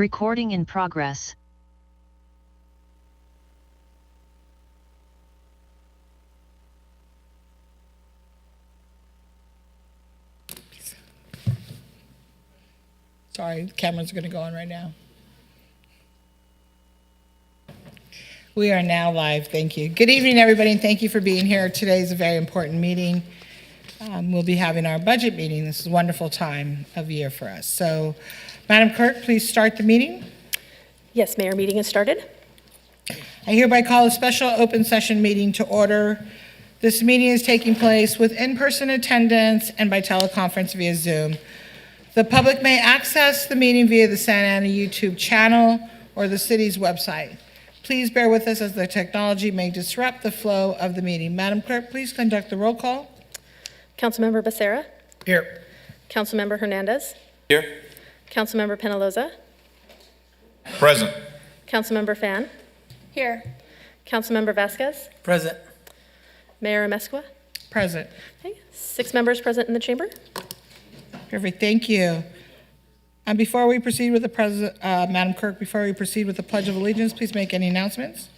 Recording in progress. Sorry, the camera's going to go on right now. We are now live. Thank you. Good evening, everybody, and thank you for being here. Today is a very important meeting. We'll be having our budget meeting. This is a wonderful time of year for us. So, Madam Clerk, please start the meeting. Yes, Mayor, meeting is started. I hereby call a special open session meeting to order. This meeting is taking place with in-person attendance and by teleconference via Zoom. The public may access the meeting via the Santa Ana YouTube channel or the city's website. Please bear with us as the technology may disrupt the flow of the meeting. Madam Clerk, please conduct the roll call. Councilmember Becerra. Here. Councilmember Hernandez. Here. Councilmember Penaloza. Present. Councilmember Fan. Here. Councilmember Vasquez. Present. Mayor Amescua. Present. Okay. 6 members present in the chamber. Perfect, thank you. And before we proceed with the Madam Clerk, before we proceed with the Pledge of Allegiance, please make any announcements.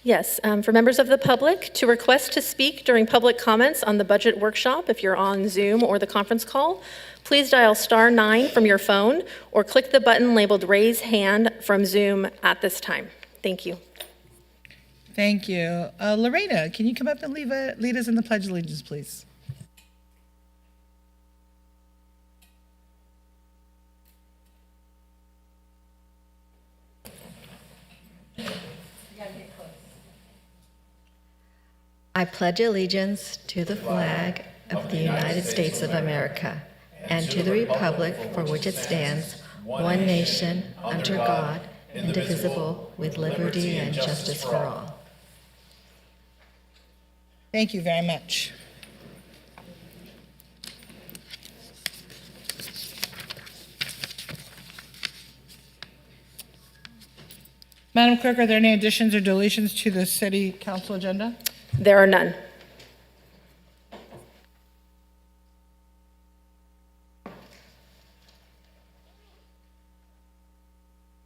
Yes, for members of the public, to request to speak during public comments on the budget workshop, if you're on Zoom or the conference call, please dial *9 from your phone or click the button labeled Raise Hand from Zoom at this time. Thank you. Thank you. Lorena, can you come up and lead us in the Pledge of Allegiance, please? I pledge allegiance to the flag of the United States of America and to the republic for which it stands, one nation, under God, indivisible, with liberty and justice for all. Thank you very much. Madam Clerk, are there any additions or deletions to the City Council agenda? There are none.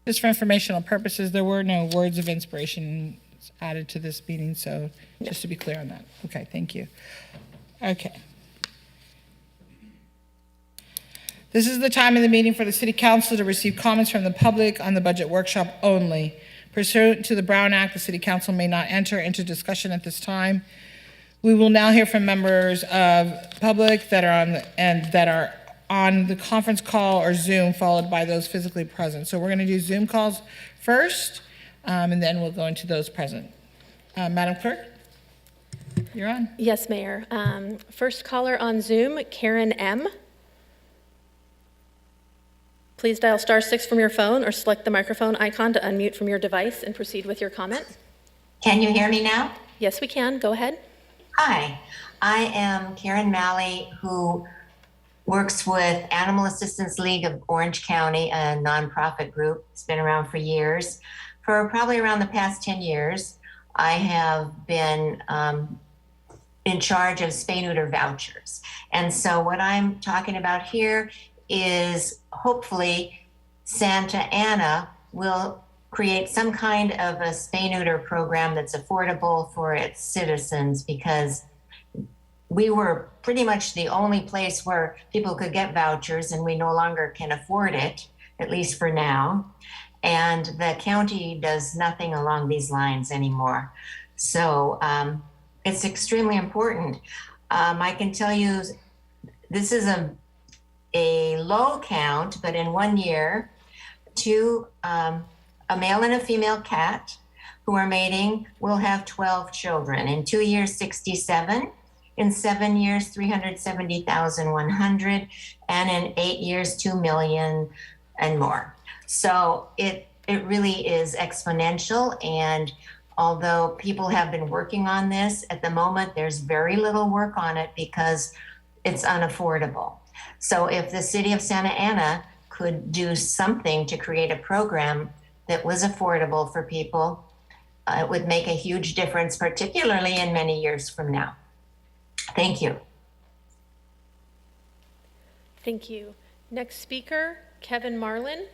Just for informational purposes, there were no words of inspiration added to this meeting, so just to be clear on that. Okay, thank you. Okay. This is the time of the meeting for the City Council to receive comments from the public on the budget workshop only. Pursuant to the Brown Act, the City Council may not enter into discussion at this time. We will now hear from members of public that are on the conference call or Zoom, followed by those physically present. So we're going to do Zoom calls first, and then we'll go into those present. Madam Clerk, you're on. Yes, Mayor. First caller on Zoom, Karen M. Please dial *6 from your phone or select the microphone icon to unmute from your device and proceed with your comment. Can you hear me now? Yes, we can. Go ahead. Hi, I am Karen Malley, who works with Animal Assistance League of Orange County, a nonprofit group. It's been around for years. For probably around the past 10 years, I have been in charge of spay-neuter vouchers. And so what I'm talking about here is hopefully Santa Ana will create some kind of a spay-neuter program that's affordable for its citizens, because we were pretty much the only place where people could get vouchers, and we no longer can afford it, at least for now. And the county does nothing along these lines anymore. So it's extremely important. I can tell you this is a low count, but in 1 year, a male and a female cat who are mating will have 12 children. In 2 years, 67. In 7 years, 370,100. And in 8 years, 2 million and more. So it really is exponential. And although people have been working on this, at the moment, there's very little work on it because it's unaffordable. So if the city of Santa Ana could do something to create a program that was affordable for people, it would make a huge difference, particularly in many years from now. Thank you. Thank you. Next speaker, Kevin Marlin.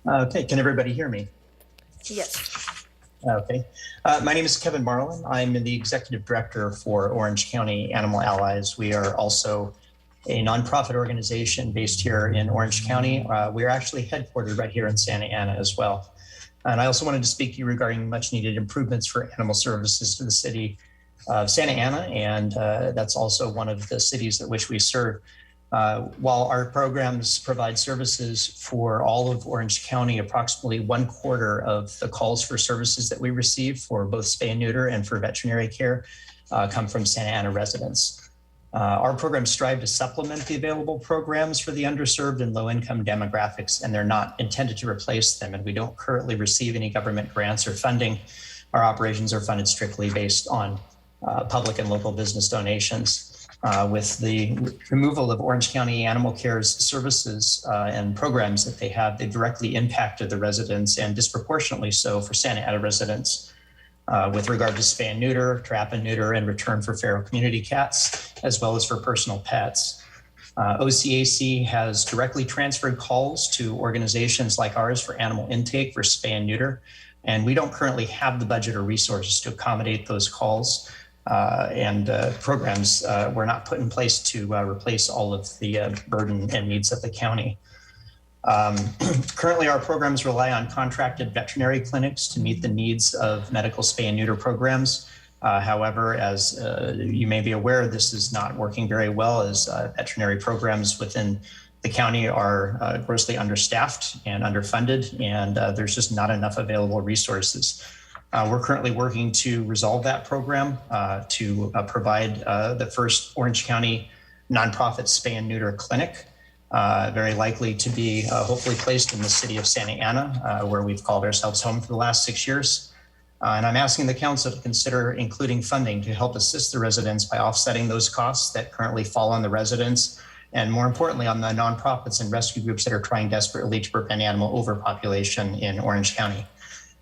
Okay, can everybody hear me? Yes. Okay. My name is Kevin Marlin. I'm the executive director for Orange County Animal Allies. We are also a nonprofit organization based here in Orange County. We're actually headquartered right here in Santa Ana as well. And I also wanted to speak to you regarding much needed improvements for animal services to the city of Santa Ana. And that's also one of the cities that which we serve. While our programs provide services for all of Orange County, approximately 1/4 of the calls for services that we receive for both spay and neuter and for veterinary care come from Santa Ana residents. Our programs strive to supplement the available programs for the underserved and low-income demographics, and they're not intended to replace them. And we don't currently receive any government grants or funding. Our operations are funded strictly based on public and local business donations. With the removal of Orange County Animal Care's services and programs that they have, they directly impacted the residents, and disproportionately so for Santa Ana residents with regard to spay and neuter, trap and neuter, and return for feral community cats, as well as for personal pets. OCAC has directly transferred calls to organizations like ours for animal intake for spay and neuter, and we don't currently have the budget or resources to accommodate those calls. And programs were not put in place to replace all of the burden and needs of the county. Currently, our programs rely on contracted veterinary clinics to meet the needs of medical spay and neuter programs. However, as you may be aware, this is not working very well, as veterinary programs within the county are grossly understaffed and underfunded, and there's just not enough available resources. We're currently working to resolve that program to provide the first Orange County nonprofit spay and neuter clinic, very likely to be hopefully placed in the city of Santa Ana, where we've called ourselves home for the last 6 years. And I'm asking the council to consider including funding to help assist the residents by offsetting those costs that currently fall on the residents, and more importantly, on the nonprofits and rescue groups that are trying desperately to prevent animal overpopulation in Orange County.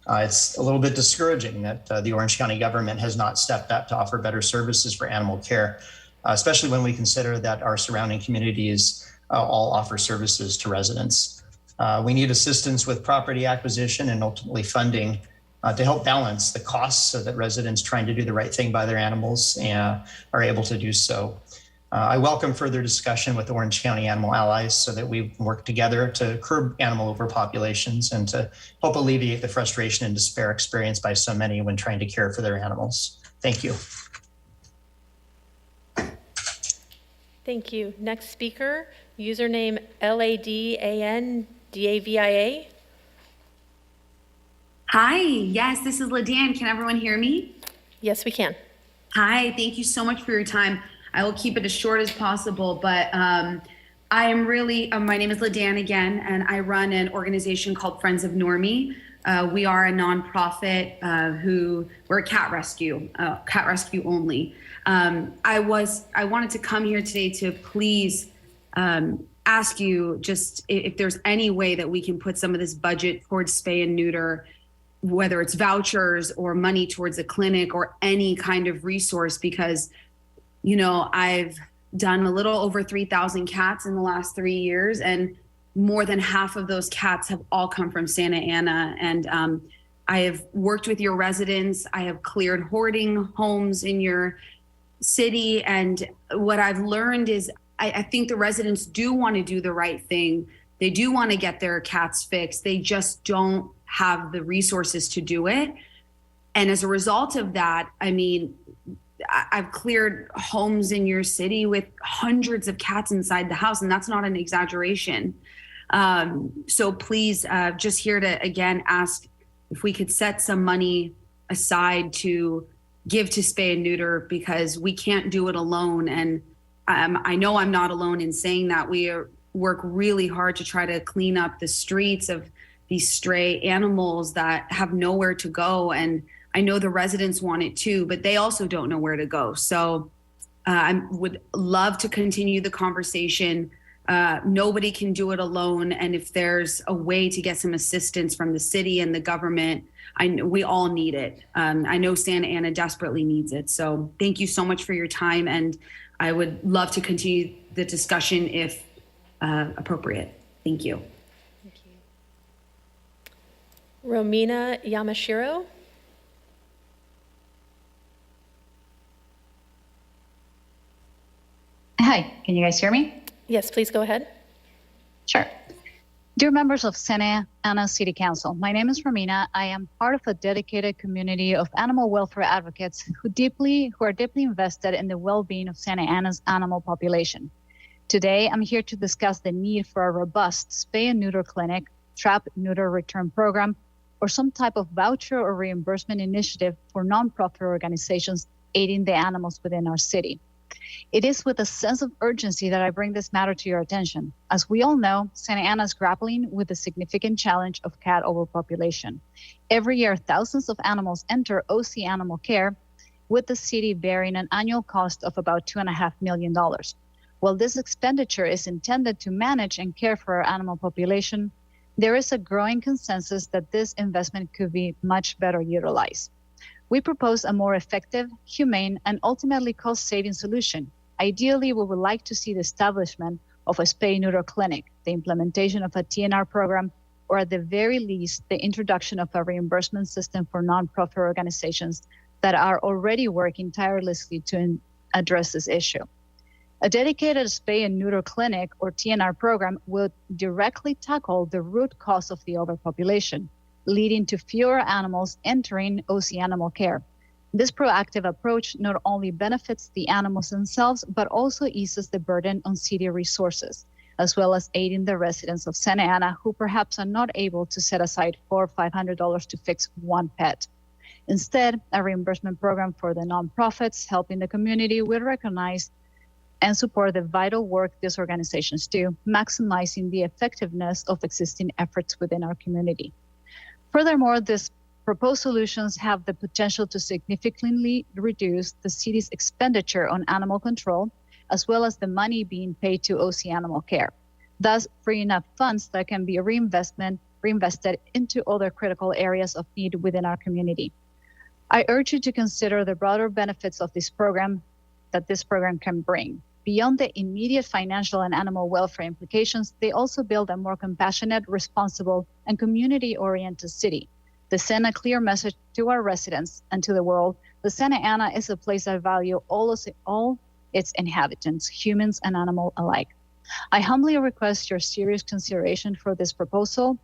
It's a little bit discouraging that the Orange County government has not stepped up to offer better services for animal care, especially when we consider that our surrounding communities all offer services to residents. We need assistance with property acquisition and ultimately funding to help balance the costs so that residents trying to do the right thing by their animals are able to do so. I welcome further discussion with Orange County Animal Allies so that we work together to curb animal overpopulations and to help alleviate the frustration and despair experienced by so many when trying to care for their animals. Thank you. Thank you. Next speaker, username LADANDAVIA. Hi, yes, this is LaDan. Can everyone hear me? Yes, we can. Hi, thank you so much for your time. I will keep it as short as possible, but I am really, my name is LaDan again, and I run an organization called Friends of Normie. We are a nonprofit we're a cat rescue only. I wanted to come here today to please ask you just if there's any way that we can put some of this budget towards spay and neuter, whether it's vouchers or money towards a clinic or any kind of resource, because you know, I've done a little over 3,000 cats in the last 3 years, and more than half of those cats have all come from Santa Ana. And I have worked with your residents. I have cleared hoarding homes in your city. And what I've learned is I think the residents do want to do the right thing. They do want to get their cats fixed. They just don't have the resources to do it. And as a result of that, I mean, I've cleared homes in your city with hundreds of cats inside the house, and that's not an exaggeration. So please, just here to again ask if we could set some money aside to give to spay and neuter, because we can't do it alone. And I know I'm not alone in saying that. We work really hard to try to clean up the streets of these stray animals that have nowhere to go. And I know the residents want it too, but they also don't know where to go. So I would love to continue the conversation. Nobody can do it alone. And if there's a way to get some assistance from the city and the government, we all need it. I know Santa Ana desperately needs it. So thank you so much for your time. And I would love to continue the discussion if appropriate. Thank you. Romina Yamashiro. Hi, can you guys hear me? Yes, please go ahead. Sure. Dear members of Santa Ana City Council, my name is Romina. I am part of a dedicated community of animal welfare advocates who are deeply invested in the well-being of Santa Ana's animal population. Today, I'm here to discuss the need for a robust spay and neuter clinic, trap neuter return program, or some type of voucher or reimbursement initiative for nonprofit organizations aiding the animals within our city. It is with a sense of urgency that I bring this matter to your attention. As we all know, Santa Ana is grappling with the significant challenge of cat overpopulation. Every year, thousands of animals enter OC Animal Care, with the city bearing an annual cost of about $2.5 million. While this expenditure is intended to manage and care for our animal population, there is a growing consensus that this investment could be much better utilized. We propose a more effective, humane, and ultimately cost-saving solution. Ideally, we would like to see the establishment of a spay-neuter clinic, the implementation of a TNR program, or at the very least, the introduction of a reimbursement system for nonprofit organizations that are already working tirelessly to address this issue. A dedicated spay and neuter clinic or TNR program will directly tackle the root cause of the overpopulation, leading to fewer animals entering OC Animal Care. This proactive approach not only benefits the animals themselves, but also eases the burden on city resources, as well as aiding the residents of Santa Ana who perhaps are not able to set aside $400 or $500 to fix one pet. Instead, a reimbursement program for the nonprofits helping the community will recognize and support the vital work these organizations do, maximizing the effectiveness of existing efforts within our community. Furthermore, these proposed solutions have the potential to significantly reduce the city's expenditure on animal control, as well as the money being paid to OC Animal Care, thus freeing up funds that can be reinvested into other critical areas of need within our community. I urge you to consider the broader benefits of this program that this program can bring. Beyond the immediate financial and animal welfare implications, they also build a more compassionate, responsible, and community-oriented city. They send a clear message to our residents and to the world that Santa Ana is a place that values all its inhabitants, humans and animals alike. I humbly request your serious consideration for this proposal.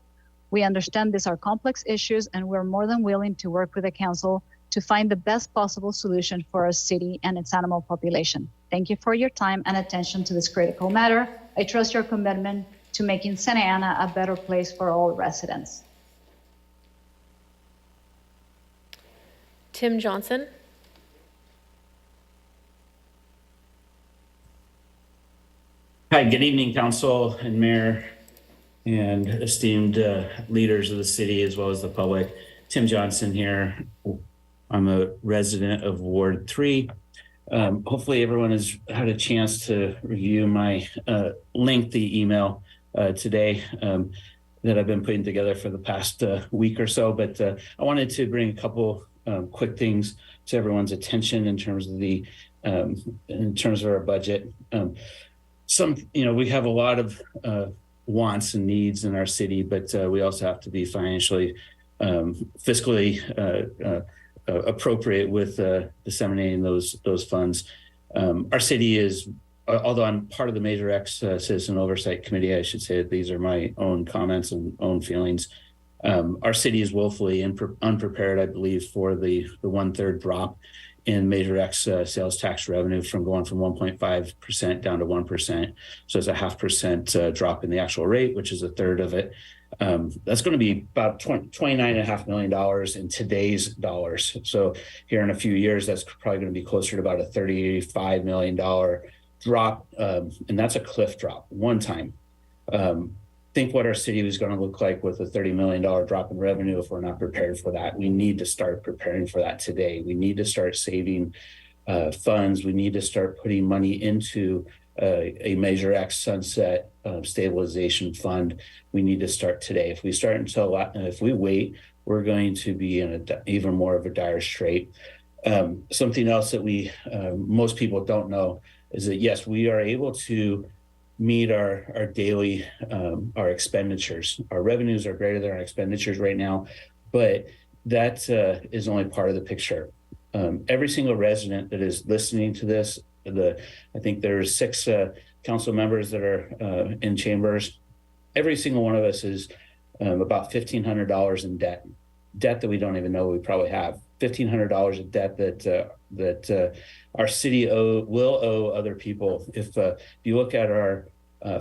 We understand these are complex issues, and we're more than willing to work with the council to find the best possible solution for our city and its animal population. Thank you for your time and attention to this critical matter. I trust your commitment to making Santa Ana a better place for all residents. Tim Johnson. Hi, good evening, Council and Mayor and esteemed leaders of the city as well as the public. Tim Johnson here. I'm a resident of Ward 3. Hopefully everyone has had a chance to review my lengthy email today that I've been putting together for the past week or so, but I wanted to bring a couple quick things to everyone's attention in terms of our budget. We have a lot of wants and needs in our city, but we also have to be financially, fiscally appropriate with disseminating those funds. Our city is, although I'm part of the Major X Citizen Oversight Committee, I should say that these are my own comments and own feelings. Our city is woefully unprepared, I believe, for the 1/3 drop in Major X sales tax revenue from going from 1.5% down to 1%. So it's a 0.5% drop in the actual rate, which is a third of it. That's going to be about $29.5 million in today's dollars. So here in a few years, that's probably going to be closer to about a $35 million drop. And that's a cliff drop, one time. Think what our city is going to look like with a $30 million drop in revenue if we're not prepared for that. We need to start preparing for that today. We need to start saving funds. We need to start putting money into a Measure X sunset stabilization fund. We need to start today. If we wait, we're going to be in even more of a dire strait. Something else that most people don't know is that yes, we are able to meet our daily our expenditures. Our revenues are greater than our expenditures right now, but that is only part of the picture. Every single resident that is listening to this, I think there's 6 council members that are in chambers. Every single one of us is about $1,500 in debt that we don't even know we probably have. $1,500 of debt that our city will owe other people. If you look at our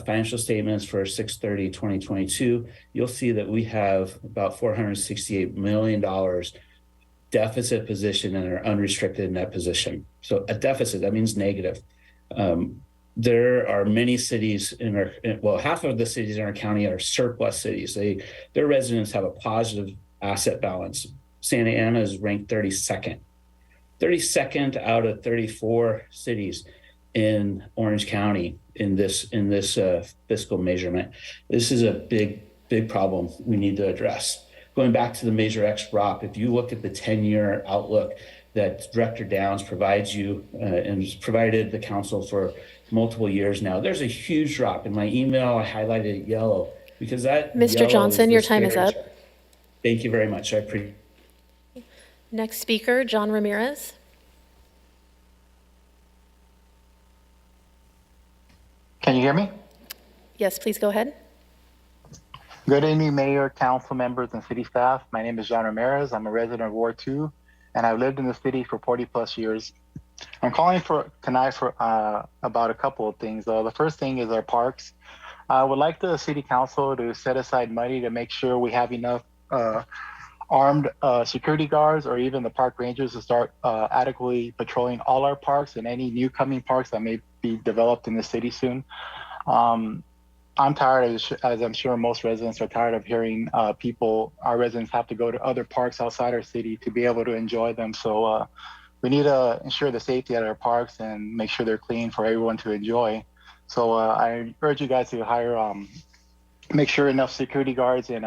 financial statements for 6/30/2022, you'll see that we have about $468 million deficit position in our unrestricted net position. So a deficit, that means negative. There are many cities half of the cities in our county are surplus cities. Their residents have a positive asset balance. Santa Ana is ranked 32nd out of 34 cities in Orange County in this fiscal measurement. This is a big problem we need to address. Going back to the Measure X drop, if you look at the 10-year outlook that Director Downs provides you and has provided the council for multiple years now, there's a huge drop. In my email, I highlighted it yellow because that Mr. Johnson, your time is up. Thank you very much. I appreciate it. Next speaker, John Ramirez. Can you hear me? Yes, please go ahead. Good evening, Mayor, council members, and city staff. My name is John Ramirez. I'm a resident of Ward 2, and I've lived in the city for 40 plus years. I'm calling tonight about a couple of things. The first thing is our parks. I would like the city council to set aside money to make sure we have enough armed security guards or even the park rangers to start adequately patrolling all our parks and any new coming parks that may be developed in the city soon. I'm tired, as I'm sure most residents are tired of hearing our residents have to go to other parks outside our city to be able to enjoy them. So we need to ensure the safety at our parks and make sure they're clean for everyone to enjoy. So I urge you guys to make sure enough security guards and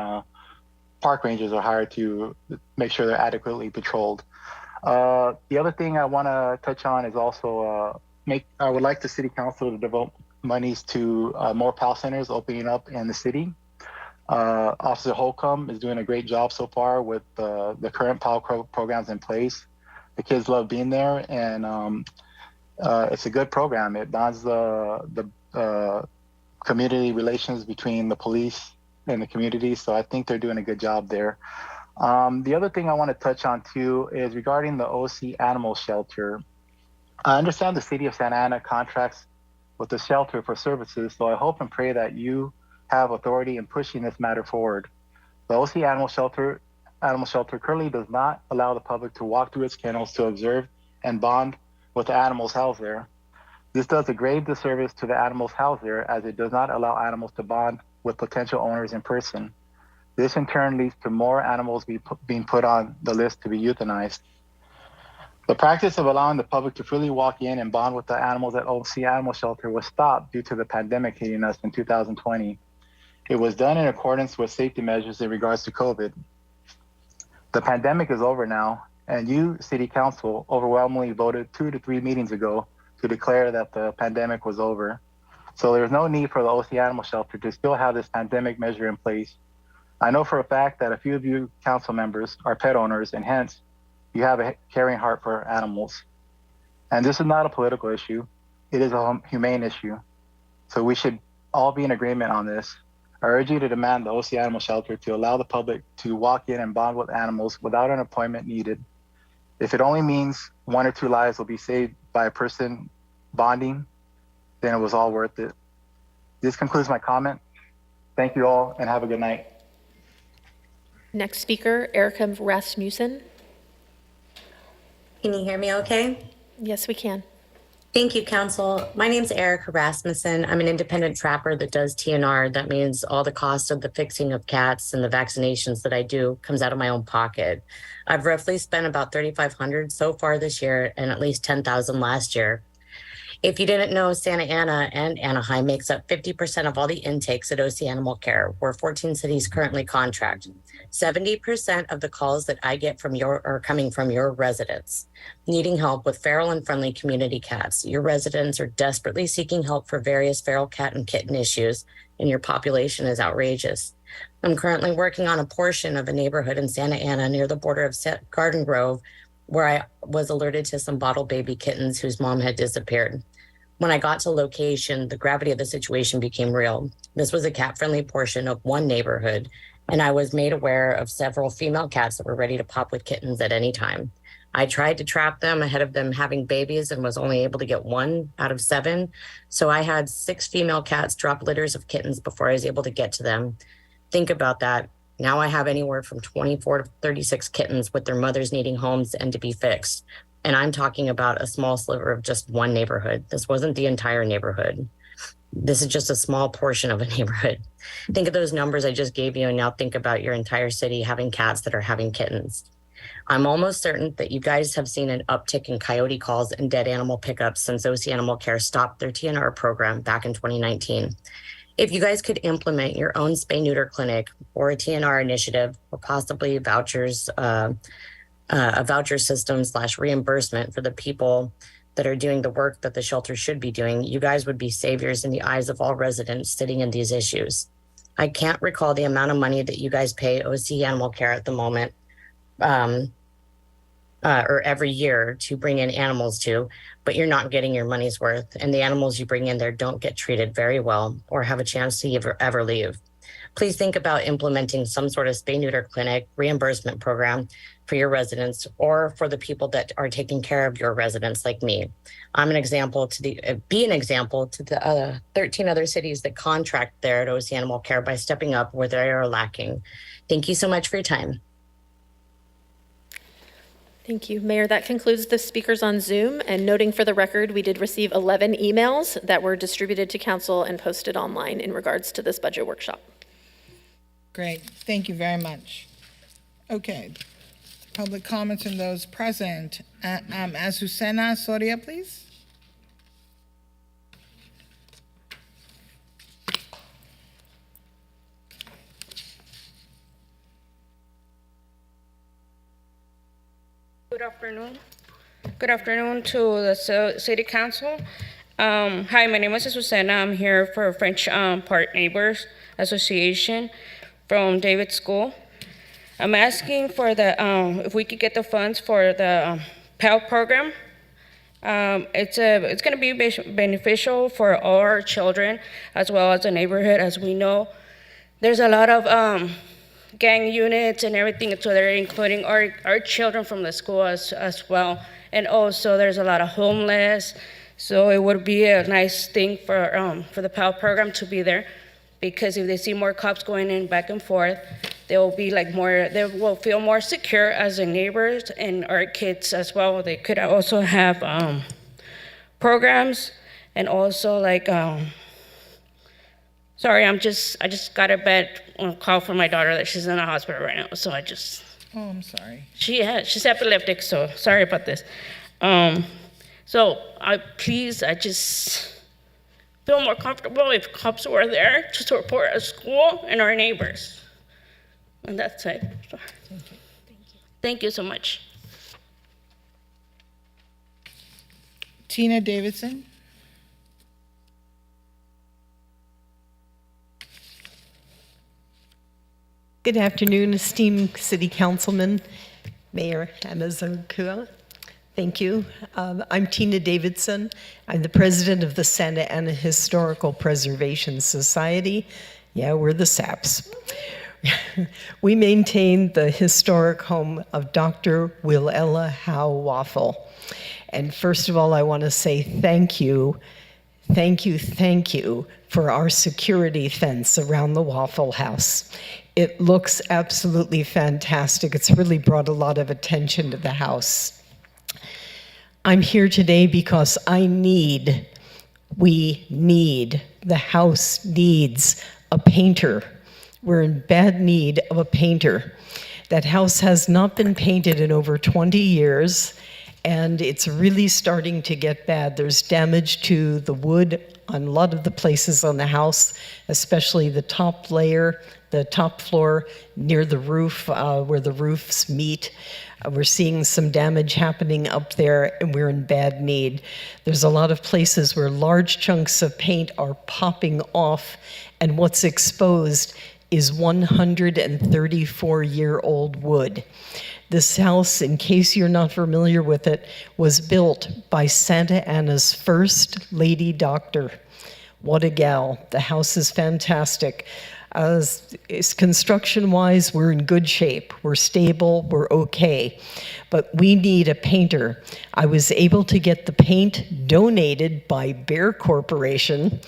park rangers are hired to make sure they're adequately patrolled. The other thing I want to touch on is also I would like the city council to devote monies to more PAL centers opening up in the city. Officer Holcomb is doing a great job so far with the current PAL programs in place. The kids love being there, and it's a good program. It bonds the community relations between the police and the community, so I think they're doing a good job there. The other thing I want to touch on too is regarding the OC animal shelter. I understand the city of Santa Ana contracts with the shelter for services, so I hope and pray that you have authority in pushing this matter forward. The OC animal shelter currently does not allow the public to walk through its kennels to observe and bond with the animals housed there. This does a grave disservice to the animals housed there, as it does not allow animals to bond with potential owners in person. This in turn leads to more animals being put on the list to be euthanized. The practice of allowing the public to freely walk in and bond with the animals at OC Animal Shelter was stopped due to the pandemic hitting us in 2020. It was done in accordance with safety measures in regards to COVID. The pandemic is over now, and you, City Council, overwhelmingly voted 2 to 3 meetings ago to declare that the pandemic was over. So there's no need for the OC Animal Shelter to still have this pandemic measure in place. I know for a fact that a few of you council members are pet owners, and hence you have a caring heart for animals. And this is not a political issue. It is a humane issue. So we should all be in agreement on this. I urge you to demand the OC Animal Shelter to allow the public to walk in and bond with animals without an appointment needed. If it only means 1 or 2 lives will be saved by a person bonding, then it was all worth it. This concludes my comment. Thank you all, and have a good night. Next speaker, Erica Rasmussen. Can you hear me okay? Yes, we can. Thank you, Council. My name's Erica Rasmussen. I'm an independent trapper that does TNR. That means all the cost of the fixing of cats and the vaccinations that I do comes out of my own pocket. I've roughly spent about $3,500 so far this year and at least $10,000 last year. If you didn't know, Santa Ana and Anaheim makes up 50% of all the intakes at OC Animal Care, where 14 cities currently contract. 70% of the calls that I get from are coming from your residents needing help with feral and friendly community cats. Your residents are desperately seeking help for various feral cat and kitten issues, and your population is outrageous. I'm currently working on a portion of a neighborhood in Santa Ana near the border of Garden Grove, where I was alerted to some bottle baby kittens whose mom had disappeared. When I got to location, the gravity of the situation became real. This was a cat-friendly portion of one neighborhood, and I was made aware of several female cats that were ready to pop with kittens at any time. I tried to trap them ahead of them having babies and was only able to get 1 out of 7. So I had 6 female cats drop litters of kittens before I was able to get to them. Think about that. Now I have anywhere from 24 to 36 kittens with their mothers needing homes and to be fixed. And I'm talking about a small sliver of just one neighborhood. This wasn't the entire neighborhood. This is just a small portion of a neighborhood. Think of those numbers I just gave you, and now think about your entire city having cats that are having kittens. I'm almost certain that you guys have seen an uptick in coyote calls and dead animal pickups since OC Animal Care stopped their TNR program back in 2019. If you guys could implement your own spay-neuter clinic or a TNR initiative, or possibly vouchers, a voucher system / reimbursement for the people that are doing the work that the shelter should be doing, you guys would be saviors in the eyes of all residents sitting in these issues. I can't recall the amount of money that you guys pay OC Animal Care at the moment, or every year to bring in animals to, but you're not getting your money's worth. And the animals you bring in there don't get treated very well or have a chance to ever leave. Please think about implementing some sort of spay-neuter clinic reimbursement program for your residents or for the people that are taking care of your residents like me. I'm an example to the 13 other cities that contract there at OC Animal Care by stepping up where they are lacking. Thank you so much for your time. Thank you, Mayor. That concludes the speakers on Zoom. And noting for the record, we did receive 11 emails that were distributed to council and posted online in regards to this budget workshop. Great, thank you very much. Okay, public comments from those present. Azucena Soria, please. Good afternoon. Good afternoon to the City Council. Hi, my name is Susana. I'm here for French Park Neighbors Association from David School. I'm asking for the if we could get the funds for the PAL program. It's going to be beneficial for all our children as well as the neighborhood. As we know, there's a lot of gang units and everything, so they're including our children from the school as well. And also there's a lot of homeless, so it would be a nice thing for the PAL program to be there, because if they see more cops going in back and forth, they will be like they will feel more secure as the neighbors, and our kids as well. They could also have programs, and also like sorry, I just got a bad call from my daughter that she's in the hospital right now. So I just. Oh, I'm sorry. She's epileptic, so sorry about this. So I just feel more comfortable if cops were there to support our school and our neighbors. And that's it. Thank you so much. Tina Davidson. Good afternoon, esteemed City Councilman, Mayor Amazon-Kua. Thank you. I'm Tina Davidson. I'm the president of the Santa Ana Historical Preservation Society. Yeah, we're the SAPs. We maintain the historic home of Dr. Willella Howe Waffle. And first of all, I want to say thank you for our security fence around the Waffle House. It looks absolutely fantastic. It's really brought a lot of attention to the house. I'm here today because the house needs a painter. We're in bad need of a painter. That house has not been painted in over 20 years, and it's really starting to get bad. There's damage to the wood on a lot of the places on the house, especially the top layer, the top floor near the roof, where the roofs meet. We're seeing some damage happening up there, and we're in bad need. There's a lot of places where large chunks of paint are popping off, and what's exposed is 134-year-old wood. This house, in case you're not familiar with it, was built by Santa Ana's first lady doctor. What a gal. The house is fantastic. Construction-wise, we're in good shape. We're stable, we're okay. But we need a painter. I was able to get the paint donated by Bear Corporation.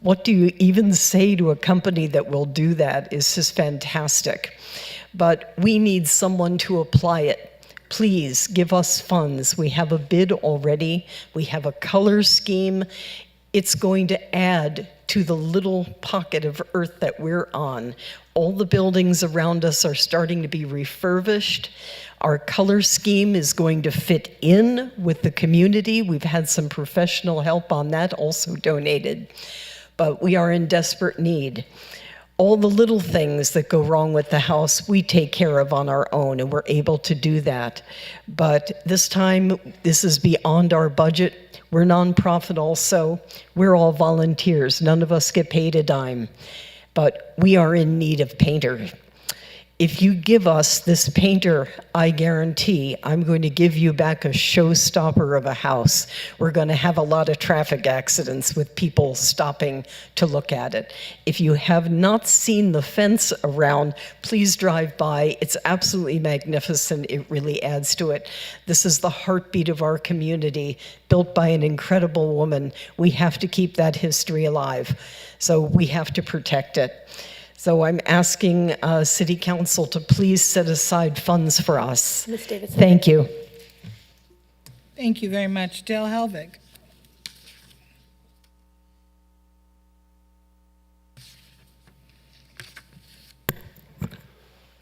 What do you even say to a company that will do that? It's just fantastic. But we need someone to apply it. Please give us funds. We have a bid already. We have a color scheme. It's going to add to the little pocket of earth that we're on. All the buildings around us are starting to be refurbished. Our color scheme is going to fit in with the community. We've had some professional help on that, also donated. But we are in desperate need. All the little things that go wrong with the house, we take care of on our own, and we're able to do that. But this time, this is beyond our budget. We're nonprofit also. We're all volunteers. None of us get paid a dime. But we are in need of painter. If you give us this painter, I guarantee I'm going to give you back a showstopper of a house. We're going to have a lot of traffic accidents with people stopping to look at it. If you have not seen the fence around, please drive by. It's absolutely magnificent. It really adds to it. This is the heartbeat of our community, built by an incredible woman. We have to keep that history alive. So we have to protect it. So I'm asking City Council to please set aside funds for us. Ms. Davidson. Thank you. Thank you very much. Dale Helvig.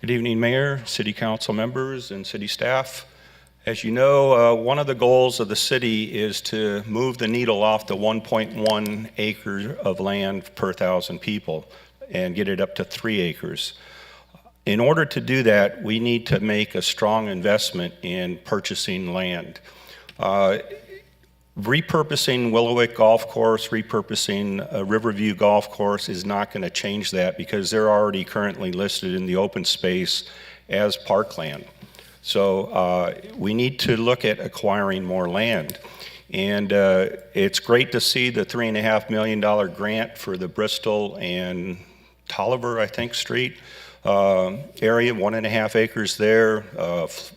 Good evening, Mayor, City Council members, and city staff. As you know, one of the goals of the city is to move the needle off the 1.1 acre of land per 1,000 people and get it up to 3 acres. In order to do that, we need to make a strong investment in purchasing land. Repurposing Willowick Golf Course, repurposing Riverview Golf Course is not going to change that because they're already currently listed in the open space as parkland. So we need to look at acquiring more land. And it's great to see the $3.5 million grant for the Bristol and Tolliver, I think, Street area, 1.5 acres there.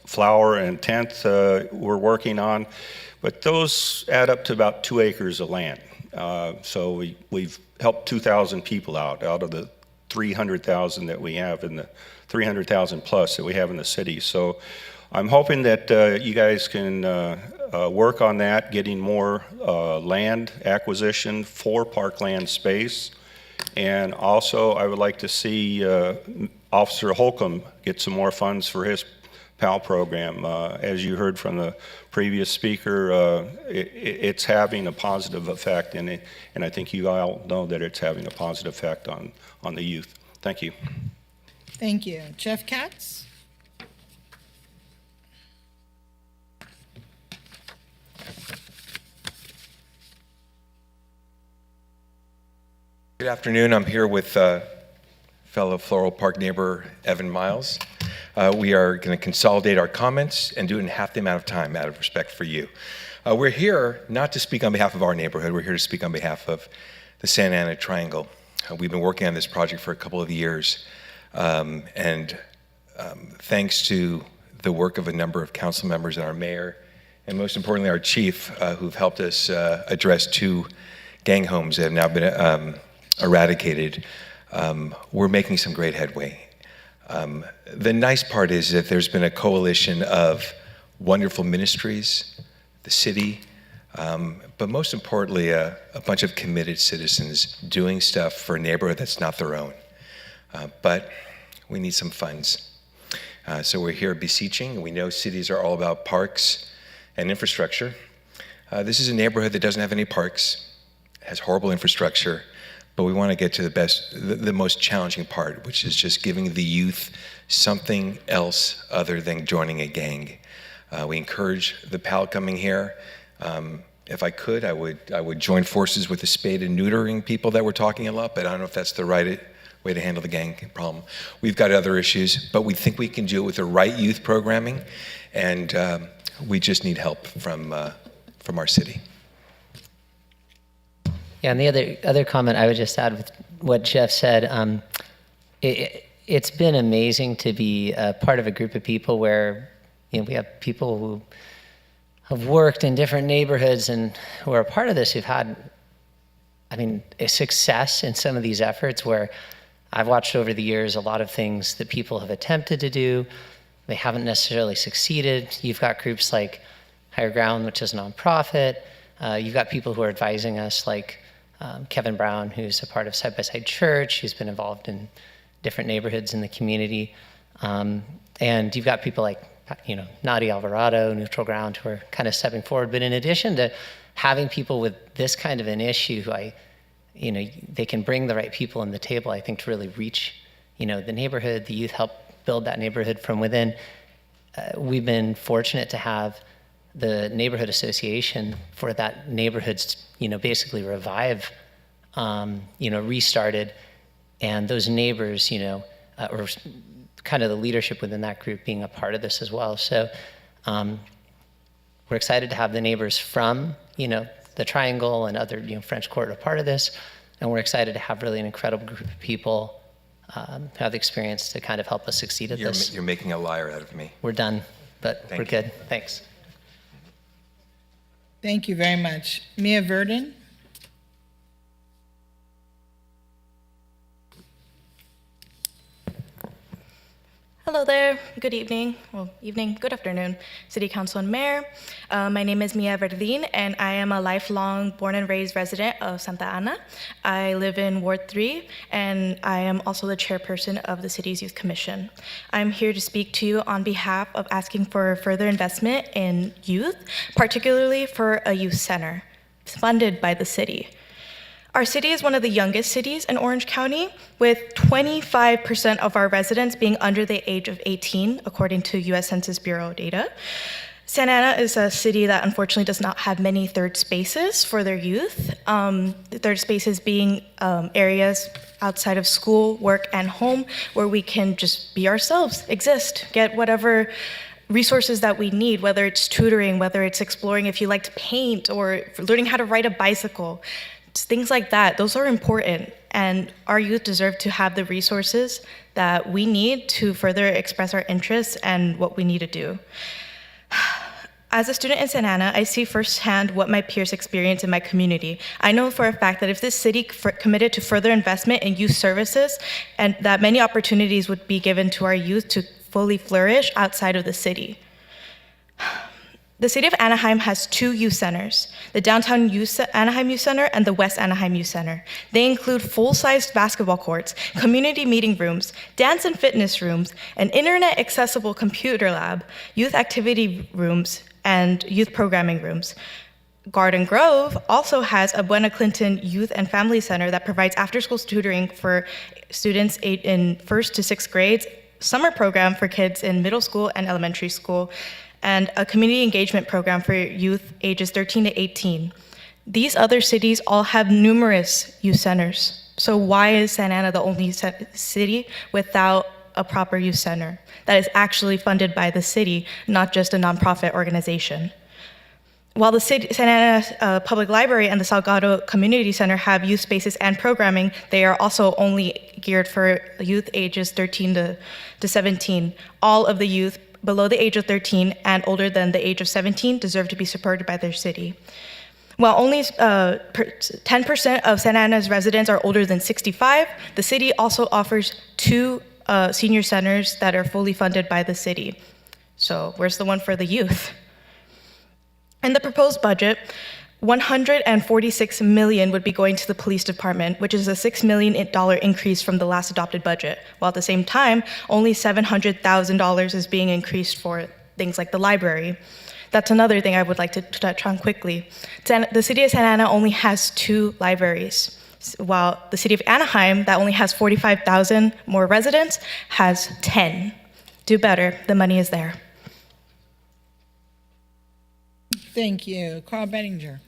Flower and 10th we're working on. But those add up to about 2 acres of land. So we've helped 2,000 people out of the 300,000 that we have in the 300,000 plus that we have in the city. So I'm hoping that you guys can work on that, getting more land acquisition for parkland space. And also, I would like to see Officer Holcomb get some more funds for his PAL program. As you heard from the previous speaker, it's having a positive effect, and I think you all know that it's having a positive effect on the youth. Thank you. Thank you. Jeff Katz? Good afternoon. I'm here with fellow Floral Park neighbor Evan Miles. We are going to consolidate our comments and do it in half the amount of time out of respect for you. We're here not to speak on behalf of our neighborhood. We're here to speak on behalf of the Santa Ana Triangle. We've been working on this project for a couple of years, and thanks to the work of a number of council members and our mayor, and most importantly our chief, who've helped us address 2 gang homes that have now been eradicated, we're making some great headway. The nice part is that there's been a coalition of wonderful ministries, the city, but most importantly, a bunch of committed citizens doing stuff for a neighborhood that's not their own. But we need some funds. So we're here beseeching. We know cities are all about parks and infrastructure. This is a neighborhood that doesn't have any parks, has horrible infrastructure, but we want to get to the most challenging part, which is just giving the youth something else other than joining a gang. We encourage the PAL coming here. If I could, I would join forces with the spade and neutering people that we're talking about, but I don't know if that's the right way to handle the gang problem. We've got other issues, but we think we can do it with the right youth programming, and we just need help from our city. Yeah, and the other comment I would just add with what Jeff said, it's been amazing to be a part of a group of people where we have people who have worked in different neighborhoods and who are a part of this who've had, a success in some of these efforts where I've watched over the years a lot of things that people have attempted to do. They haven't necessarily succeeded. You've got groups like Higher Ground, which is a nonprofit. You've got people who are advising us like Kevin Brown, who's a part of Side by Side Church, who's been involved in different neighborhoods in the community. And you've got people like Nadia Alvarado, Neutral Ground, who are kind of stepping forward. But in addition to having people with this kind of an issue, they can bring the right people on the table, I think, to really reach, the neighborhood, the youth, help build that neighborhood from within. We've been fortunate to have the neighborhood association for that neighborhood's, basically revive, restarted, and those neighbors, or kind of the leadership within that group being a part of this as well. So we're excited to have the neighbors from, the Triangle and other, French Court a part of this. And we're excited to have really an incredible group of people who have the experience to kind of help us succeed at this. You're making a liar out of me. We're done, but we're good. Thanks. Thank you very much. Mia Verdon? Hello there. Good evening. Well, evening. Good afternoon, City Council and Mayor. My name is Mia Verdin, and I am a lifelong born and raised resident of Santa Ana. I live in Ward 3, and I am also the chairperson of the city's Youth Commission. I'm here to speak to you on behalf of asking for further investment in youth, particularly for a youth center funded by the city. Our city is one of the youngest cities in Orange County, with 25% of our residents being under the age of 18, according to U.S. Census Bureau data. Santa Ana is a city that unfortunately does not have many third spaces for their youth. The third spaces being areas outside of school, work, and home where we can just be ourselves, exist, get whatever resources that we need, whether it's tutoring, whether it's exploring if you like to paint, or learning how to ride a bicycle. Things like that, those are important, and our youth deserve to have the resources that we need to further express our interests and what we need to do. As a student in Santa Ana, I see firsthand what my peers experience in my community. I know for a fact that if this city committed to further investment in youth services, and that many opportunities would be given to our youth to fully flourish outside of the city. The city of Anaheim has 2 youth centers, the Downtown Anaheim Youth Center and the West Anaheim Youth Center. They include full-sized basketball courts, community meeting rooms, dance and fitness rooms, an internet-accessible computer lab, youth activity rooms, and youth programming rooms. Garden Grove also has a Buena Clinton Youth and Family Center that provides after-school tutoring for students in 1st to 6th grades, summer program for kids in middle school and elementary school, and a community engagement program for youth ages 13 to 18. These other cities all have numerous youth centers. So why is Santa Ana the only city without a proper youth center that is actually funded by the city, not just a nonprofit organization? While the Santa Ana Public Library and the Salgado Community Center have youth spaces and programming, they are also only geared for youth ages 13 to 17. All of the youth below the age of 13 and older than the age of 17 deserve to be supported by their city. While only 10% of Santa Ana's residents are older than 65, the city also offers 2 senior centers that are fully funded by the city. So where's the one for the youth? In the proposed budget, $146 million would be going to the police department, which is a $6 million increase from the last adopted budget, while at the same time, only $700,000 is being increased for things like the library. That's another thing I would like to touch on quickly. The city of Santa Ana only has 2 libraries, while the city of Anaheim, that only has 45,000 more residents, has 10. Do better. The money is there. Thank you. Carl Bettinger.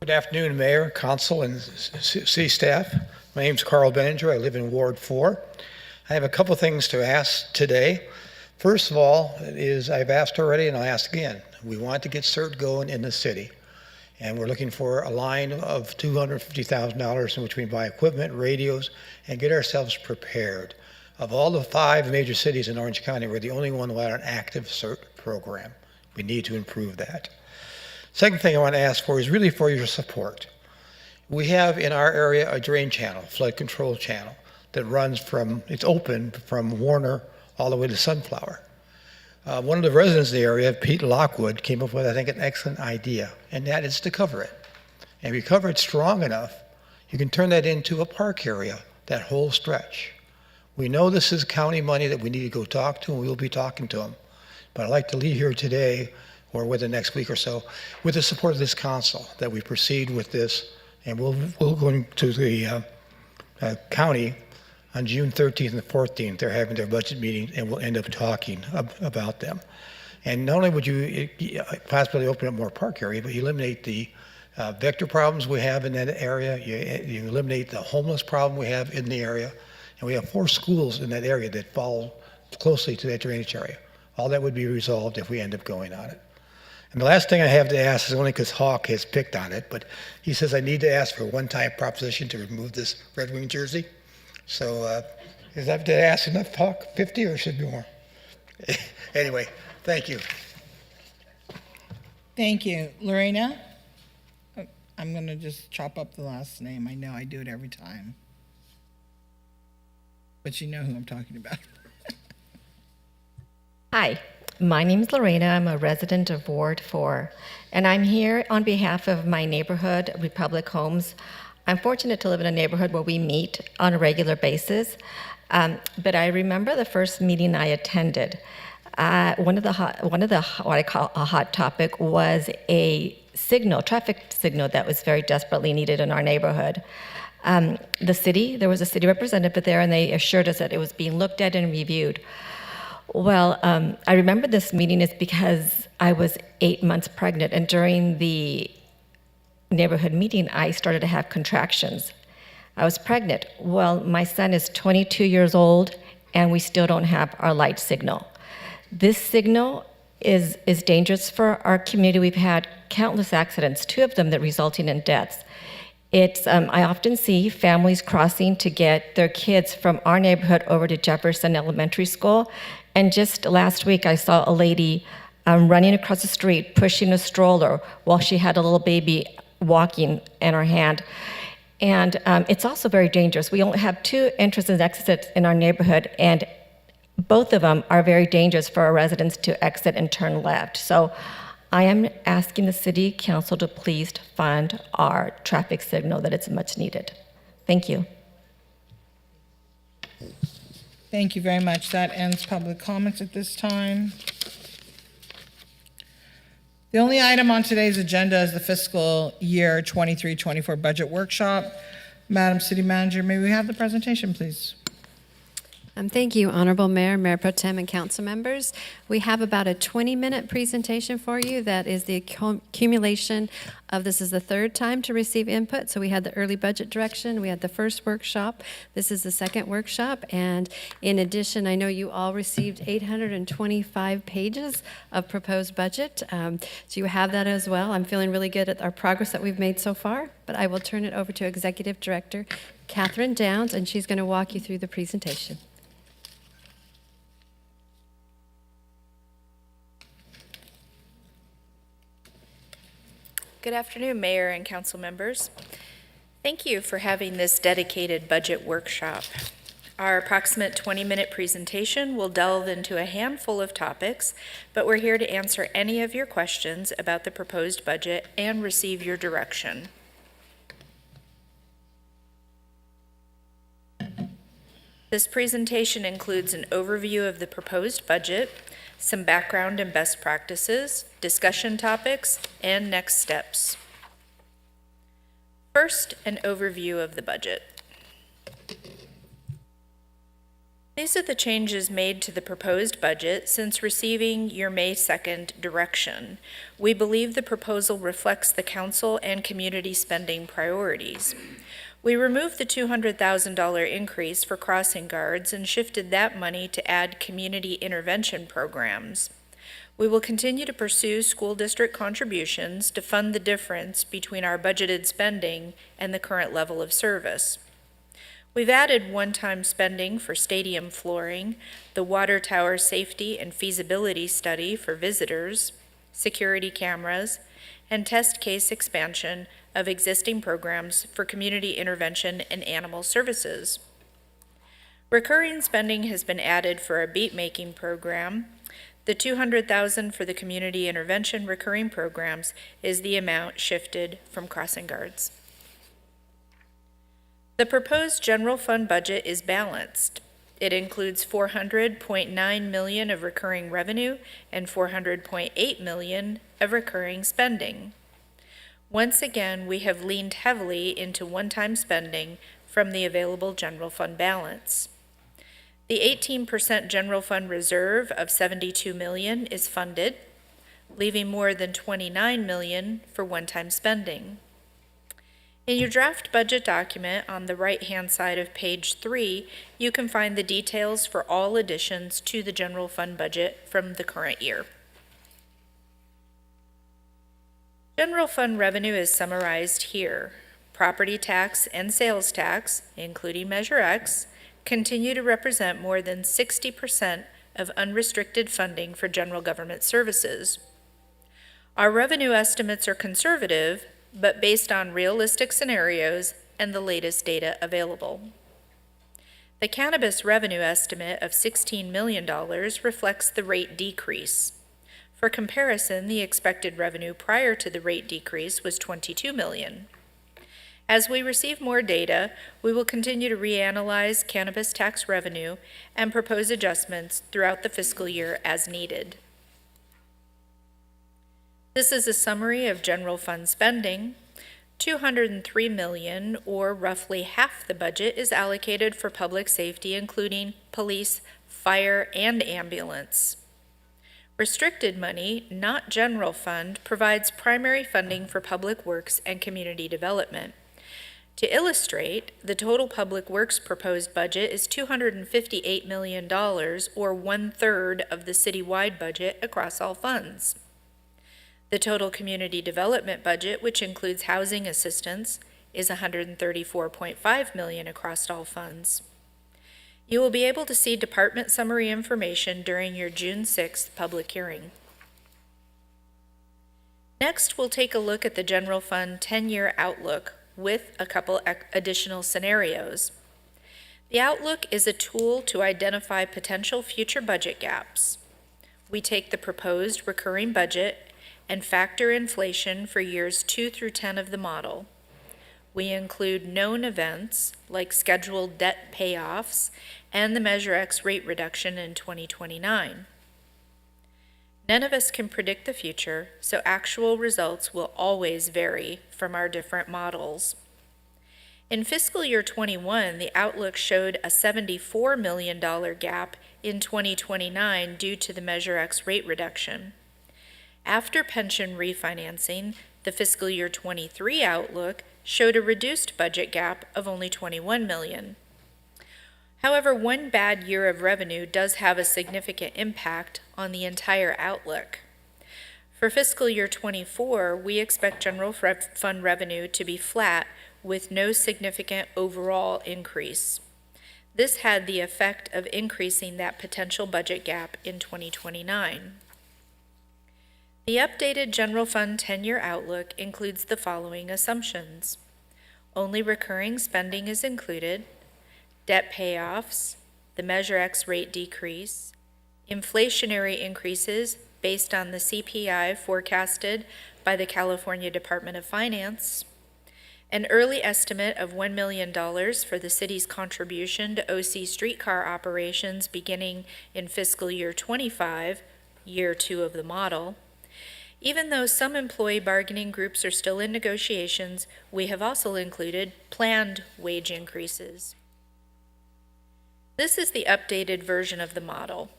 Good afternoon, Mayor, Council, and city staff. My name is Carl Benninger. I live in Ward 4. I have a couple things to ask today. First of all, I've asked already and I'll ask again. We want to get CERT going in the city. And we're looking for a line of $250,000 in which we buy equipment, radios, and get ourselves prepared. Of all the 5 major cities in Orange County, we're the only one without an active CERT program. We need to improve that. Second thing I want to ask for is really for your support. We have in our area a drain channel, flood control channel, that runs it's open from Warner all the way to Sunflower. One of the residents in the area, Pete Lockwood, came up with, I think, an excellent idea, and that is to cover it. And if you cover it strong enough, you can turn that into a park area, that whole stretch. We know this is county money that we need to go talk to, and we will be talking to them. But I'd like to leave here today, or within the next week or so, with the support of this council, that we proceed with this, and we'll go to the county on June 13th and the 14th. They're having their budget meeting, and we'll end up talking about them. And not only would you possibly open up more park area, but you eliminate the vector problems we have in that area. You eliminate the homeless problem we have in the area. And we have 4 schools in that area that fall closely to that drainage area. All that would be resolved if we end up going on it. And the last thing I have to ask is only because Hawk has picked on it, but he says I need to ask for a one-time proposition to remove this Red Wing jersey. So is that, did I ask enough, Hawk? 50 or should be more? Anyway, thank you. Thank you. Lorena? I'm going to just chop up the last name. I know I do it every time. But you know who I'm talking about. Hi, my name is Lorena. I'm a resident of Ward 4, and I'm here on behalf of my neighborhood, Republic Homes. I'm fortunate to live in a neighborhood where we meet on a regular basis, but I remember the first meeting I attended. One of the what I call a hot topic was a traffic signal that was very desperately needed in our neighborhood. There was a city representative there, and they assured us that it was being looked at and reviewed. Well, I remember this meeting is because I was 8 months pregnant, and during the neighborhood meeting, I started to have contractions. I was pregnant. Well, my son is 22 years old, and we still don't have our light signal. This signal is dangerous for our community. We've had countless accidents, 2 of them that resulting in deaths. I often see families crossing to get their kids from our neighborhood over to Jefferson Elementary School. And just last week, I saw a lady running across the street, pushing a stroller while she had a little baby walking in her hand. And it's also very dangerous. We only have 2 entrances and exits in our neighborhood, and both of them are very dangerous for our residents to exit and turn left. So I am asking the city council to please fund our traffic signal, that it's much needed. Thank you. Thank you very much. That ends public comments at this time. The only item on today's agenda is the fiscal year 23-24 budget workshop. Madam City Manager, may we have the presentation, please? Thank you, Honorable Mayor, Mayor Pro Tem, and council members. We have about a 20-minute presentation for you. That is the accumulation of, this is the 3rd time to receive input. So we had the early budget direction, we had the first workshop, this is the 2nd workshop, and in addition, I know you all received 825 pages of proposed budget. So you have that as well. I'm feeling really good at our progress that we've made so far, but I will turn it over to Executive Director Catherine Downs, and she's going to walk you through the presentation. Good afternoon, Mayor and Council members. Thank you for having this dedicated budget workshop. Our approximate 20-minute presentation will delve into a handful of topics, but we're here to answer any of your questions about the proposed budget and receive your direction. This presentation includes an overview of the proposed budget, some background and best practices, discussion topics, and next steps. First, an overview of the budget. These are the changes made to the proposed budget since receiving your May 2nd direction. We believe the proposal reflects the council and community spending priorities. We removed the $200,000 increase for crossing guards and shifted that money to add community intervention programs. We will continue to pursue school district contributions to fund the difference between our budgeted spending and the current level of service. We've added one-time spending for stadium flooring, the water tower safety and feasibility study for visitors, security cameras, and test case expansion of existing programs for community intervention and animal services. Recurring spending has been added for a beat-making program. The $200,000 for the community intervention recurring programs is the amount shifted from crossing guards. The proposed general fund budget is balanced. It includes $400.9 million of recurring revenue and $400.8 million of recurring spending. Once again, we have leaned heavily into one-time spending from the available general fund balance. The 18% general fund reserve of $72 million is funded, leaving more than $29 million for one-time spending. In your draft budget document on the right-hand side of page 3, you can find the details for all additions to the general fund budget from the current year. General fund revenue is summarized here. Property tax and sales tax, including Measure X, continue to represent more than 60% of unrestricted funding for general government services. Our revenue estimates are conservative, but based on realistic scenarios and the latest data available. The cannabis revenue estimate of $16 million reflects the rate decrease. For comparison, the expected revenue prior to the rate decrease was $22 million. As we receive more data, we will continue to reanalyze cannabis tax revenue and propose adjustments throughout the fiscal year as needed. This is a summary of general fund spending. $203 million, or roughly half the budget, is allocated for public safety, including police, fire, and ambulance. Restricted money, not general fund, provides primary funding for public works and community development. To illustrate, the total public works proposed budget is $258 million, or 1/3 of the citywide budget across all funds. The total community development budget, which includes housing assistance, is $134.5 million across all funds. You will be able to see department summary information during your June 6th public hearing. Next, we'll take a look at the general fund 10-year outlook with a couple additional scenarios. The outlook is a tool to identify potential future budget gaps. We take the proposed recurring budget and factor inflation for years 2 through 10 of the model. We include known events like scheduled debt payoffs and the Measure X rate reduction in 2029. None of us can predict the future, so actual results will always vary from our different models. In fiscal year 21, the outlook showed a $74 million gap in 2029 due to the Measure X rate reduction. After pension refinancing, the fiscal year 23 outlook showed a reduced budget gap of only $21 million. However, one bad year of revenue does have a significant impact on the entire outlook. For fiscal year 24, we expect general fund revenue to be flat with no significant overall increase. This had the effect of increasing that potential budget gap in 2029. The updated general fund 10-year outlook includes the following assumptions. Only recurring spending is included, debt payoffs, the Measure X rate decrease, inflationary increases based on the CPI forecasted by the California Department of Finance, An early estimate of $1 million for the city's contribution to OC streetcar operations beginning in fiscal year 25, year 2 of the model. Even though some employee bargaining groups are still in negotiations, we have also included planned wage increases. This is the updated version of the model.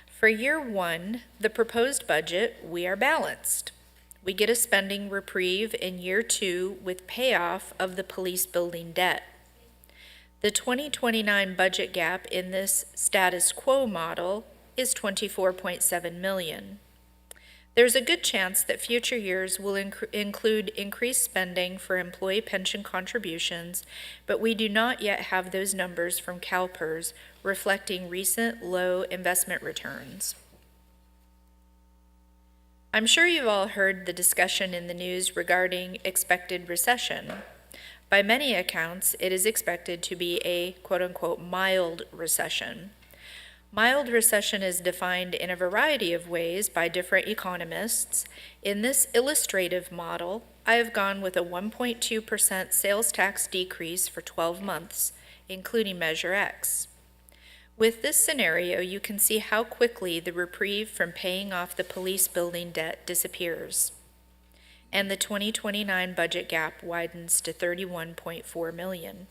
For year 1, the proposed budget, we are balanced. We get a spending reprieve in year 2 with payoff of the police building debt. The 2029 budget gap in this status quo model is $24.7 million. There's a good chance that future years will include increased spending for employee pension contributions, but we do not yet have those numbers from CalPERS reflecting recent low investment returns. I'm sure you've all heard the discussion in the news regarding expected recession. By many accounts, it is expected to be a quote-unquote mild recession. Mild recession is defined in a variety of ways by different economists. In this illustrative model, I have gone with a 1.2% sales tax decrease for 12 months, including Measure X. With this scenario, you can see how quickly the reprieve from paying off the police building debt disappears, and the 2029 budget gap widens to $31.4 million.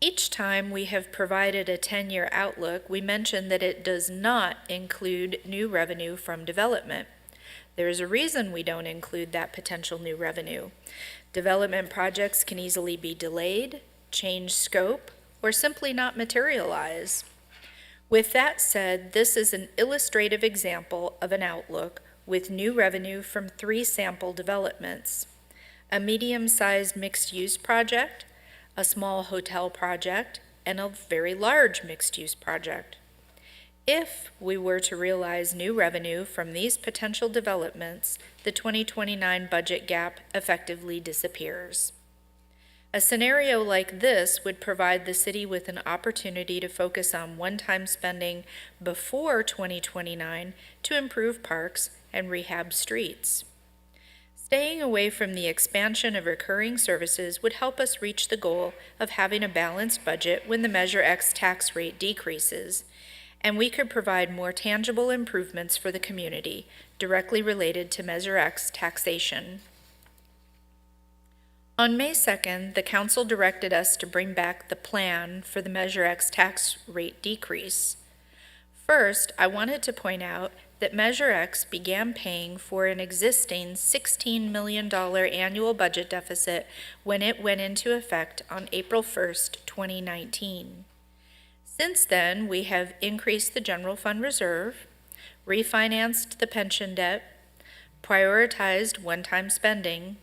Each time we have provided a 10-year outlook, we mention that it does not include new revenue from development. There is a reason we don't include that potential new revenue. Development projects can easily be delayed, change scope, or simply not materialize. With that said, this is an illustrative example of an outlook with new revenue from 3 sample developments: a medium-sized mixed-use project, a small hotel project, and a very large mixed-use project. If we were to realize new revenue from these potential developments, the 2029 budget gap effectively disappears. A scenario like this would provide the city with an opportunity to focus on one-time spending before 2029 to improve parks and rehab streets. Staying away from the expansion of recurring services would help us reach the goal of having a balanced budget when the Measure X tax rate decreases, and we could provide more tangible improvements for the community directly related to Measure X taxation. On May 2nd, the Council directed us to bring back the plan for the Measure X tax rate decrease. First, I wanted to point out that Measure X began paying for an existing $16 million annual budget deficit when it went into effect on April 1st, 2019. Since then, we have increased the general fund reserve, refinanced the pension debt, prioritized one-time spending,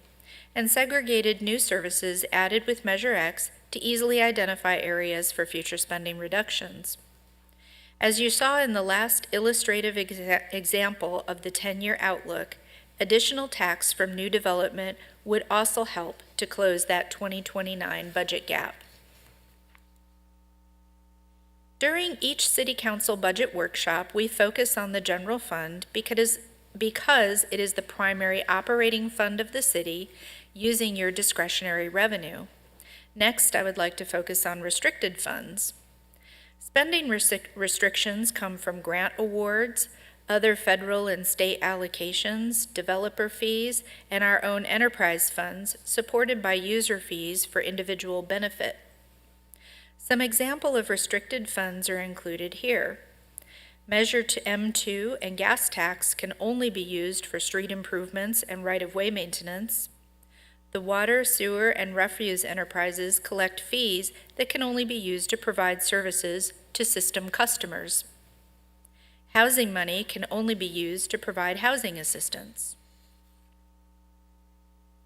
and segregated new services added with Measure X to easily identify areas for future spending reductions. As you saw in the last illustrative example of the 10-year outlook, additional tax from new development would also help to close that 2029 budget gap. During each City Council budget workshop, we focus on the general fund because it is the primary operating fund of the city using your discretionary revenue. Next, I would like to focus on restricted funds. Spending restrictions come from grant awards, other federal and state allocations, developer fees, and our own enterprise funds supported by user fees for individual benefit. Some example of restricted funds are included here. Measure to M2 and gas tax can only be used for street improvements and right-of-way maintenance. The water, sewer, and refuse enterprises collect fees that can only be used to provide services to system customers. Housing money can only be used to provide housing assistance.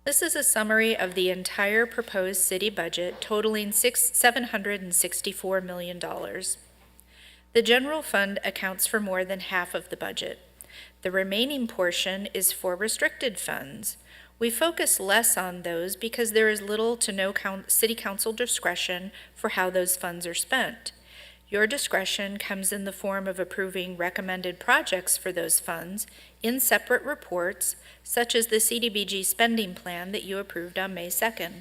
This is a summary of the entire proposed city budget totaling $764 million. The general fund accounts for more than half of the budget. The remaining portion is for restricted funds. We focus less on those because there is little to no city council discretion for how those funds are spent. Your discretion comes in the form of approving recommended projects for those funds in separate reports, such as the CDBG spending plan that you approved on May 2nd.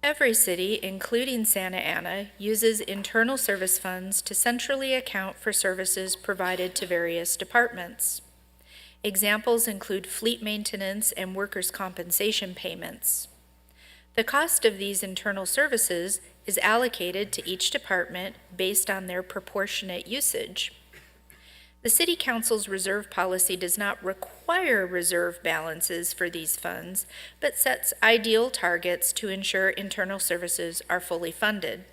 Every city, including Santa Ana, uses internal service funds to centrally account for services provided to various departments. Examples include fleet maintenance and workers' compensation payments. The cost of these internal services is allocated to each department based on their proportionate usage. The City Council's reserve policy does not require reserve balances for these funds, but sets ideal targets to ensure internal services are fully funded.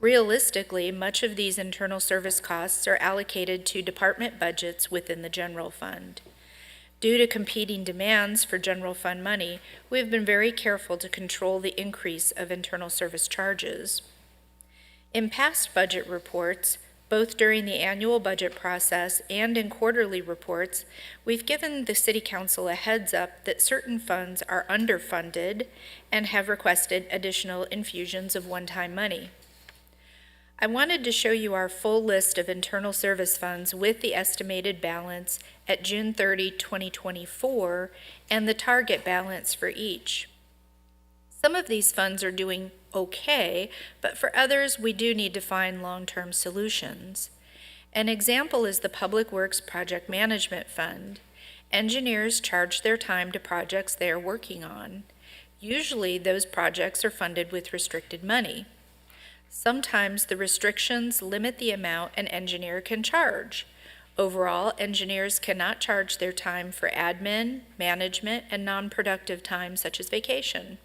Realistically, much of these internal service costs are allocated to department budgets within the general fund. Due to competing demands for general fund money, we have been very careful to control the increase of internal service charges. In past budget reports, both during the annual budget process and in quarterly reports, we've given the City Council a heads up that certain funds are underfunded and have requested additional infusions of one-time money. I wanted to show you our full list of internal service funds with the estimated balance at June 30, 2024, and the target balance for each. Some of these funds are doing okay, but for others, we do need to find long-term solutions. An example is the Public Works Project Management Fund. Engineers charge their time to projects they are working on. Usually, those projects are funded with restricted money. Sometimes the restrictions limit the amount an engineer can charge. Overall, engineers cannot charge their time for admin, management, and non-productive time such as vacation.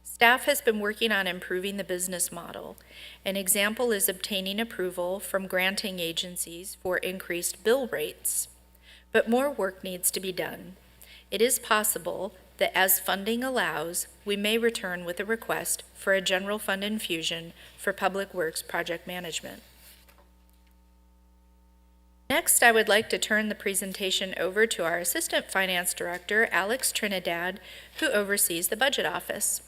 Staff has been working on improving the business model. An example is obtaining approval from granting agencies for increased bill rates. But more work needs to be done. It is possible that as funding allows, we may return with a request for a general fund infusion for Public Works Project Management. Next, I would like to turn the presentation over to our Assistant Finance Director, Alex Trinidad, who oversees the Budget Office.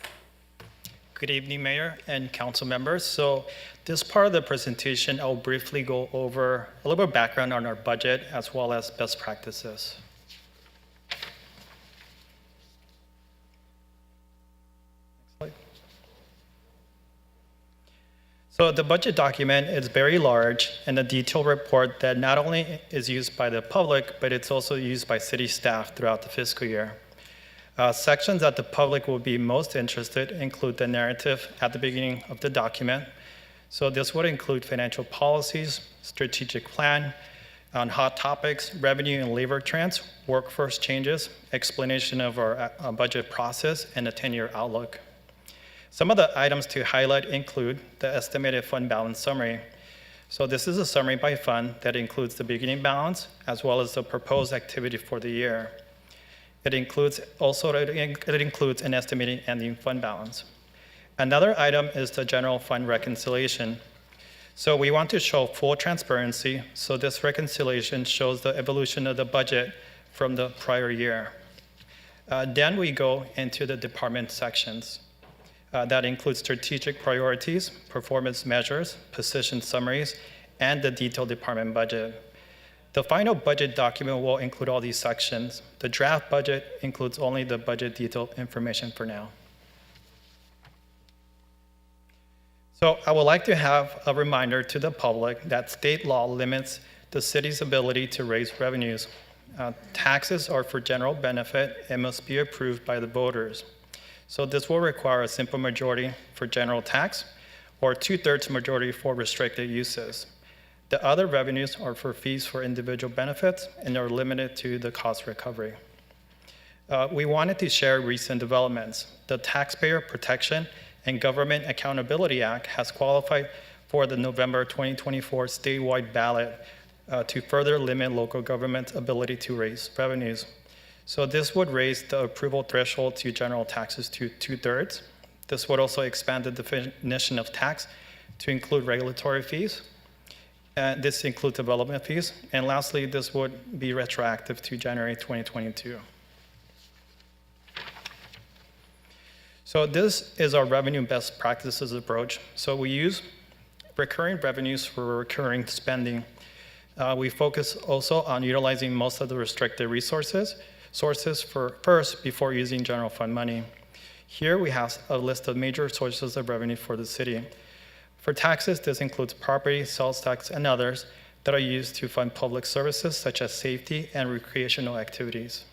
Good evening, Mayor and Council members. So this part of the presentation, I'll briefly go over a little bit of background on our budget as well as best practices. So the budget document is very large and a detailed report that not only is used by the public, but it's also used by city staff throughout the fiscal year. Sections that the public will be most interested in include the narrative at the beginning of the document. So this would include financial policies, strategic plan, on hot topics, revenue and labor trends, workforce changes, explanation of our budget process, and a 10-year outlook. Some of the items to highlight include the estimated fund balance summary. So this is a summary by fund that includes the beginning balance as well as the proposed activity for the year. It includes an estimated ending fund balance. Another item is the general fund reconciliation. So we want to show full transparency. So this reconciliation shows the evolution of the budget from the prior year. Then we go into the department sections. That includes strategic priorities, performance measures, position summaries, and the detailed department budget. The final budget document will include all these sections. The draft budget includes only the budget detail information for now. So I would like to have a reminder to the public that state law limits the city's ability to raise revenues. Taxes are for general benefit and must be approved by the voters. So this will require a simple majority for general tax or 2/3 majority for restricted uses. The other revenues are for fees for individual benefits and are limited to the cost recovery. We wanted to share recent developments. The Taxpayer Protection and Government Accountability Act has qualified for the November 2024 statewide ballot to further limit local government's ability to raise revenues. So this would raise the approval threshold to general taxes to 2/3. This would also expand the definition of tax to include regulatory fees. This includes development fees. And lastly, this would be retroactive to January 2022. So this is our revenue best practices approach. So we use recurring revenues for recurring spending. We focus also on utilizing most of the restricted sources first before using general fund money. Here we have a list of major sources of revenue for the city. For taxes, this includes property, sales tax, and others that are used to fund public services such as safety and recreational activities.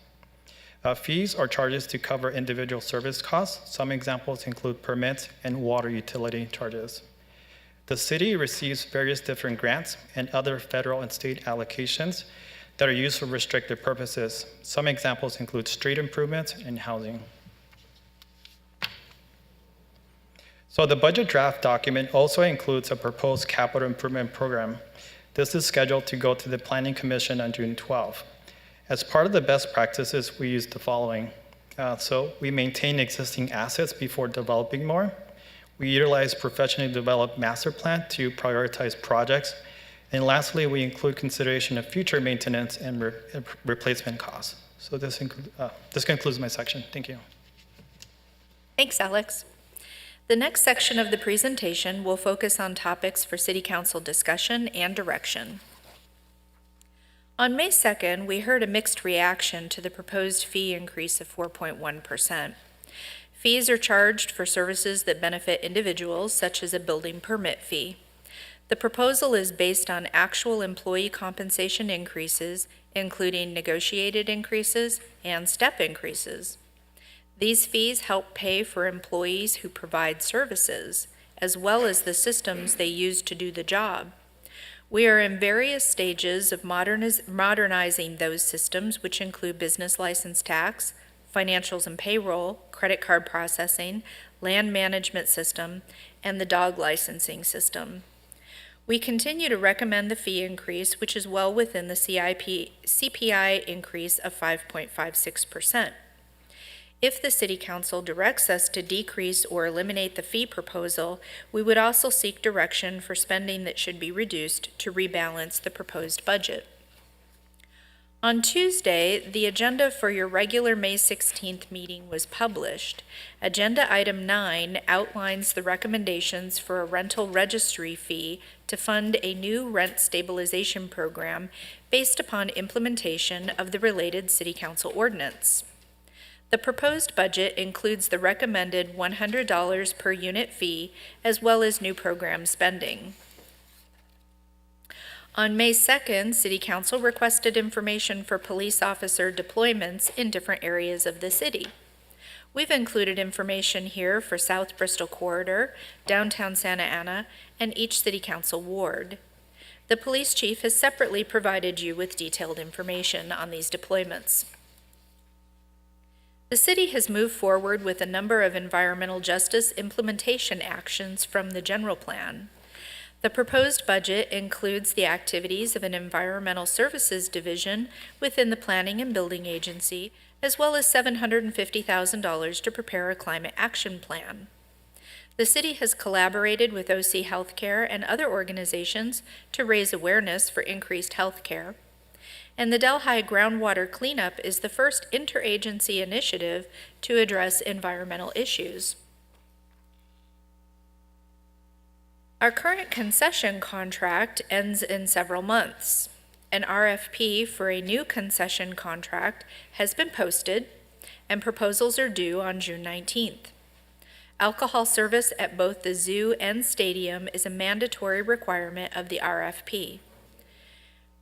Fees or charges to cover individual service costs. Some examples include permits and water utility charges. The city receives various different grants and other federal and state allocations that are used for restricted purposes. Some examples include street improvements and housing. So the budget draft document also includes a proposed capital improvement program. This is scheduled to go to the Planning Commission on June 12. As part of the best practices, we use the following. So we maintain existing assets before developing more. We utilize professionally developed master plan to prioritize projects. And lastly, we include consideration of future maintenance and replacement costs. So this concludes my section. Thank you. Thanks, Alex. The next section of the presentation will focus on topics for City Council discussion and direction. On May 2nd, we heard a mixed reaction to the proposed fee increase of 4.1%. Fees are charged for services that benefit individuals, such as a building permit fee. The proposal is based on actual employee compensation increases, including negotiated increases and step increases. These fees help pay for employees who provide services, as well as the systems they use to do the job. We are in various stages of modernizing those systems, which include business license tax, financials and payroll, credit card processing, land management system, and the dog licensing system. We continue to recommend the fee increase, which is well within the CPI increase of 5.56%. If the City Council directs us to decrease or eliminate the fee proposal, we would also seek direction for spending that should be reduced to rebalance the proposed budget. On Tuesday, the agenda for your regular May 16th meeting was published. Agenda item 9 outlines the recommendations for a rental registry fee to fund a new rent stabilization program based upon implementation of the related City Council ordinance. The proposed budget includes the recommended $100 per unit fee, as well as new program spending. On May 2nd, City Council requested information for police officer deployments in different areas of the city. We've included information here for South Bristol Corridor, downtown Santa Ana, and each City Council ward. The police chief has separately provided you with detailed information on these deployments. The city has moved forward with a number of environmental justice implementation actions from the general plan. The proposed budget includes the activities of an environmental services division within the Planning and Building Agency, as well as $750,000 to prepare a climate action plan. The city has collaborated with OC Healthcare and other organizations to raise awareness for increased health care. And the Delhi groundwater cleanup is the first interagency initiative to address environmental issues. Our current concession contract ends in several months. An RFP for a new concession contract has been posted, and proposals are due on June 19th. Alcohol service at both the zoo and stadium is a mandatory requirement of the RFP.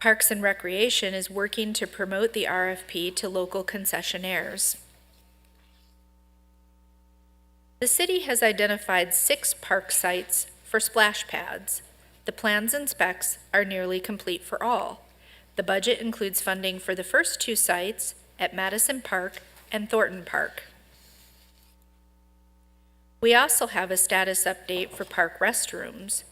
Parks and Recreation is working to promote the RFP to local concessionaires. The city has identified 6 park sites for splash pads. The plans and specs are nearly complete for all. The budget includes funding for the first 2 sites at Madison Park and Thornton Park. We also have a status update for park restrooms.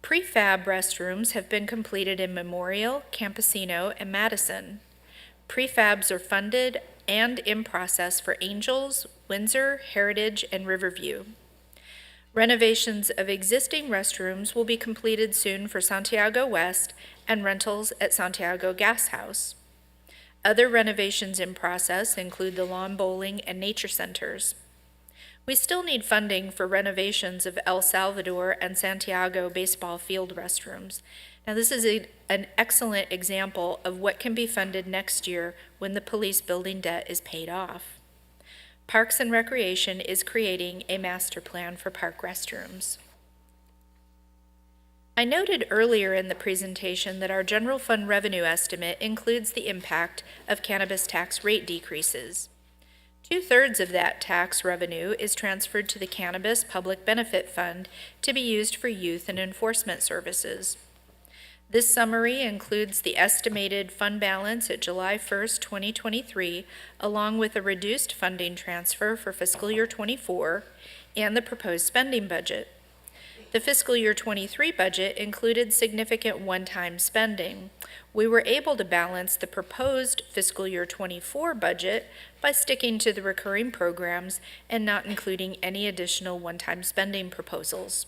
Prefab restrooms have been completed in Memorial, Campesino, and Madison. Prefabs are funded and in process for Angels, Windsor, Heritage, and Riverview. Renovations of existing restrooms will be completed soon for Santiago West and rentals at Santiago Gas House. Other renovations in process include the lawn bowling and nature centers. We still need funding for renovations of El Salvador and Santiago baseball field restrooms. Now, this is an excellent example of what can be funded next year when the police building debt is paid off. Parks and Recreation is creating a master plan for park restrooms. I noted earlier in the presentation that our general fund revenue estimate includes the impact of cannabis tax rate decreases. 2/3 of that tax revenue is transferred to the Cannabis Public Benefit Fund to be used for youth and enforcement services. This summary includes the estimated fund balance at July 1st, 2023, along with a reduced funding transfer for fiscal year 24 and the proposed spending budget. The fiscal year 23 budget included significant one-time spending. We were able to balance the proposed fiscal year 24 budget by sticking to the recurring programs and not including any additional one-time spending proposals.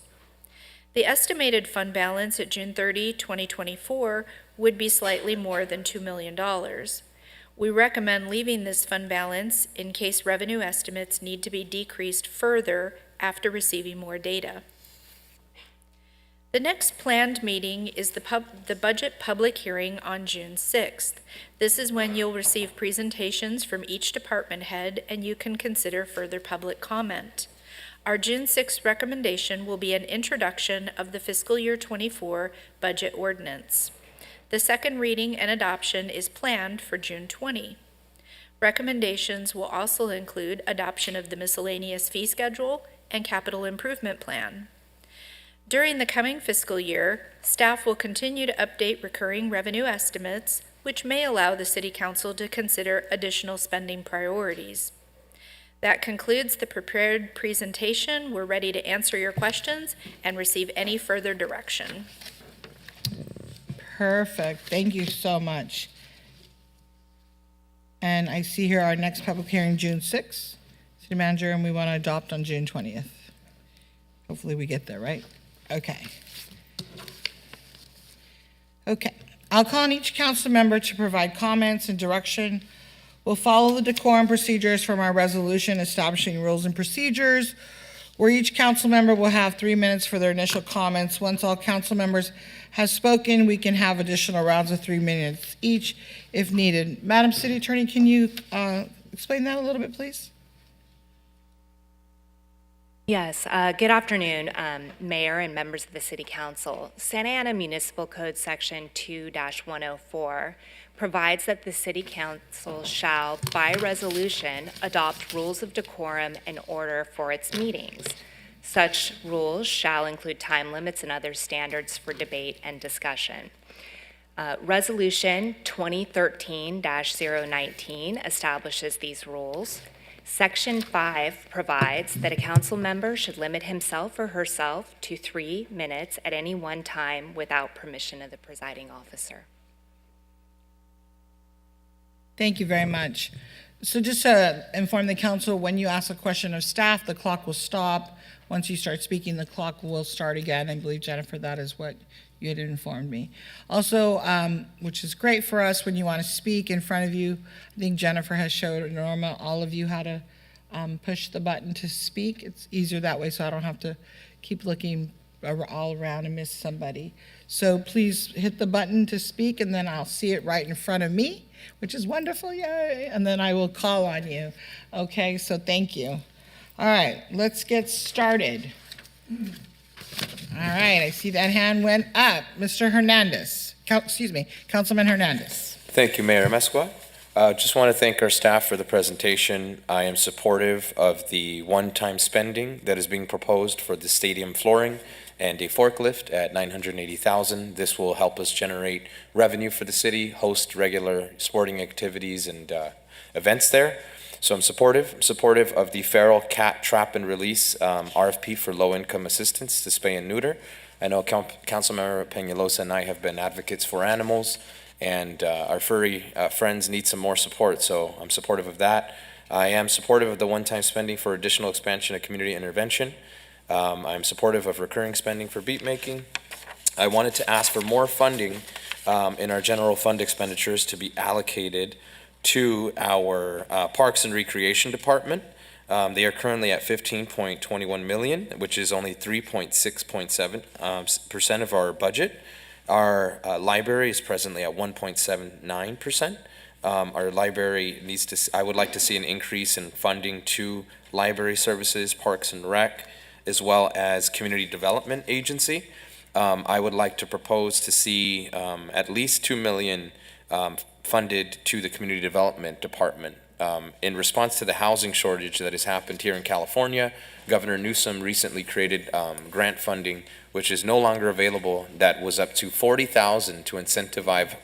The estimated fund balance at June 30, 2024 would be slightly more than $2 million. We recommend leaving this fund balance in case revenue estimates need to be decreased further after receiving more data. The next planned meeting is the budget public hearing on June 6th. This is when you'll receive presentations from each department head and you can consider further public comment. Our June 6th recommendation will be an introduction of the fiscal year 24 budget ordinance. The second reading and adoption is planned for June 20. Recommendations will also include adoption of the miscellaneous fee schedule and capital improvement plan. During the coming fiscal year, staff will continue to update recurring revenue estimates, which may allow the City Council to consider additional spending priorities. That concludes the prepared presentation. We're ready to answer your questions and receive any further direction. Perfect. Thank you so much. And I see here our next public hearing, June 6th, City Manager, and we want to adopt on June 20th. Hopefully we get there, right? Okay. I'll call on each council member to provide comments and direction. We'll follow the decorum procedures from our resolution establishing rules and procedures, where each council member will have 3 minutes for their initial comments. Once all council members have spoken, we can have additional rounds of 3 minutes each if needed. Madam City Attorney, can you explain that a little bit, please? Yes, good afternoon, Mayor and members of the City Council. Santa Ana Municipal Code Section 2-104 provides that the City Council shall, by resolution, adopt rules of decorum and order for its meetings. Such rules shall include time limits and other standards for debate and discussion. Resolution 2013-019 establishes these rules. Section 5 provides that a council member should limit himself or herself to 3 minutes at any one time without permission of the presiding officer. Thank you very much. So just to inform the council, when you ask a question of staff, the clock will stop. Once you start speaking, the clock will start again. I believe, Jennifer, that is what you had informed me. Also, which is great for us when you want to speak in front of you, I think Jennifer has showed Norma, all of you, how to push the button to speak. It's easier that way, so I don't have to keep looking all around and miss somebody. So please hit the button to speak, and then I'll see it right in front of me, which is wonderful, yay, and then I will call on you. Okay, so thank you. All right, let's get started. All right, I see that hand went up. Mr. Hernandez, Councilman Hernandez. Thank you, Mayor Mesqua. Just want to thank our staff for the presentation. I am supportive of the one-time spending that is being proposed for the stadium flooring and a forklift at $980,000. This will help us generate revenue for the city, host regular sporting activities and events there. So I'm supportive of the feral cat trap and release RFP for low-income assistance to spay and neuter. I know Councilmember Peñalosa and I have been advocates for animals, and our furry friends need some more support, so I'm supportive of that. I am supportive of the one-time spending for additional expansion of community intervention. I'm supportive of recurring spending for beat making. I wanted to ask for more funding in our general fund expenditures to be allocated to our Parks and Recreation Department. They are currently at 15.21 million, which is only 3.6.7% of our budget. Our library is presently at 1.79%. Our library needs to, I would like to see an increase in funding to library services, Parks and Rec, as well as Community Development Agency. I would like to propose to see at least 2 million funded to the Community Development Department. In response to the housing shortage that has happened here in California, Governor Newsom recently created grant funding, which is no longer available, that was up to $40,000 to incentivize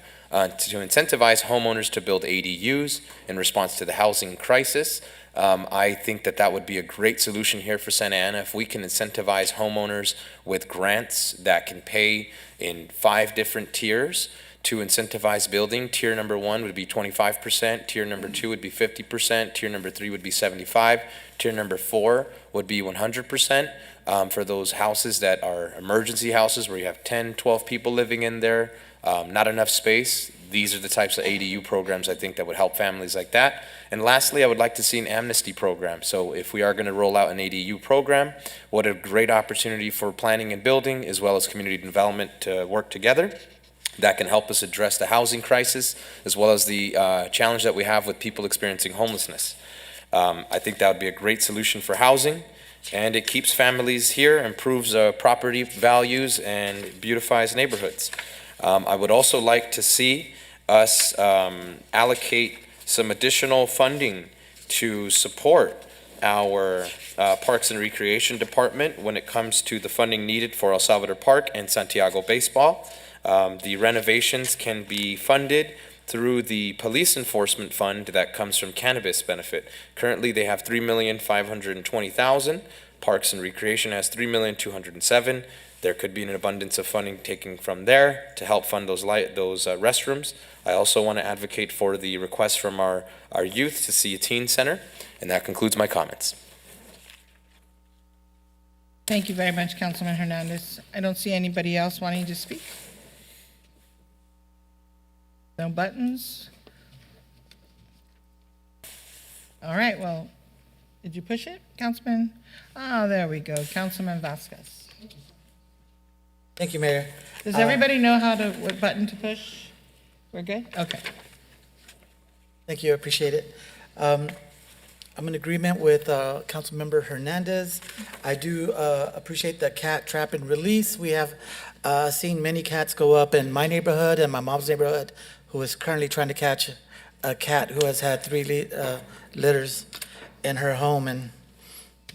homeowners to build ADUs in response to the housing crisis. I think that would be a great solution here for Santa Ana if we can incentivize homeowners with grants that can pay in 5 different tiers to incentivize building. Tier number 1 would be 25%, tier number 2 would be 50%, tier number 3 would be 75%, tier number 4 would be 100%. For those houses that are emergency houses where you have 10, 12 people living in there, not enough space. These are the types of ADU programs I think that would help families like that. And lastly, I would like to see an amnesty program. So if we are going to roll out an ADU program, what a great opportunity for planning and building as well as community development to work together. That can help us address the housing crisis as well as the challenge that we have with people experiencing homelessness. I think that would be a great solution for housing, and it keeps families here, improves property values, and beautifies neighborhoods. I would also like to see us allocate some additional funding to support our Parks and Recreation Department when it comes to the funding needed for El Salvador Park and Santiago Baseball. The renovations can be funded through the police enforcement fund that comes from cannabis benefit. Currently, they have $3,520,000. Parks and Recreation has $3,207,000. There could be an abundance of funding taken from there to help fund those restrooms. I also want to advocate for the request from our youth to see a teen center, and that concludes my comments. Thank you very much, Councilman Hernandez. I don't see anybody else wanting to speak. No buttons? All right, well, did you push it, Councilman? Oh, there we go, Councilman Vasquez. Thank you, Mayor. Does everybody know what button to push? We're good? Okay. Thank you, I appreciate it. I'm in agreement with Councilmember Hernandez. I do appreciate the cat trap and release. We have seen many cats go up in my neighborhood and my mom's neighborhood, who is currently trying to catch a cat who has had 3 litters in her home and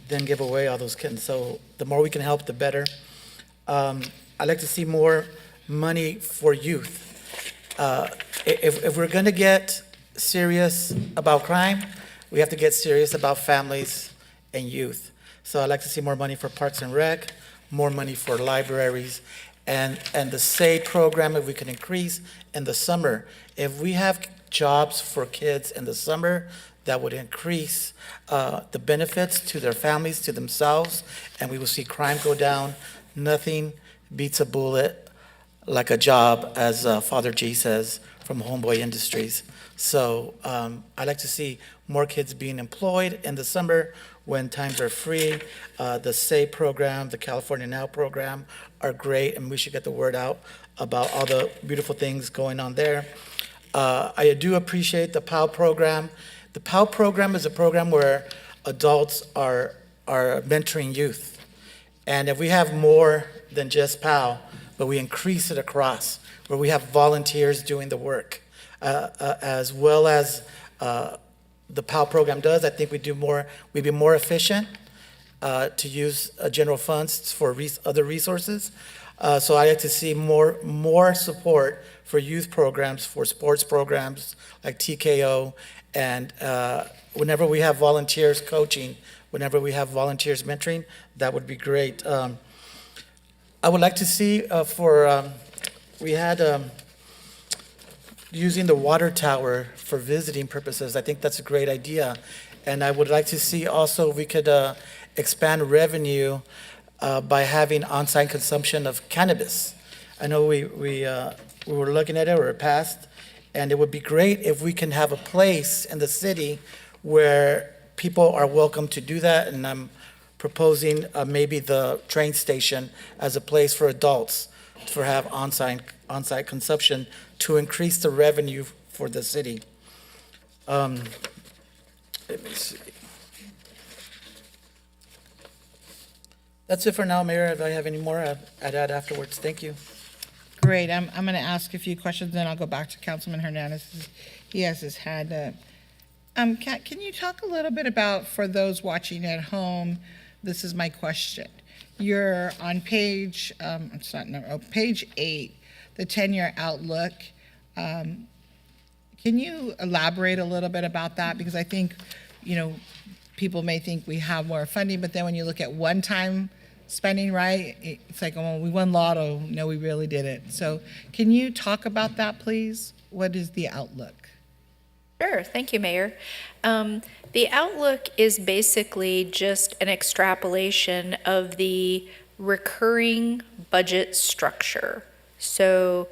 then give away all those kittens. So the more we can help, the better. I'd like to see more money for youth. If we're going to get serious about crime, we have to get serious about families and youth. So I'd like to see more money for Parks and Rec, more money for libraries, and the SAY program, if we can increase in the summer. If we have jobs for kids in the summer, that would increase the benefits to their families, to themselves, and we will see crime go down. Nothing beats a bullet like a job, as Father G says from Homeboy Industries. So I'd like to see more kids being employed in the summer when times are free. The SAY program, the California Now program are great, and we should get the word out about all the beautiful things going on there. I do appreciate the POW program. The POW program is a program where adults are mentoring youth. And if we have more than just POW, but we increase it across, where we have volunteers doing the work, as well as the POW program does, I think we'd be more efficient to use general funds for other resources. So I like to see more support for youth programs, for sports programs like TKO, and whenever we have volunteers coaching, whenever we have volunteers mentoring, that would be great. I would like to see we had using the water tower for visiting purposes. I think that's a great idea. And I would like to see also we could expand revenue by having on-site consumption of cannabis. I know we were looking at it, or it passed, and it would be great if we can have a place in the city where people are welcome to do that, and I'm proposing maybe the train station as a place for adults to have on-site consumption to increase the revenue for the city. Let me see. That's it for now, Mayor. If I have any more, I'd add afterwards. Thank you. Great. I'm going to ask a few questions, then I'll go back to Councilman Hernandez. He has his hand up. Can you talk a little bit about, for those watching at home, this is my question. You're on page, page 8, the 10-year outlook. Can you elaborate a little bit about that? Because I think, people may think we have more funding, but then when you look at one-time spending, right, it's like, oh, we won lotto. No, we really didn't. So can you talk about that, please? What is the outlook? Sure. Thank you, Mayor. The outlook is basically just an extrapolation of the recurring budget structure. So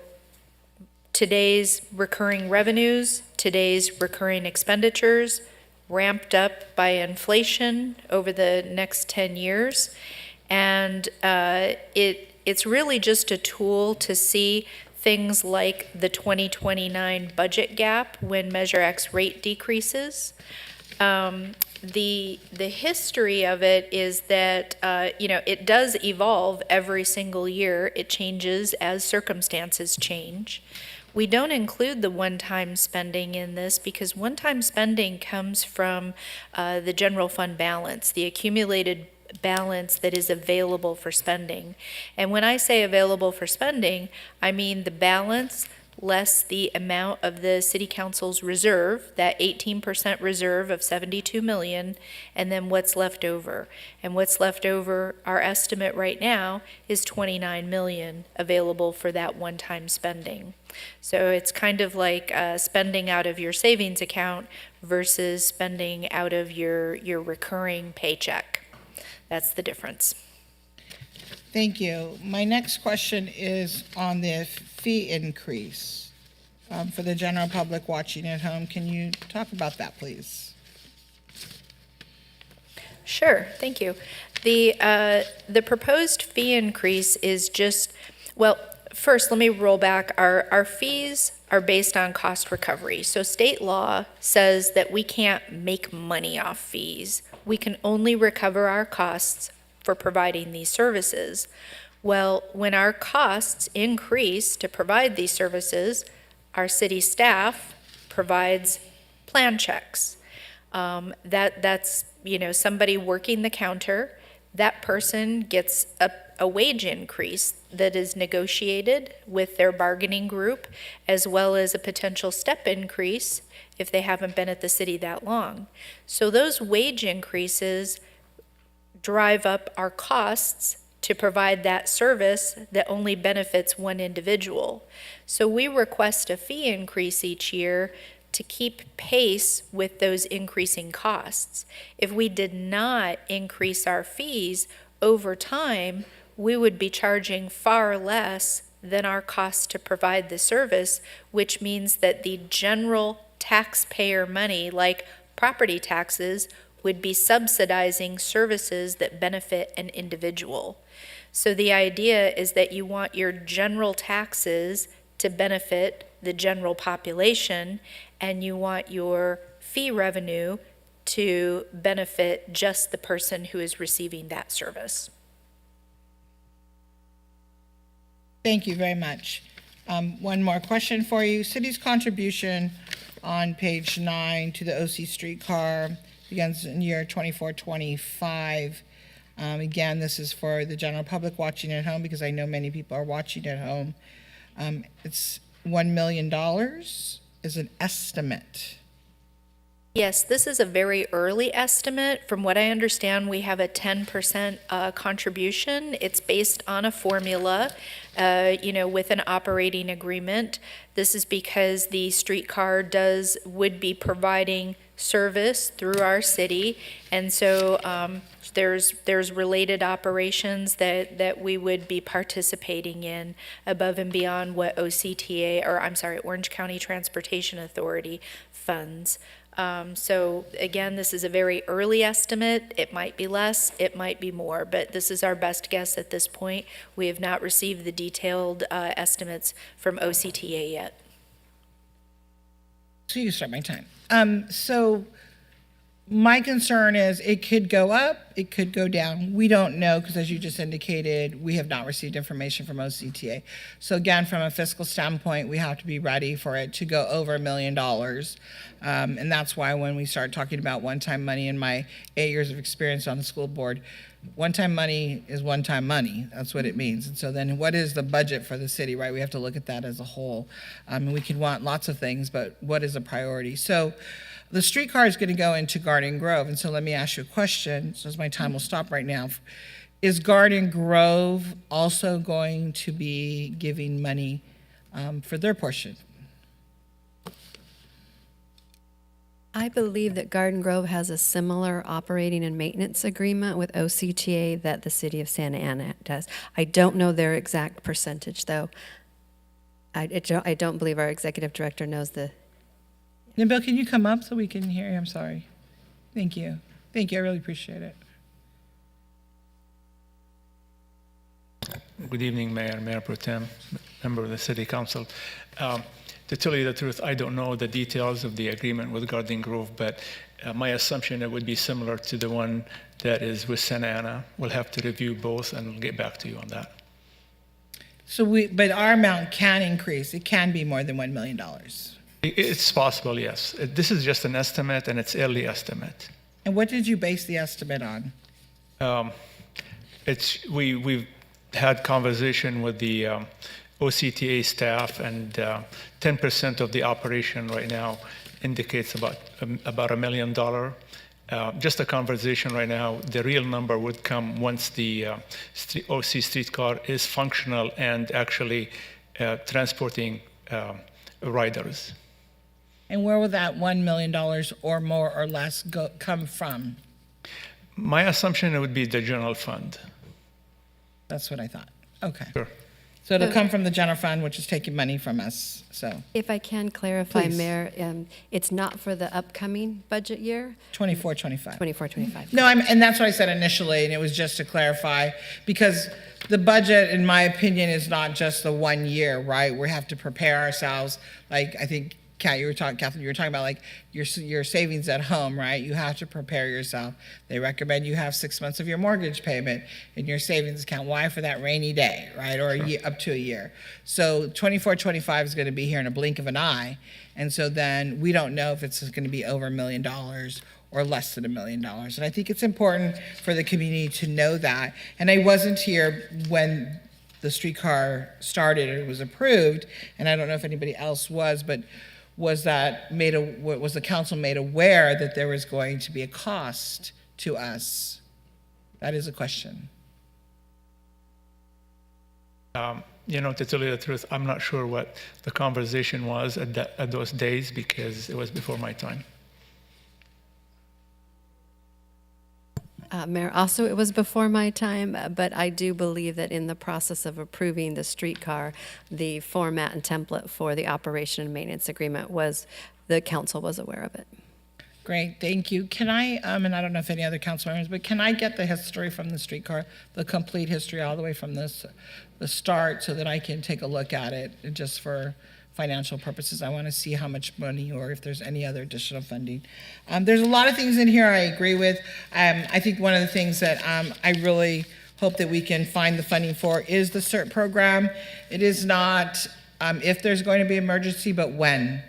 today's recurring revenues, today's recurring expenditures, ramped up by inflation over the next 10 years. And it's really just a tool to see things like the 2029 budget gap when Measure X rate decreases. The history of it is that, it does evolve every single year. It changes as circumstances change. We don't include the one-time spending in this because one-time spending comes from the general fund balance, the accumulated balance that is available for spending. And when I say available for spending, I mean the balance less the amount of the city council's reserve, that 18% reserve of 72 million, and then what's left over. And what's left over, our estimate right now is 29 million available for that one-time spending. So it's kind of like spending out of your savings account versus spending out of your recurring paycheck. That's the difference. Thank you. My next question is on the fee increase for the general public watching at home. Can you talk about that, please? Sure, thank you. The proposed fee increase is just, well, first let me roll back. Our fees are based on cost recovery. So state law says that we can't make money off fees. We can only recover our costs for providing these services. Well, when our costs increase to provide these services, our city staff provides plan checks. That's somebody working the counter. That person gets a wage increase that is negotiated with their bargaining group, as well as a potential step increase if they haven't been at the city that long. So those wage increases drive up our costs to provide that service that only benefits one individual. So we request a fee increase each year to keep pace with those increasing costs. If we did not increase our fees over time, we would be charging far less than our cost to provide the service, which means that the general taxpayer money, like property taxes, would be subsidizing services that benefit an individual. So the idea is that you want your general taxes to benefit the general population, and you want your fee revenue to benefit just the person who is receiving that service. Thank you very much. One more question for you. City's contribution on page 9 to the OC streetcar begins in year 24-25. Again, this is for the general public watching at home because I know many people are watching at home. It's $1 million is an estimate. Yes, this is a very early estimate. From what I understand, we have a 10% contribution. It's based on a formula, with an operating agreement. This is because the streetcar would be providing service through our city, and so there's related operations that we would be participating in above and beyond what Orange County Transportation Authority funds. So again, this is a very early estimate. It might be less, it might be more, but this is our best guess at this point. We have not received the detailed estimates from OCTA yet. So you start my time. So my concern is it could go up, it could go down. We don't know because, as you just indicated, we have not received information from OCTA. So again, from a fiscal standpoint, we have to be ready for it to go over $1 million. And that's why when we start talking about one-time money in my 8 years of experience on the school board, one-time money is one-time money. That's what it means. And so then what is the budget for the city, right? We have to look at that as a whole. And we can want lots of things, but what is a priority? So the streetcar is going to go into Garden Grove. And so let me ask you a question, so as my time will stop right now. Is Garden Grove also going to be giving money for their portion? I believe that Garden Grove has a similar operating and maintenance agreement with OCTA that the city of Santa Ana does. I don't know their exact percentage, though. I don't believe our executive director knows the. Now, Bill, can you come up so we can hear you? I'm sorry. Thank you. Thank you. I really appreciate it. Good evening, Mayor, Mayor Pro Tem, member of the City Council. To tell you the truth, I don't know the details of the agreement with Garden Grove, but my assumption it would be similar to the one that is with Santa Ana. We'll have to review both and we'll get back to you on that. So but our amount can increase. It can be more than $1 million. It's possible, yes. This is just an estimate, and it's early estimate. And what did you base the estimate on? We've had conversation with the OCTA staff, and 10% of the operation right now indicates about $1 million. Just a conversation right now. The real number would come once the OC streetcar is functional and actually transporting riders. And where will that $1 million or more or less come from? My assumption it would be the general fund. That's what I thought. Okay. Sure. So it'll come from the general fund, which is taking money from us. So If I can clarify, Please. Mayor, it's not for the upcoming budget year? 24-25. 24-25. No, and that's what I said initially, and it was just to clarify, because the budget, in my opinion, is not just the 1 year, right? We have to prepare ourselves. Like, I think, Kathleen, you were talking about like your savings at home, right? You have to prepare yourself. They recommend you have 6 months of your mortgage payment in your savings account. Why? For that rainy day, right? Or up to a year. So 24-25 is going to be here in a blink of an eye. And so then we don't know if it's going to be over $1 million or less than $1 million. And I think it's important for the community to know that. And I wasn't here when the streetcar started or was approved, and I don't know if anybody else was, but was the council made aware that there was going to be a cost to us? That is a question. To tell you the truth, I'm not sure what the conversation was at those days because it was before my time. Mayor, also it was before my time, but I do believe that in the process of approving the streetcar, the format and template for the operation and maintenance agreement the council was aware of it. Great, thank you. Can I, and I don't know if any other council members, but can I get the history from the streetcar, the complete history all the way from the start so that I can take a look at it just for financial purposes? I want to see how much money or if there's any other additional funding. There's a lot of things in here I agree with. I think one of the things that I really hope that we can find the funding for is the CERT program. It is not if there's going to be emergency, but when.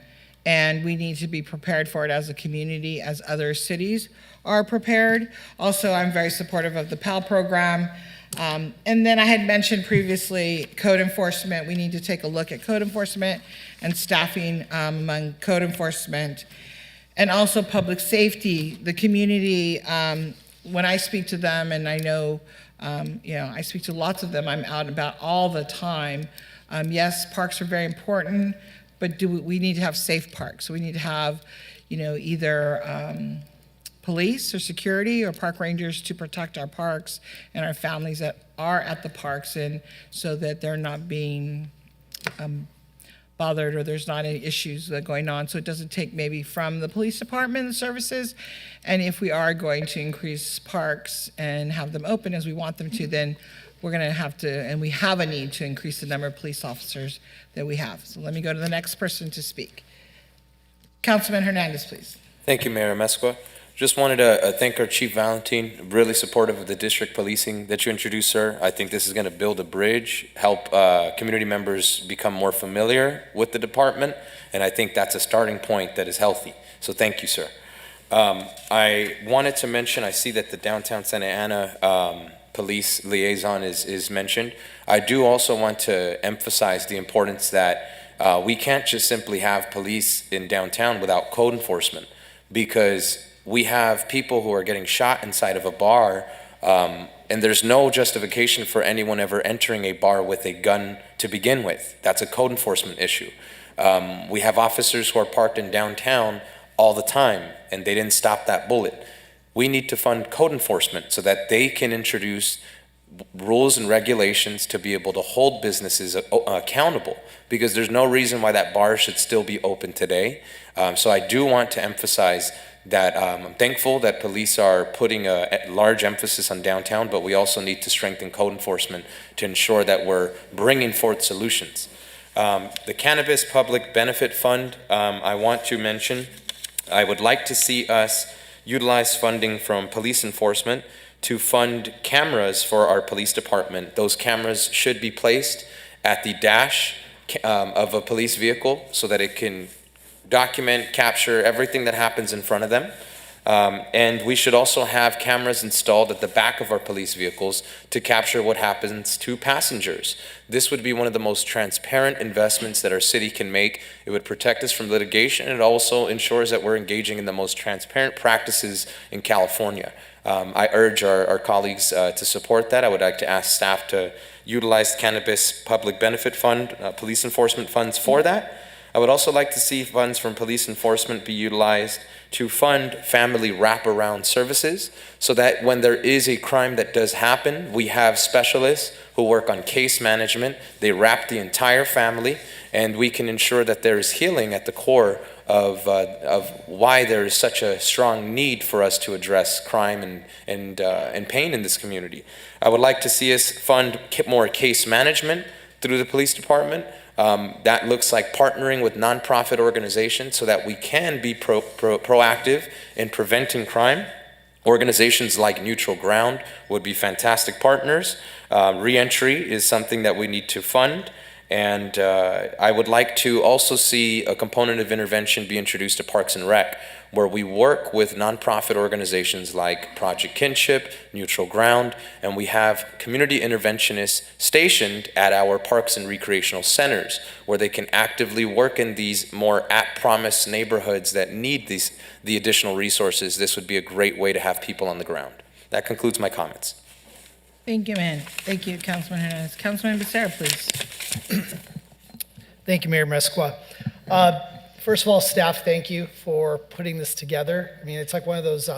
And we need to be prepared for it as a community, as other cities are prepared. Also, I'm very supportive of the PAL program. And then I had mentioned previously code enforcement. We need to take a look at code enforcement and staffing among code enforcement. And also public safety. The community, when I speak to them, and I know, I speak to lots of them, I'm out and about all the time. Yes, parks are very important, but we need to have safe parks. So we need to have, either police or security or park rangers to protect our parks and our families that are at the parks, and so that they're not being bothered or there's not any issues going on. So it doesn't take maybe from the police department services. And if we are going to increase parks and have them open as we want them to, then we're going to have to, and we have a need to increase the number of police officers that we have. So let me go to the next person to speak. Councilman Hernandez, please. Thank you, Mayor Mesqua. Just wanted to thank our Chief Valentin, really supportive of the district policing that you introduced, sir. I think this is going to build a bridge, help community members become more familiar with the department, and I think that's a starting point that is healthy. So thank you, sir. I wanted to mention, I see that the downtown Santa Ana police liaison is mentioned. I do also want to emphasize the importance that we can't just simply have police in downtown without code enforcement, because we have people who are getting shot inside of a bar, and there's no justification for anyone ever entering a bar with a gun to begin with. That's a code enforcement issue. We have officers who are parked in downtown all the time, and they didn't stop that bullet. We need to fund code enforcement so that they can introduce rules and regulations to be able to hold businesses accountable, because there's no reason why that bar should still be open today. So I do want to emphasize that I'm thankful that police are putting a large emphasis on downtown, but we also need to strengthen code enforcement to ensure that we're bringing forth solutions. The Cannabis Public Benefit Fund, I want to mention, I would like to see us utilize funding from police enforcement to fund cameras for our police department. Those cameras should be placed at the dash of a police vehicle so that it can document, capture everything that happens in front of them. And we should also have cameras installed at the back of our police vehicles to capture what happens to passengers. This would be one of the most transparent investments that our city can make. It would protect us from litigation, and it also ensures that we're engaging in the most transparent practices in California. I urge our colleagues to support that. I would like to ask staff to utilize Cannabis Public Benefit Fund, police enforcement funds for that. I would also like to see funds from police enforcement be utilized to fund family wraparound services, so that when there is a crime that does happen, we have specialists who work on case management. They wrap the entire family, and we can ensure that there is healing at the core of why there is such a strong need for us to address crime and pain in this community. I would like to see us fund more case management through the police department. That looks like partnering with nonprofit organizations so that we can be proactive in preventing crime. Organizations like Neutral Ground would be fantastic partners. Reentry is something that we need to fund. And I would like to also see a component of intervention be introduced to Parks and Rec, where we work with nonprofit organizations like Project Kinship, Neutral Ground, and we have community interventionists stationed at our parks and recreational centers, where they can actively work in these more at-promise neighborhoods that need the additional resources. This would be a great way to have people on the ground. That concludes my comments. Thank you, man. Thank you, Councilman Hernandez. Councilman Becerra, please. Thank you, Mayor Mesqua. First of all, staff, thank you for putting this together. I mean, it's like one of those,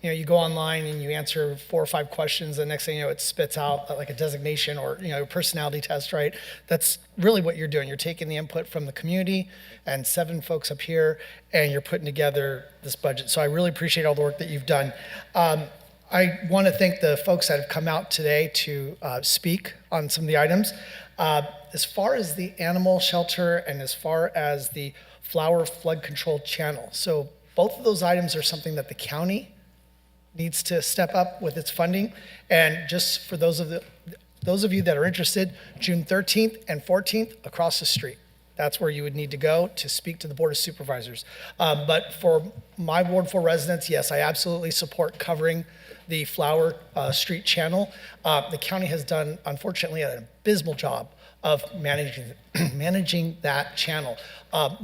you go online and you answer 4 or 5 questions, and next thing you know, it spits out like a designation or, a personality test, right? That's really what you're doing. You're taking the input from the community and 7 folks up here, and you're putting together this budget. So I really appreciate all the work that you've done. I want to thank the folks that have come out today to speak on some of the items. As far as the animal shelter and as far as the flower flood control channel, so both of those items are something that the county needs to step up with its funding. And just for those of you that are interested, June 13th and 14th across the street. That's where you would need to go to speak to the Board of Supervisors. But for my Ward 4 residents, yes, I absolutely support covering the Flower Street channel. The county has done, unfortunately, an abysmal job of managing that channel.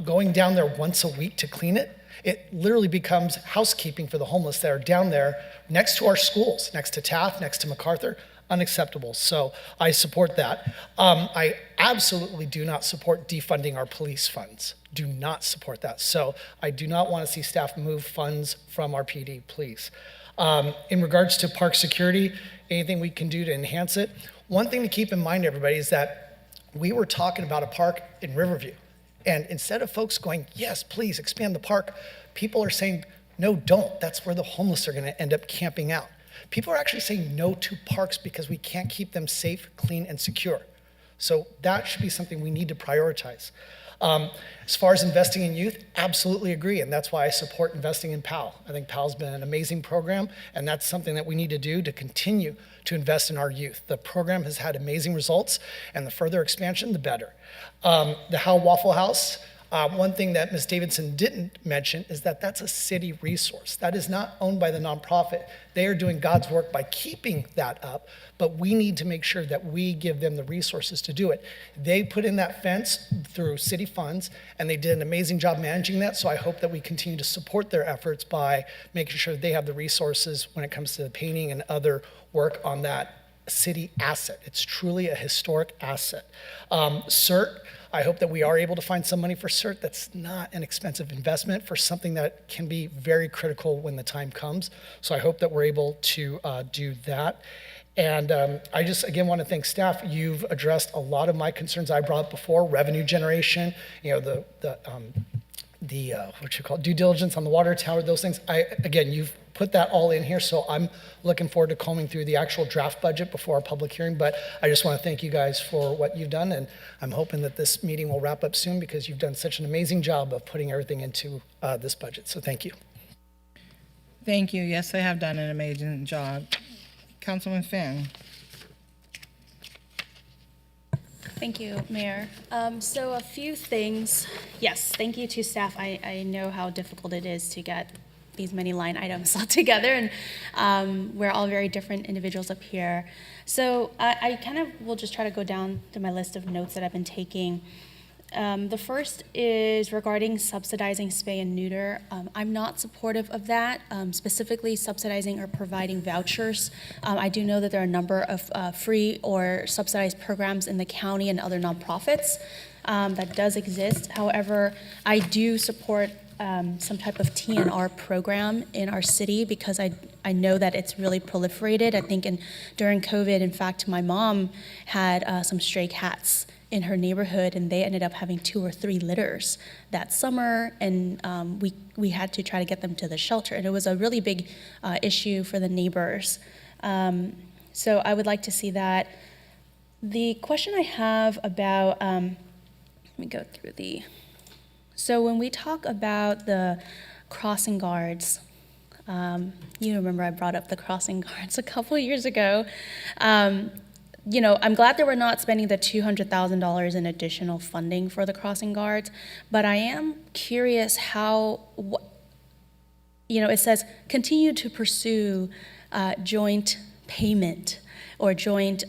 Going down there once a week to clean it, it literally becomes housekeeping for the homeless that are down there next to our schools, next to Taft, next to MacArthur. Unacceptable. So I support that. I absolutely do not support defunding our police funds. Do not support that. So I do not want to see staff move funds from our PD, please. In regards to park security, anything we can do to enhance it. One thing to keep in mind, everybody, is that we were talking about a park in Riverview. And instead of folks going, yes, please expand the park, people are saying, no, don't. That's where the homeless are going to end up camping out. People are actually saying no to parks because we can't keep them safe, clean, and secure. So that should be something we need to prioritize. As far as investing in youth, absolutely agree, and that's why I support investing in PAL. I think PAL's been an amazing program, and that's something that we need to do to continue to invest in our youth. The program has had amazing results, and the further expansion, the better. The Howe Waffle House, one thing that Ms. Davidson didn't mention is that that's a city resource. That is not owned by the nonprofit. They are doing God's work by keeping that up, but we need to make sure that we give them the resources to do it. They put in that fence through city funds, and they did an amazing job managing that, so I hope that we continue to support their efforts by making sure they have the resources when it comes to the painting and other work on that city asset. It's truly a historic asset. CERT, I hope that we are able to find some money for CERT. That's not an expensive investment for something that can be very critical when the time comes. So I hope that we're able to do that. And I just, again, want to thank staff. You've addressed a lot of my concerns I brought up before, revenue generation, due diligence on the water tower, those things. Again, you've put that all in here, so I'm looking forward to combing through the actual draft budget before our public hearing, but I just want to thank you guys for what you've done, and I'm hoping that this meeting will wrap up soon because you've done such an amazing job of putting everything into this budget, so thank you. Thank you. Yes, they have done an amazing job. Councilman Finn. Thank you, Mayor. So a few things. Yes, thank you to staff. I know how difficult it is to get these many line items all together, and we're all very different individuals up here. So I kind of will just try to go down to my list of notes that I've been taking. The first is regarding subsidizing spay and neuter. I'm not supportive of that, specifically subsidizing or providing vouchers. I do know that there are a number of free or subsidized programs in the county and other nonprofits that does exist. However, I do support some type of TNR program in our city because I know that it's really proliferated. I think during COVID, in fact, my mom had some stray cats in her neighborhood, and they ended up having 2 or 3 litters that summer, and we had to try to get them to the shelter, and it was a really big issue for the neighbors. So I would like to see that. The question I have about, let me go through so when we talk about the crossing guards, you remember I brought up the crossing guards a couple years ago. I'm glad that we're not spending the $200,000 in additional funding for the crossing guards, but I am curious how, it says continue to pursue joint payment or joint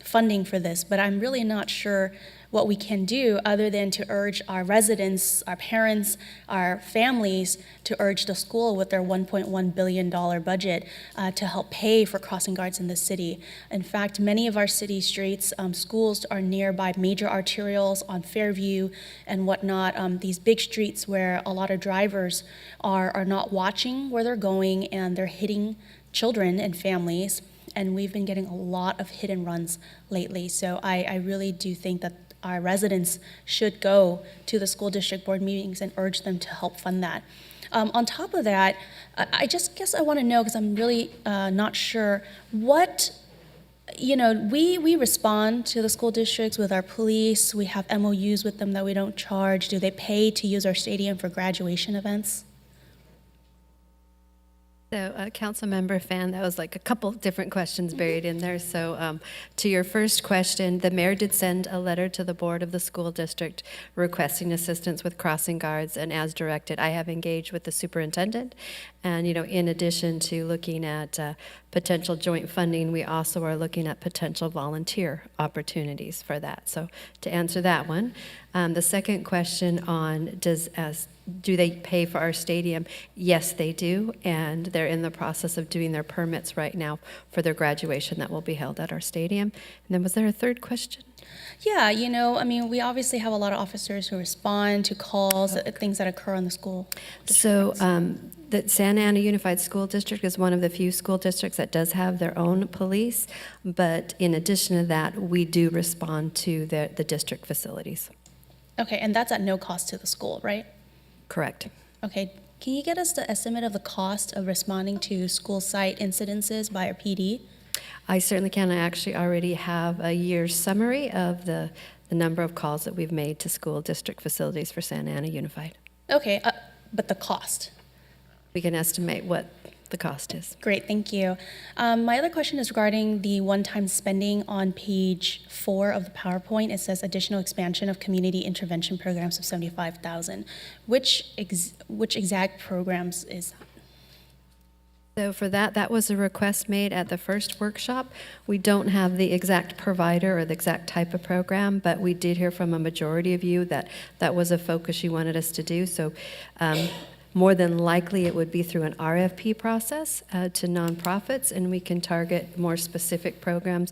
funding for this, but I'm really not sure what we can do other than to urge our residents, our parents, our families to urge the school with their $1.1 billion budget to help pay for crossing guards in the city. In fact, many of our city streets, schools are nearby major arterials on Fairview and whatnot, these big streets where a lot of drivers are not watching where they're going and they're hitting children and families. And we've been getting a lot of hit and runs lately. So I really do think that our residents should go to the school district board meetings and urge them to help fund that. On top of that, I just guess I want to know, because I'm really not sure, what, we respond to the school districts with our police. We have MOUs with them that we don't charge. Do they pay to use our stadium for graduation events? So, Councilmember Fan, that was like a couple different questions buried in there. So, to your first question, the mayor did send a letter to the board of the school district requesting assistance with crossing guards, and as directed, I have engaged with the superintendent. And, in addition to looking at potential joint funding, we also are looking at potential volunteer opportunities for that. So, to answer that one, the second question on do they pay for our stadium? Yes, they do, and they're in the process of doing their permits right now for their graduation that will be held at our stadium. And then was there a third question? Yeah, we obviously have a lot of officers who respond to calls, things that occur on the school districts. So the Santa Ana Unified School District is one of the few school districts that does have their own police, but in addition to that, we do respond to the district facilities. Okay, and that's at no cost to the school, right? Correct. Okay, can you get us the estimate of the cost of responding to school site incidences by our PD? I certainly can. I actually already have a year's summary of the number of calls that we've made to school district facilities for Santa Ana Unified. Okay, but the cost? We can estimate what the cost is. Great, thank you. My other question is regarding the one-time spending on page 4 of the PowerPoint. It says additional expansion of community intervention programs of $75,000. Which exact programs is that? So for that was a request made at the first workshop. We don't have the exact provider or the exact type of program, but we did hear from a majority of you that that was a focus you wanted us to do. So more than likely it would be through an RFP process to nonprofits, and we can target more specific programs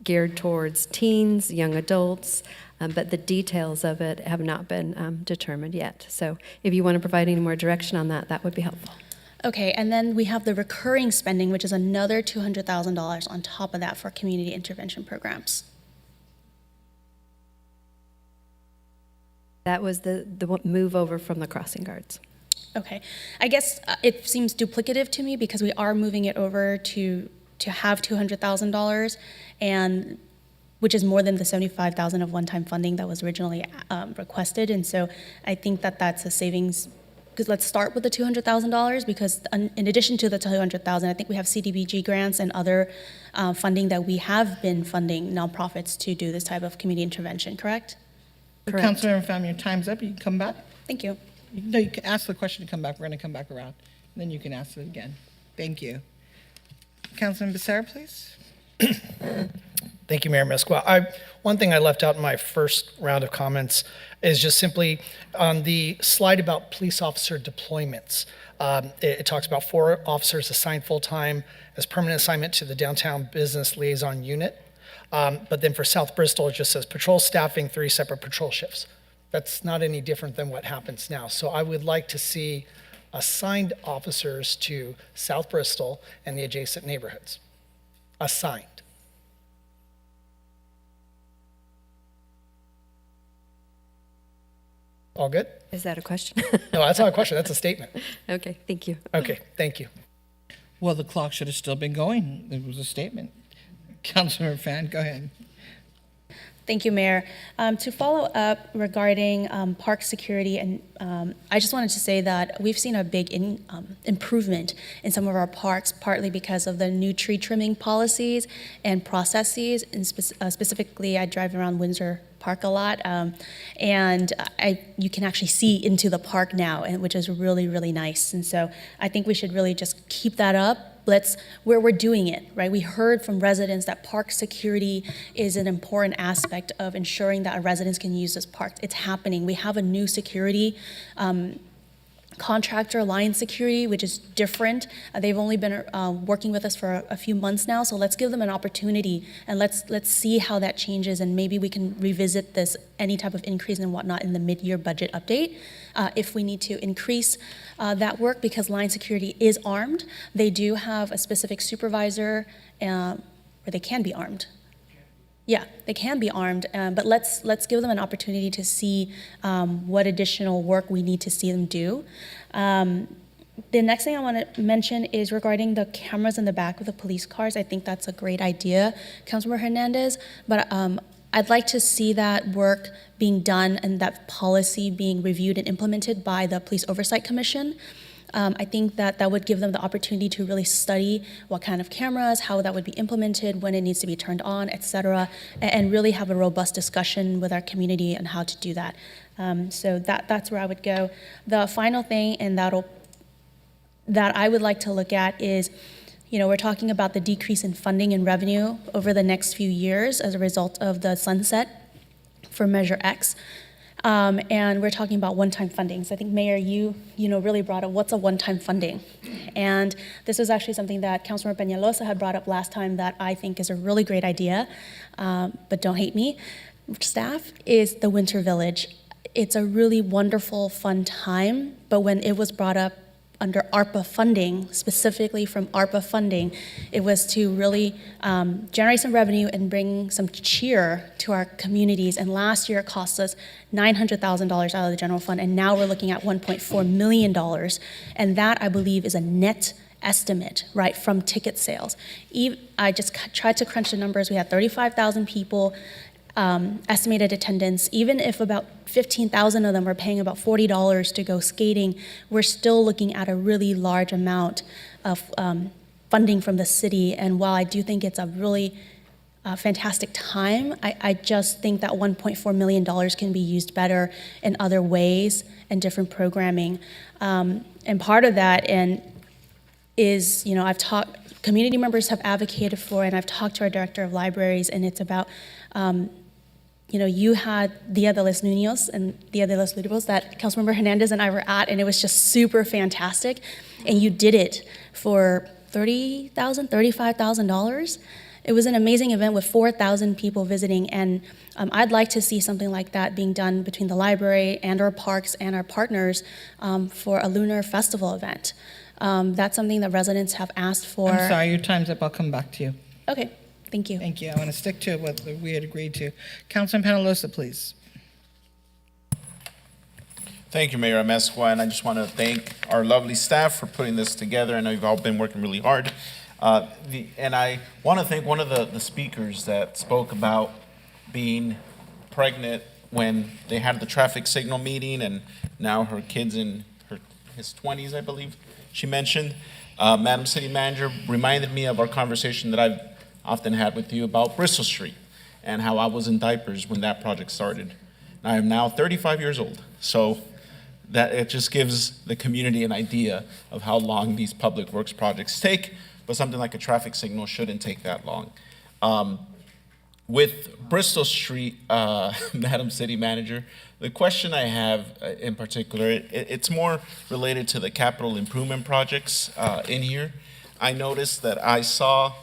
geared towards teens, young adults, but the details of it have not been determined yet. So if you want to provide any more direction on that, that would be helpful. Okay, and then we have the recurring spending, which is another $200,000 on top of that for community intervention programs. That was the move over from the crossing guards. Okay, I guess it seems duplicative to me because we are moving it over to have $200,000, and which is more than the $75,000 of one-time funding that was originally requested, and so I think that that's a savings. Because let's start with the $200,000 because in addition to the $200,000, I think we have CDBG grants and other funding that we have been funding nonprofits to do this type of community intervention, correct? Correct. Councilmember Pham, your time's up. You can come back. Thank you. No, you can ask the question to come back. We're going to come back around. And then you can ask it again. Thank you. Councilman Becerra, please. Thank you, Mayor Mesqua. One thing I left out in my first round of comments is just simply on the slide about police officer deployments. It talks about 4 officers assigned full-time as permanent assignment to the downtown business liaison unit. But then for South Bristol, it just says patrol staffing 3 separate patrol shifts. That's not any different than what happens now. So I would like to see assigned officers to South Bristol and the adjacent neighborhoods. Assigned. All good? Is that a question? No, that's not a question. That's a statement. Okay, thank you. Okay, thank you. Well, the clock should have still been going. It was a statement. Councilmember Pham, go ahead. Thank you, Mayor. To follow up regarding park security, and I just wanted to say that we've seen a big improvement in some of our parks, partly because of the new tree trimming policies and processes. And specifically, I drive around Windsor Park a lot, and you can actually see into the park now, which is really, really nice. And so I think we should really just keep that up. Where we're doing it, right? We heard from residents that park security is an important aspect of ensuring that our residents can use this park. It's happening. We have a new security contractor, Lion Security, which is different. They've only been working with us for a few months now, so let's give them an opportunity and let's see how that changes, and maybe we can revisit this, any type of increase and whatnot in the mid-year budget update. If we need to increase that work, because Lion Security is armed. They do have a specific supervisor, where they can be armed. Yeah, they can be armed, but let's give them an opportunity to see what additional work we need to see them do. The next thing I want to mention is regarding the cameras in the back of the police cars. I think that's a great idea, Councilmember Hernandez, but I'd like to see that work being done and that policy being reviewed and implemented by the Police Oversight Commission. I think that would give them the opportunity to really study what kind of cameras, how that would be implemented, when it needs to be turned on, et cetera, and really have a robust discussion with our community on how to do that. So that's where I would go. The final thing, and that I would like to look at is, we're talking about the decrease in funding and revenue over the next few years as a result of the sunset for Measure X. And we're talking about one-time funding. So I think, Mayor, you really brought up what's a one-time funding. And this was actually something that Councilmember Peñalosa had brought up last time that I think is a really great idea, but don't hate me, staff, is the Winter Village. It's a really wonderful, fun time, but when it was brought up under ARPA funding, specifically from ARPA funding, it was to really generate some revenue and bring some cheer to our communities. And last year it cost us $900,000 out of the general fund, and now we're looking at $1.4 million. And that, I believe, is a net estimate, right, from ticket sales. I just tried to crunch the numbers. We had 35,000 people estimated attendance. Even if about 15,000 of them are paying about $40 to go skating, we're still looking at a really large amount of funding from the city. And while I do think it's a really fantastic time, I just think that $1.4 million can be used better in other ways and different programming. And part of that is, I've talked, community members have advocated for, and I've talked to our director of libraries, and it's about, you had Dia de los Niños and Dia de los Libros that Councilmember Hernandez and I were at, and it was just super fantastic. And you did it for $30,000, $35,000. It was an amazing event with 4,000 people visiting, and I'd like to see something like that being done between the library and our parks and our partners for a lunar festival event. That's something that residents have asked for. I'm sorry, your time's up. I'll come back to you. Okay, thank you. Thank you. I want to stick to what we had agreed to. Councilman Penalosa, please. Thank you, Mayor Amezcua, and I just want to thank our lovely staff for putting this together. I know you've all been working really hard. And I want to thank one of the speakers that spoke about being pregnant when they had the traffic signal meeting, and now her kid's in his 20s, I believe she mentioned. Madam City Manager reminded me of our conversation that I've often had with you about Bristol Street and how I was in diapers when that project started. I am now 35 years old, so that it just gives the community an idea of how long these public works projects take, but something like a traffic signal shouldn't take that long. With Bristol Street, Madam City Manager, the question I have in particular, it's more related to the capital improvement projects in here. I noticed that I saw,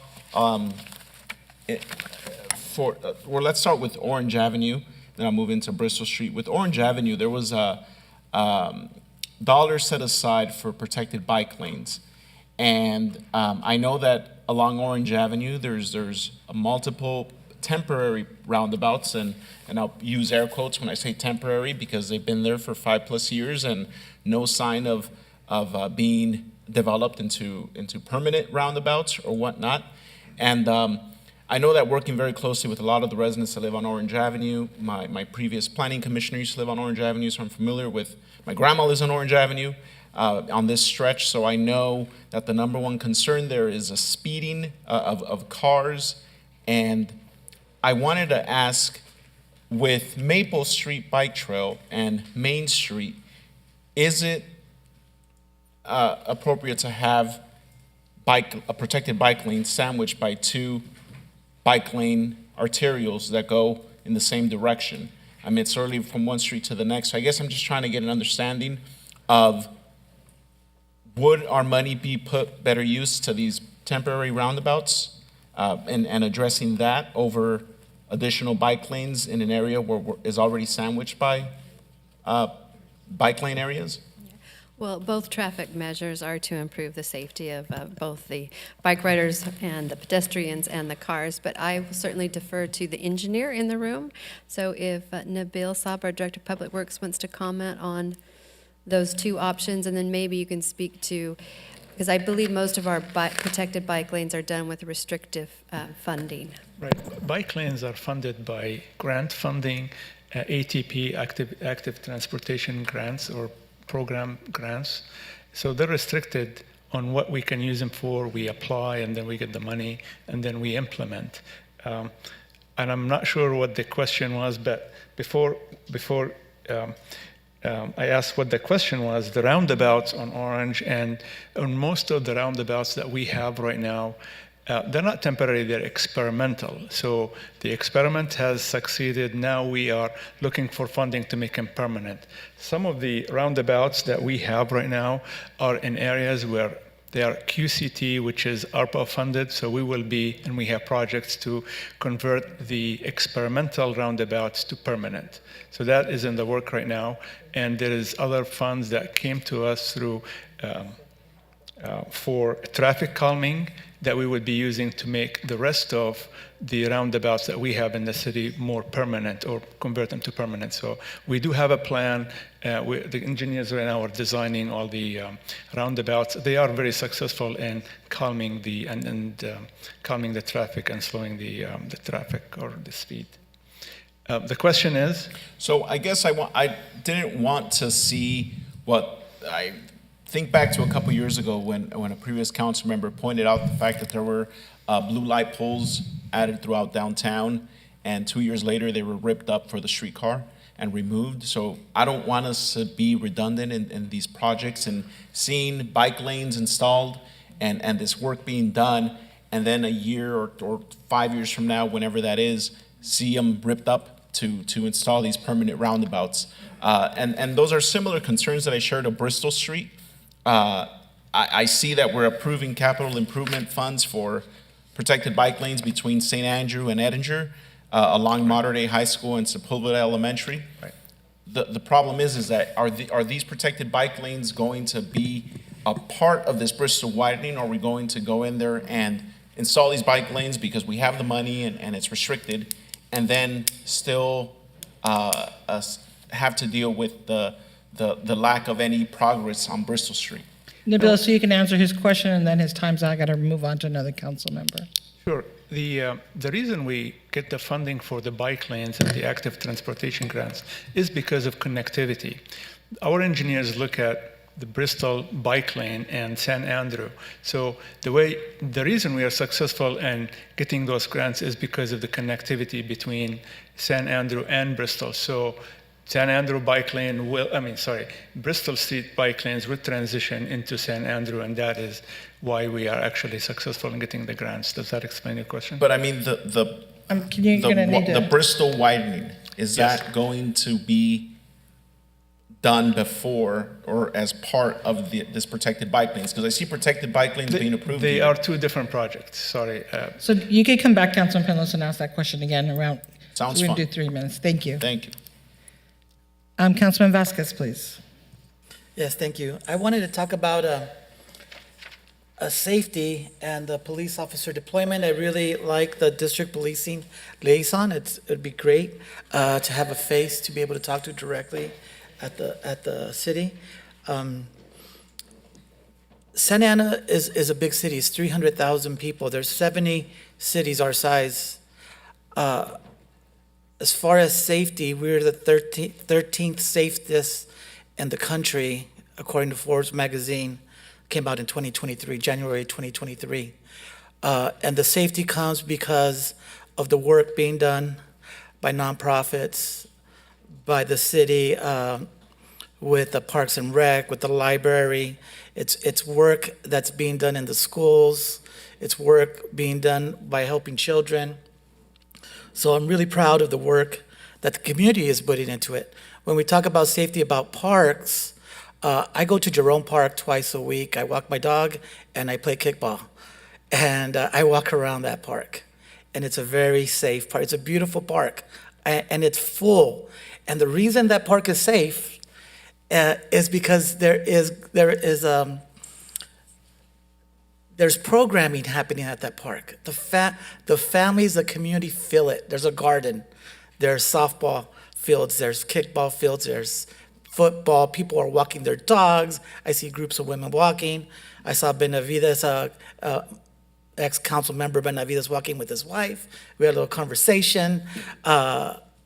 let's start with Orange Avenue, then I'll move into Bristol Street. With Orange Avenue, there was a dollar set aside for protected bike lanes. And I know that along Orange Avenue, there's a multiple temporary roundabouts, and I'll use air quotes when I say temporary because they've been there for 5+ years and no sign of being developed into permanent roundabouts or whatnot. And I know that working very closely with a lot of the residents that live on Orange Avenue, my previous planning commissioner used to live on Orange Avenue, so I'm familiar with, my grandma lives on Orange Avenue on this stretch, so I know that the number one concern there is a speeding of cars. And I wanted to ask, with Maple Street Bike Trail and Main Street, is it appropriate to have a protected bike lane sandwiched by 2 bike lane arterials that go in the same direction? I mean, it's certainly from one street to the next. So I guess I'm just trying to get an understanding of, would our money be put better use to these temporary roundabouts and addressing that over additional bike lanes in an area where is already sandwiched by bike lane areas? Well, both traffic measures are to improve the safety of both the bike riders and the pedestrians and the cars, but I will certainly defer to the engineer in the room. So if Nabil Saab, our Director of Public Works, wants to comment on those 2 options, and then maybe you can speak to, because I believe most of our protected bike lanes are done with restrictive funding. Right. Bike lanes are funded by grant funding, ATP, active transportation grants, or program grants. So they're restricted on what we can use them for. We apply, and then we get the money, and then we implement. And I'm not sure what the question was, but before I asked what the question was, the roundabouts on Orange and on most of the roundabouts that we have right now, they're not temporary, they're experimental. So the experiment has succeeded. Now we are looking for funding to make them permanent. Some of the roundabouts that we have right now are in areas where they are QCT, which is ARPA funded, so we will be, and we have projects to convert the experimental roundabouts to permanent. So that is in the work right now, and there is other funds that came to us through for traffic calming that we would be using to make the rest of the roundabouts that we have in the city more permanent or convert them to permanent. So we do have a plan. The engineers right now are designing all the roundabouts. They are very successful in calming calming the traffic and slowing the traffic or the speed. The question is? So I guess I didn't want to see what I think back to a couple years ago when a previous council member pointed out the fact that there were blue light poles added throughout downtown, and 2 years later they were ripped up for the streetcar and removed. So I don't want us to be redundant in these projects and seeing bike lanes installed and this work being done, and then a year or 5 years from now, whenever that is, see them ripped up to install these permanent roundabouts. And those are similar concerns that I shared of Bristol Street. I see that we're approving capital improvement funds for protected bike lanes between St. Andrew and Edinger, along Mater Dei High School and Sepulveda Elementary. Right. The problem is that are these protected bike lanes going to be a part of this Bristol widening, or are we going to go in there and install these bike lanes because we have the money and it's restricted, and then still have to deal with the lack of any progress on Bristol Street? Nabil, so you can answer his question, and then his time's out. I got to move on to another council member. Sure. The reason we get the funding for the bike lanes and the active transportation grants is because of connectivity. Our engineers look at the Bristol bike lane and San Andrew. So the reason we are successful in getting those grants is because of the connectivity between San Andrew and Bristol. So San Andrew bike lane Bristol Street bike lanes will transition into San Andrew, and that is why we are actually successful in getting the grants. Does that explain your question? But I mean, the Bristol widening, is that going to be done before or as part of this protected bike lanes? Because I see protected bike lanes being approved. They are two different projects, sorry. So you can come back, Councilman Penlos, and ask that question again around. Sounds we're fun. going to do 3 minutes. Thank you. Thank you. Councilman Vasquez, please. Yes, thank you. I wanted to talk about safety and the police officer deployment. I really like the district policing liaison. It'd be great to have a face to be able to talk to directly at the city. Santa Ana is a big city. It's 300,000 people. There's 70 cities our size. As far as safety, we're the 13th safest in the country, according to Forbes magazine. Came out in 2023, January 2023. And the safety comes because of the work being done by nonprofits, by the city, with the Parks and Rec, with the library. It's work that's being done in the schools. It's work being done by helping children. So I'm really proud of the work that the community is putting into it. When we talk about safety, about parks, I go to Jerome Park twice a week. I walk my dog and I play kickball. And I walk around that park. And it's a very safe park. It's a beautiful park. And it's full. And the reason that park is safe is because there's programming happening at that park. The families, the community feel it. There's a garden. There's softball fields. There's kickball fields. There's football. People are walking their dogs. I see groups of women walking. I saw Benavides, ex-council member Benavides walking with his wife. We had a little conversation.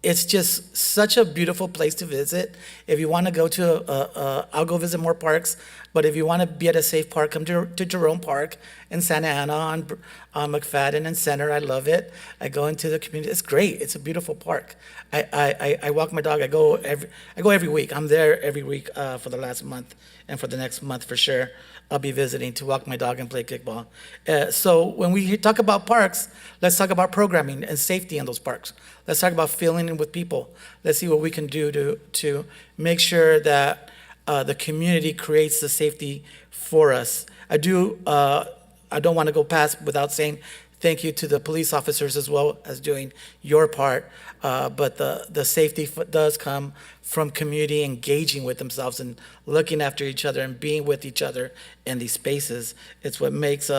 It's just such a beautiful place to visit. If you want to go to, I'll go visit more parks, but if you want to be at a safe park, come to Jerome Park in Santa Ana on McFadden and Center. I love it. I go into the community. It's great. It's a beautiful park. I walk my dog. I go every week. I'm there every week for the last month and for the next month for sure. I'll be visiting to walk my dog and play kickball. So when we talk about parks, let's talk about programming and safety in those parks. Let's talk about filling in with people. Let's see what we can do to make sure that the community creates the safety for us. I don't want to go past without saying thank you to the police officers as well as doing your part. But the safety does come from community engaging with themselves and looking after each other and being with each other in these spaces. It's what makes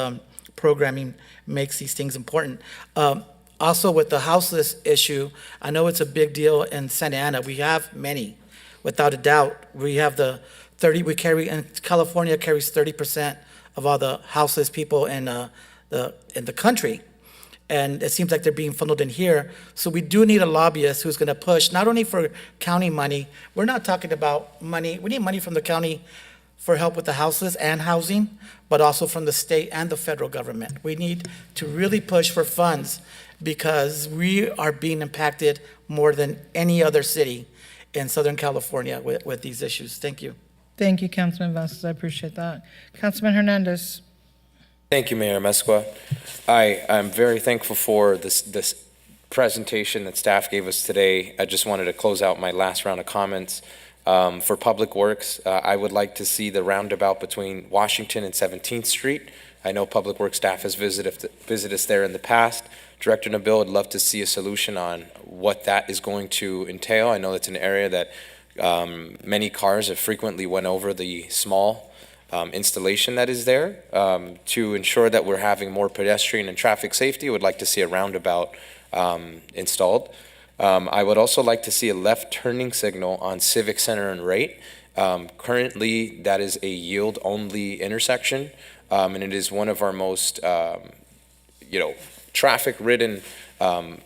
programming makes these things important. Also, with the houseless issue, I know it's a big deal in Santa Ana. We have many, without a doubt. We have the 30. We carry, and California carries 30% of all the houseless people in the country. And it seems like they're being funneled in here. So we do need a lobbyist who's going to push not only for county money. We're not talking about money. We need money from the county for help with the houseless and housing, but also from the state and the federal government. We need to really push for funds because we are being impacted more than any other city in Southern California with these issues. Thank you. Thank you, Councilman Vasquez. I appreciate that. Councilman Hernandez. Thank you, Mayor Mesqua. I'm very thankful for this presentation that staff gave us today. I just wanted to close out my last round of comments. For Public Works, I would like to see the roundabout between Washington and 17th Street. I know Public Works staff has visited us there in the past. Director Nabil would love to see a solution on what that is going to entail. I know it's an area that many cars have frequently went over the small installation that is there. To ensure that we're having more pedestrian and traffic safety, I would like to see a roundabout installed. I would also like to see a left turning signal on Civic Center and Rate. Currently, that is a yield-only intersection, and it is one of our most, traffic-ridden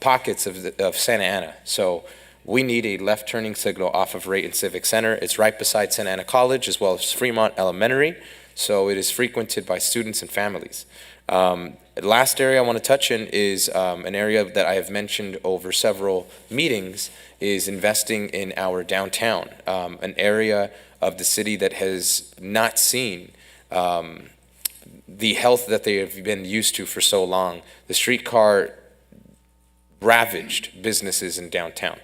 pockets of Santa Ana. So we need a left turning signal off of Rate and Civic Center. It's right beside Santa Ana College as well as Fremont Elementary, so it is frequented by students and families. Last area I want to touch in is an area that I have mentioned over several meetings is investing in our downtown, an area of the city that has not seen the health that they have been used to for so long. The streetcar ravaged businesses in downtown.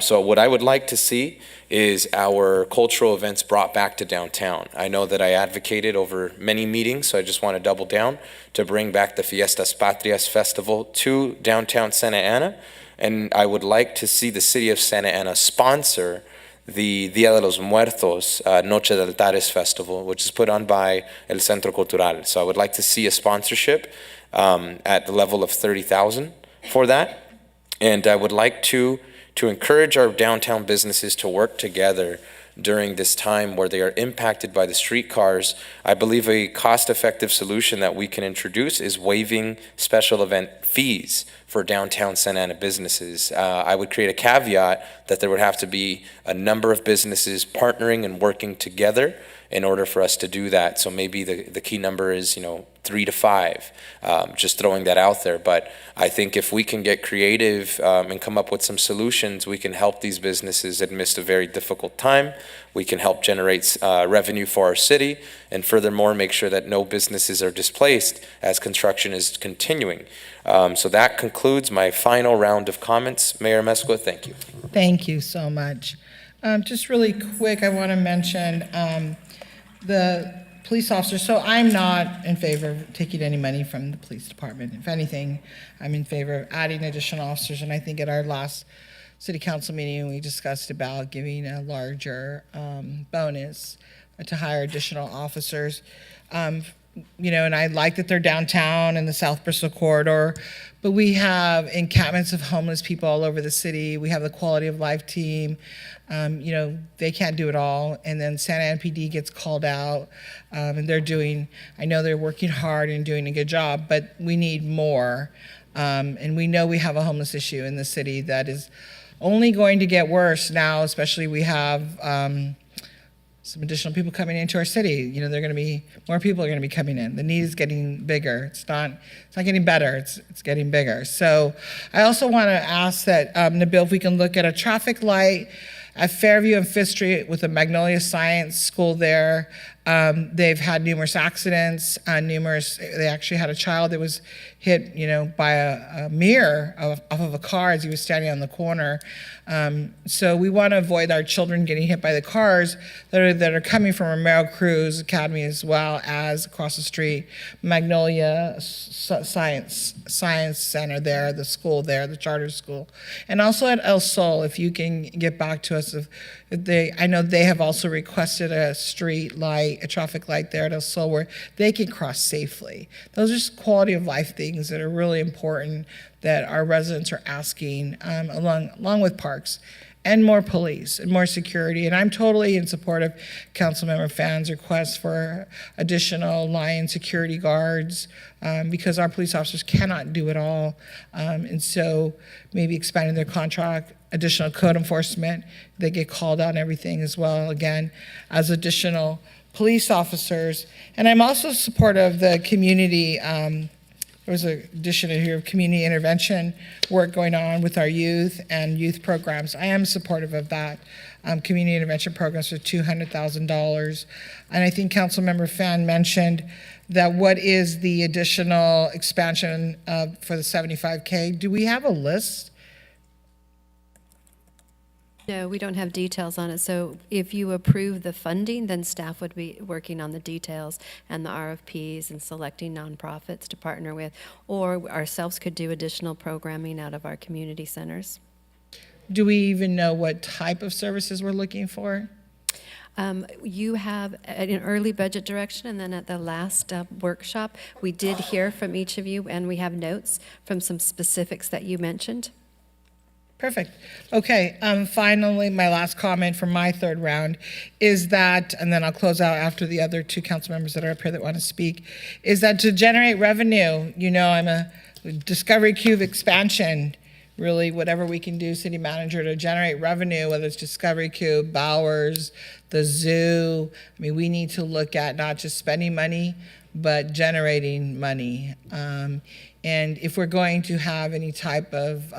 So what I would like to see is our cultural events brought back to downtown. I know that I advocated over many meetings, so I just want to double down to bring back the Fiestas Patrias Festival to downtown Santa Ana. And I would like to see the city of Santa Ana sponsor the Dia de los Muertos Noche de Altares Festival, which is put on by El Centro Cultural. So I would like to see a sponsorship at the level of $30,000 for that. And I would like to encourage our downtown businesses to work together during this time where they are impacted by the streetcars. I believe a cost-effective solution that we can introduce is waiving special event fees for downtown Santa Ana businesses. I would create a caveat that there would have to be a number of businesses partnering and working together in order for us to do that. So maybe the key number is, 3 to 5, just throwing that out there. But I think if we can get creative and come up with some solutions, we can help these businesses amidst a very difficult time. We can help generate revenue for our city, and furthermore, make sure that no businesses are displaced as construction is continuing. So that concludes my final round of comments. Mayor Mesqua, thank you. Thank you so much. Just really quick, I want to mention the police officers. So I'm not in favor of taking any money from the police department. If anything, I'm in favor of adding additional officers. And I think at our last city council meeting, we discussed about giving a larger bonus to hire additional officers. And I like that they're downtown in the South Bristol corridor, but we have encampments of homeless people all over the city. We have the quality of life team. They can't do it all. And then Santa Ana PD gets called out, and I know they're working hard and doing a good job, but we need more. And we know we have a homeless issue in the city that is only going to get worse now, especially we have some additional people coming into our city. More people are going to be coming in. The need is getting bigger. It's not getting better. It's getting bigger. So I also want to ask that Nabil, if we can look at a traffic light at Fairview and Fifth Street with the Magnolia Science School there, They've had numerous accidents, they actually had a child that was hit, by a mirror off of a car as he was standing on the corner. So we want to avoid our children getting hit by the cars that are coming from Romero Cruz Academy, as well as across the street, Magnolia Science Center there, the school there, the charter school. And also at El Sol, if you can get back to us, I know they have also requested a street light, a traffic light there at El Sol where they can cross safely. Those are just quality of life things that are really important that our residents are asking, along with parks, and more police and more security. And I'm totally in support of Councilmember Fan's request for additional line security guards, because our police officers cannot do it all. And so maybe expanding their contract, additional code enforcement, they get called on everything as well, again, as additional police officers. And I'm also supportive of the community, there was an addition in here of community intervention work going on with our youth and youth programs. I am supportive of that. Community intervention programs for $200,000. And I think Councilmember Fan mentioned that what is the additional expansion for the 75K? Do we have a list? No, we don't have details on it. So if you approve the funding, then staff would be working on the details and the RFPs and selecting nonprofits to partner with, or ourselves could do additional programming out of our community centers. Do we even know what type of services we're looking for? You have an early budget direction, and then at the last workshop, we did hear from each of you, and we have notes from some specifics that you mentioned. Perfect. Okay, finally, my last comment from my third round is that, and then I'll close out after the other two council members that are up here that want to speak, is that to generate revenue, I'm a Discovery Cube expansion, really whatever we can do, city manager, to generate revenue, whether it's Discovery Cube, Bowers, the zoo. I mean, we need to look at not just spending money, but generating money. And if we're going to have any type of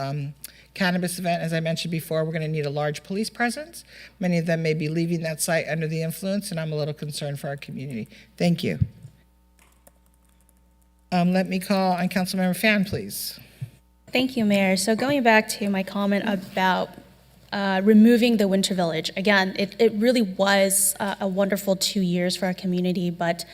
cannabis event, as I mentioned before, we're going to need a large police presence. Many of them may be leaving that site under the influence, and I'm a little concerned for our community. Thank you. Let me call on Councilmember Fan, please. Thank you, Mayor. So going back to my comment about removing the Winter Village, again, it really was a wonderful 2 years for our community, but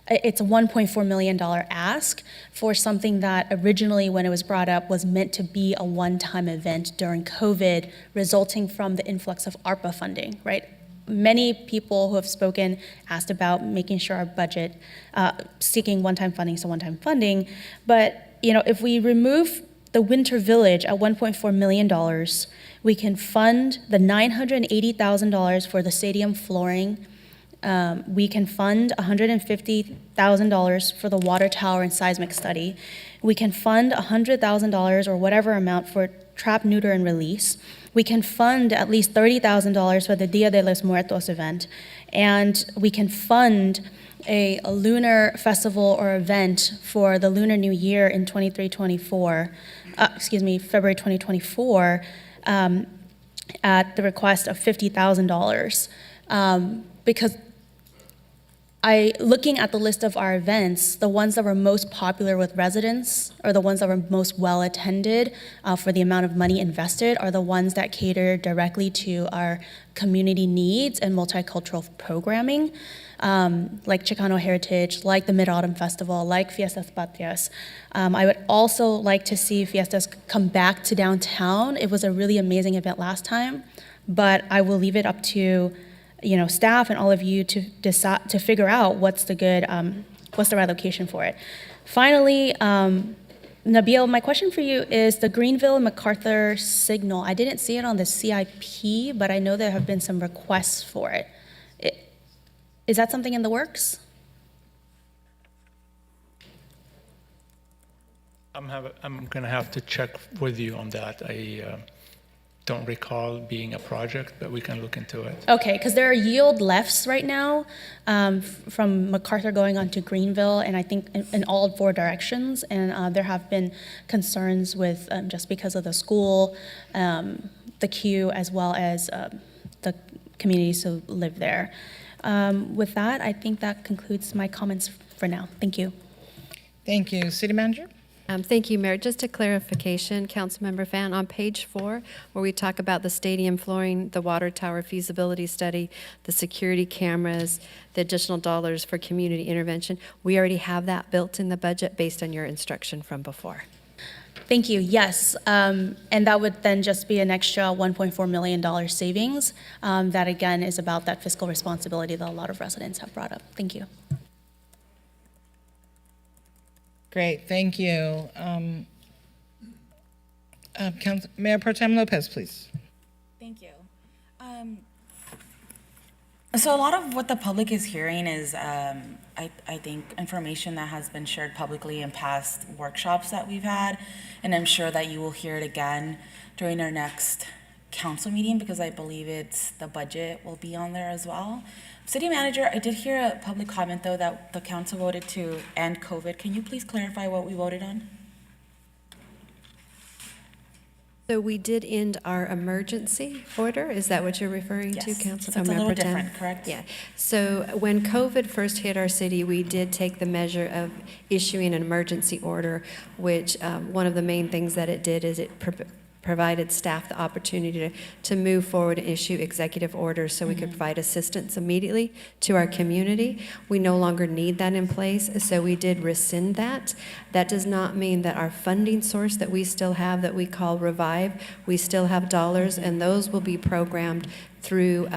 it's a $1.4 million ask for something that originally, when it was brought up, was meant to be a one-time event during COVID, resulting from the influx of ARPA funding, right? Many people who have spoken asked about making sure our budget, seeking one-time funding, so one-time funding. But, if we remove the Winter Village at $1.4 million, we can fund the $980,000 for the stadium flooring. We can fund $150,000 for the water tower and seismic study. We can fund $100,000 or whatever amount for trap, neuter, and release. We can fund at least $30,000 for the Dia de los Muertos event. And we can fund a lunar festival or event for the Lunar New Year in February 2024, at the request of $50,000. Because looking at the list of our events, the ones that were most popular with residents, or the ones that were most well attended for the amount of money invested, are the ones that cater directly to our community needs and multicultural programming, like Chicano Heritage, like the Mid-Autumn Festival, like Fiestas Patrias. I would also like to see Fiestas come back to downtown. It was a really amazing event last time, but I will leave it up to staff and all of you to decide, to figure out what's the right location for it. Finally, Nabil, my question for you is the Greenville-MacArthur signal. I didn't see it on the CIP, but I know there have been some requests for it. Is that something in the works? I'm going to have to check with you on that. I don't recall being a project, but we can look into it. Okay, because there are yield lefts right now from MacArthur going on to Greenville, and I think in all four directions. And there have been concerns with just because of the school, the queue, as well as the communities who live there. With that, I think that concludes my comments for now. Thank you. Thank you. City Manager? Thank you, Mayor. Just a clarification, Councilmember Fan, on page 4, where we talk about the stadium flooring, the water tower feasibility study, the security cameras, the additional dollars for community intervention, we already have that built in the budget based on your instruction from before. Thank you. Yes. And that would then just be an extra $1.4 million savings. That, again, is about that fiscal responsibility that a lot of residents have brought up. Thank you. Great, thank you. Mayor Pro Tem Lopez, please. Thank you. So a lot of what the public is hearing is, I think, information that has been shared publicly in past workshops that we've had, and I'm sure that you will hear it again during our next council meeting, because I believe the budget will be on there as well. City Manager, I did hear a public comment, though, that the council voted to end COVID. Can you please clarify what we voted on? So we did end our emergency order. Is that what you're referring to, Council? So it's a little different, correct? Yeah. So when COVID first hit our city, we did take the measure of issuing an emergency order, which one of the main things that it did is it provided staff the opportunity to move forward and issue executive orders so we could provide assistance immediately to our community. We no longer need that in place, so we did rescind that. That does not mean that our funding source that we still have, that we call Revive, we still have dollars, and those will be programmed through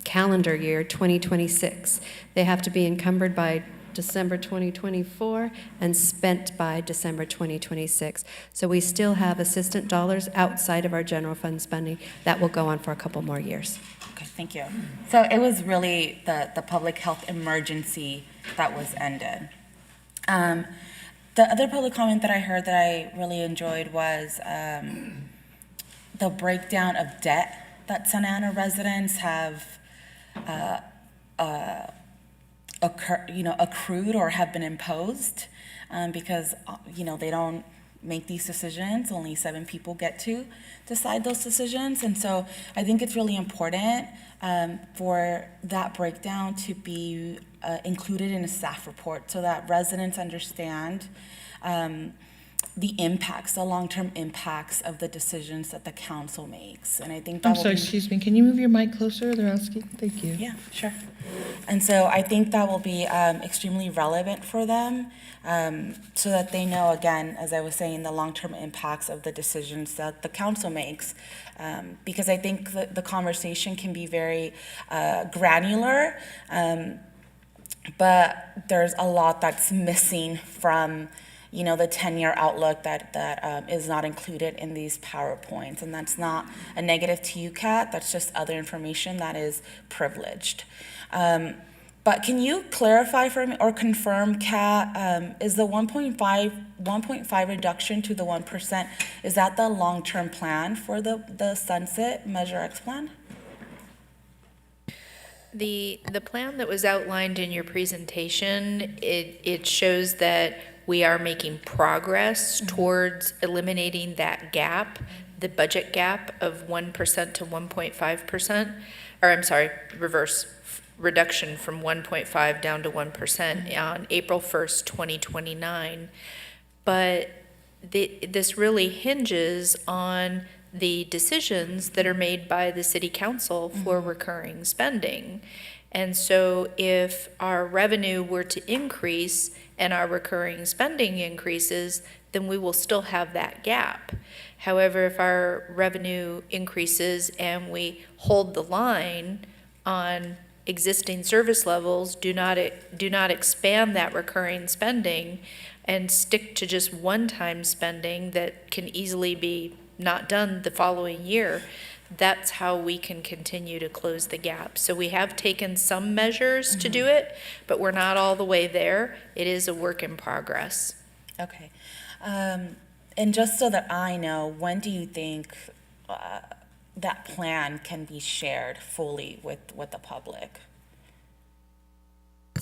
calendar year 2026. They have to be encumbered by December 2024 and spent by December 2026. So we still have assistant dollars outside of our general fund spending that will go on for a couple more years. Okay, thank you. So it was really the public health emergency that was ended. The other public comment that I heard that I really enjoyed was the breakdown of debt that Santa Ana residents have accrued or have been imposed, because they don't make these decisions. Only 7 people get to decide those decisions, and so I think it's really important for that breakdown to be included in a staff report so that residents understand the impacts, the long-term impacts of the decisions that the council makes. And I think that I'm sorry, excuse me, can you move your mic closer? They're asking. Thank you. Yeah, sure. And so I think that will be extremely relevant for them, so that they know, again, as I was saying, the long-term impacts of the decisions that the council makes. Because I think the conversation can be very granular, but there's a lot that's missing from the 10-year outlook that is not included in these PowerPoints. And that's not a negative to you, Kat. That's just other information that is privileged. But can you clarify for me or confirm, Kat, is the 1.5 reduction to the 1%, is that the long-term plan for the Sunset Measure X plan? The plan that was outlined in your presentation, it shows that we are making progress towards eliminating that gap, the budget gap of 1% to 1.5%, or I'm sorry, reverse, reduction from 1.5 down to 1% on April 1st, 2029. But this really hinges on the decisions that are made by the city council for recurring spending. And so if our revenue were to increase and our recurring spending increases, then we will still have that gap. However, if our revenue increases and we hold the line on existing service levels, do not expand that recurring spending and stick to just one-time spending that can easily be not done the following year, that's how we can continue to close the gap. So we have taken some measures to do it, but we're not all the way there. It is a work in progress. Okay. And just so that I know, when do you think that plan can be shared fully with the public?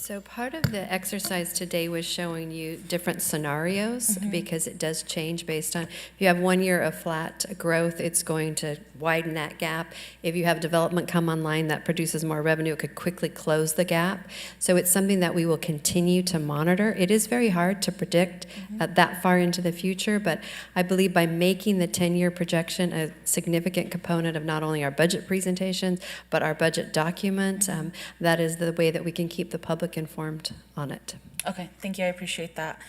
So part of the exercise today was showing you different scenarios because it does change based on, if you have 1 year of flat growth, it's going to widen that gap. If you have development come online that produces more revenue, it could quickly close the gap. So it's something that we will continue to monitor. It is very hard to predict that far into the future, but I believe by making the 10-year projection a significant component of not only our budget presentations, but our budget document, that is the way that we can keep the public informed on it. Okay, thank you. I appreciate that.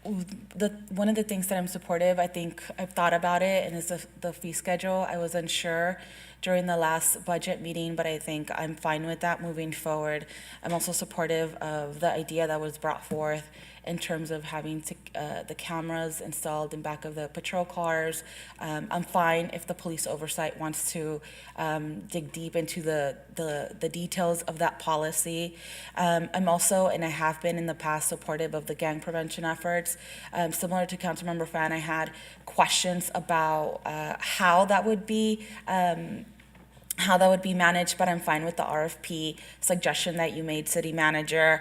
One of the things that I'm supportive, I think I've thought about it, and is the fee schedule. I was unsure during the last budget meeting, but I think I'm fine with that moving forward. I'm also supportive of the idea that was brought forth in terms of having the cameras installed in back of the patrol cars. I'm fine if the police oversight wants to dig deep into the details of that policy. I'm also, and I have been in the past, supportive of the gang prevention efforts. Similar to Councilmember Fan, I had questions about how that would be managed, but I'm fine with the RFP suggestion that you made, City Manager.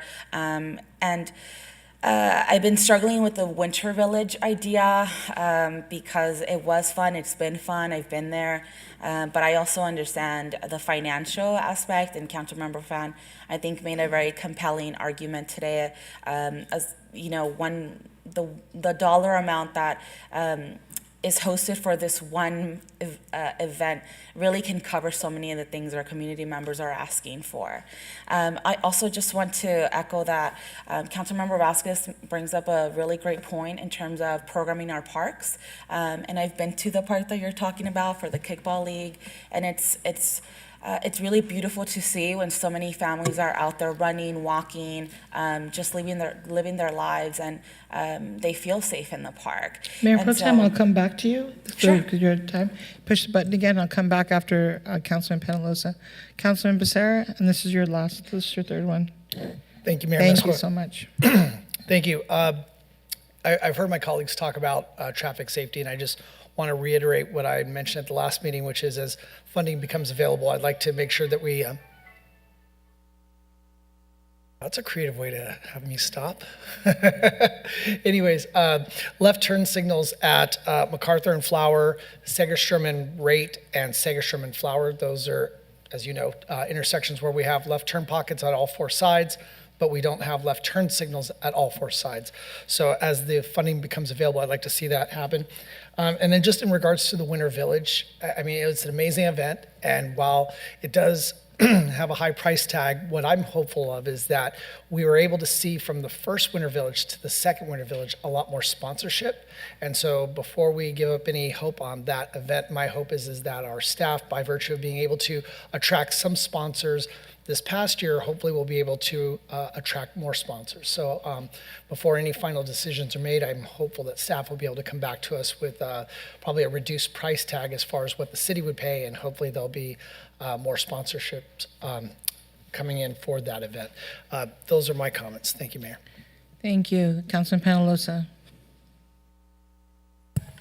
I've been struggling with the Winter Village idea because it was fun, it's been fun, I've been there, but I also understand the financial aspect, and Councilmember Fan, I think, made a very compelling argument today. As you know, the dollar amount that is hosted for this one event really can cover so many of the things our community members are asking for. I also just want to echo that Councilmember Vasquez brings up a really great point in terms of programming our parks. And I've been to the park that you're talking about for the Kickball League, and it's really beautiful to see when so many families are out there running, walking, just living their lives, and they feel safe in the park. Mayor And Pro Tem, so- I'll come back to you. Sure. Because you're at time. Push the button again. I'll come back after Councilman Penalosa. Councilman Becerra, and this is your third one. Thank you, Mayor Thank you Mesqua. so much. Thank you. I've heard my colleagues talk about traffic safety, and I just want to reiterate what I mentioned at the last meeting, which is as funding becomes available, I'd like to make sure that we that's a creative way to have me stop. Anyways, left turn signals at MacArthur and Flower, Segerstrom and Rate, and Segerstrom and Flower. Those are, as you know, intersections where we have left turn pockets on all four sides, but we don't have left turn signals at all four sides. So as the funding becomes available, I'd like to see that happen. And then just in regards to the Winter Village, I mean, it's an amazing event, and while it does have a high price tag, what I'm hopeful of is that we were able to see from the first Winter Village to the second Winter Village a lot more sponsorship. And so before we give up any hope on that event, my hope is that our staff, by virtue of being able to attract some sponsors this past year, hopefully we'll be able to attract more sponsors. So before any final decisions are made, I'm hopeful that staff will be able to come back to us with probably a reduced price tag as far as what the city would pay, and hopefully there'll be more sponsorships coming in for that event. Those are my comments. Thank you, Mayor. Thank you. Councilman Penalosa.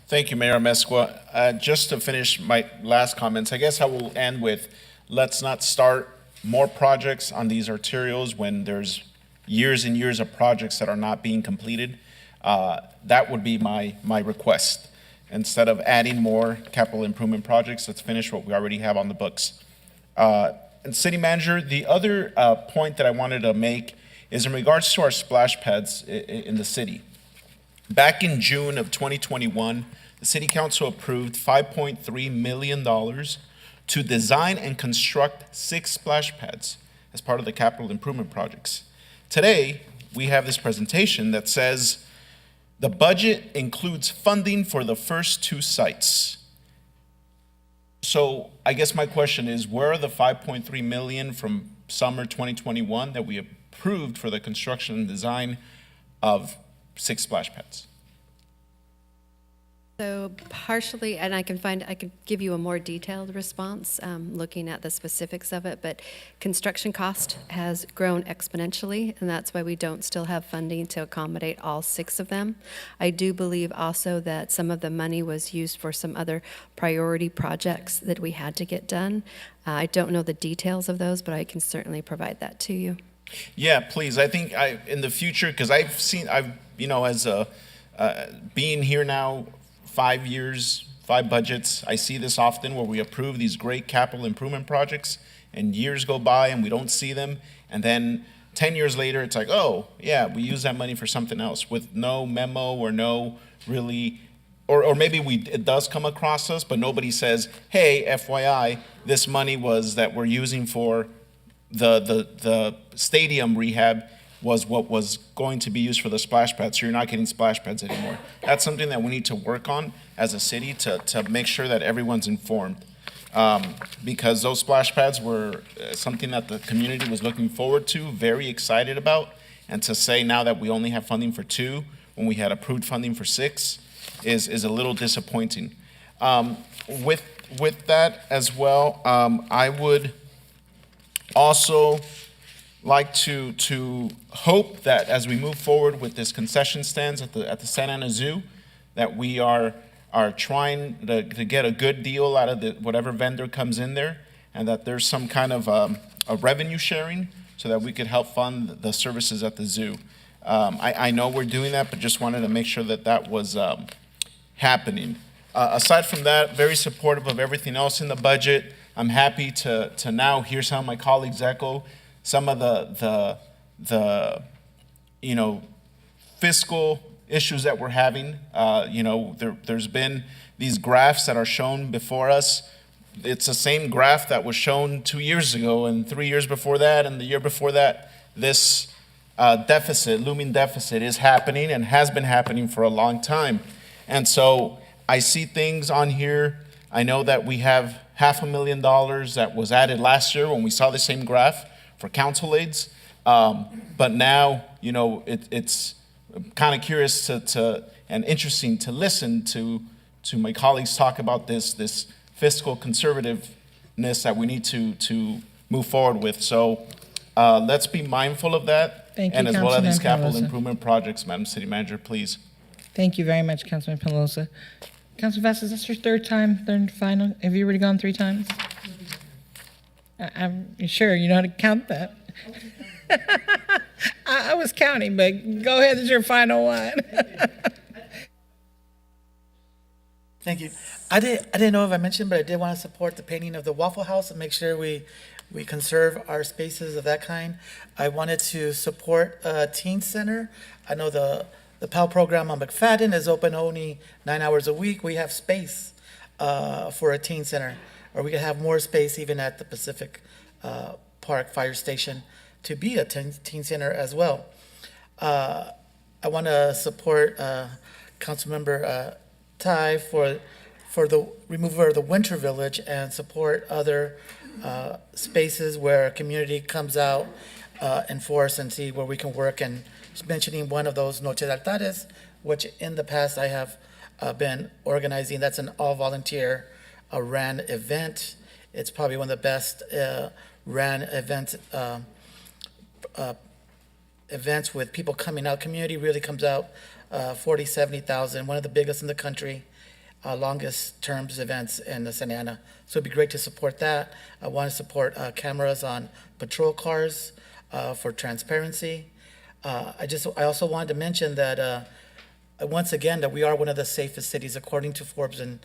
Thank you, Mayor Mesqua. Just to finish my last comments, I guess I will end with, let's not start more projects on these arterials when there's years and years of projects that are not being completed. That would be my request. Instead of adding more capital improvement projects, let's finish what we already have on the books. And City Manager, the other point that I wanted to make is in regards to our splash pads in the city. Back in June of 2021, the City Council approved $5.3 million to design and construct 6 splash pads as part of the capital improvement projects. Today, we have this presentation that says the budget includes funding for the first 2 sites. So I guess my question is, where are the $5.3 million from summer 2021 that we approved for the construction and design of 6 splash pads? So partially, and I could give you a more detailed response, looking at the specifics of it, but construction cost has grown exponentially, and that's why we don't still have funding to accommodate all 6 of them. I do believe also that some of the money was used for some other priority projects that we had to get done. I don't know the details of those, but I can certainly provide that to you. Yeah, please. I think in the future, because as being here now 5 years, 5 budgets, I see this often where we approve these great capital improvement projects and years go by and we don't see them. And then 10 years later, it's like, oh, yeah, we use that money for something else with no memo or no really, or maybe it does come across us, but nobody says, hey, FYI, this money that we're using for the stadium rehab was what was going to be used for the splash pads, so you're not getting splash pads anymore. That's something that we need to work on as a city to make sure that everyone's informed. Because those splash pads were something that the community was looking forward to, very excited about, and to say now that we only have funding for 2 when we had approved funding for 6 is a little disappointing. With that as well, I would also like to hope that as we move forward with this concession stands at the Santa Ana Zoo, that we are trying to get a good deal out of whatever vendor comes in there, and that there's some kind of a revenue sharing so that we could help fund the services at the zoo. I know we're doing that, but just wanted to make sure that was happening. Aside from that, very supportive of everything else in the budget. I'm happy to now hear some of my colleagues echo some of the fiscal issues that we're having. There's been these graphs that are shown before us. It's the same graph that was shown 2 years ago and 3 years before that and the year before that. This looming deficit is happening and has been happening for a long time. And so I see things on here. I know that we have $500,000 that was added last year when we saw the same graph for council aids. But now, it's kind of curious and interesting to listen to my colleagues talk about this fiscal conservativeness that we need to move forward with. So let's be mindful of that. Thank you, and as well as these Councilman capital Pelosi. improvement projects, Madam City Manager, please. Thank you very much, Councilman Pelosi. Councilman Vest, is this your third and final? Have you already gone 3 times? I'm sure you know how to count that. I was counting, but go ahead, it's your final one. Thank you. I didn't know if I mentioned, but I did want to support the painting of the Waffle House and make sure we conserve our spaces of that kind. I wanted to support Teen Center. I know the PAL program on McFadden is open only 9 hours a week. We have space for a teen center, or we could have more space even at the Pacific Park Fire Station to be a teen center as well. I want to support Councilmember Ty for the removal of the Winter Village and support other spaces where a community comes out and force and see where we can work. And mentioning one of those Noches Altares, which in the past I have been organizing. That's an all-volunteer ran event. It's probably one of the best ran events with people coming out. Community really comes out, 40, 70,000, one of the biggest in the country, longest terms events in the Santa Ana. So it'd be great to support that. I want to support cameras on patrol cars for transparency. I also wanted to mention that once again, that we are one of the safest cities according to Forbes and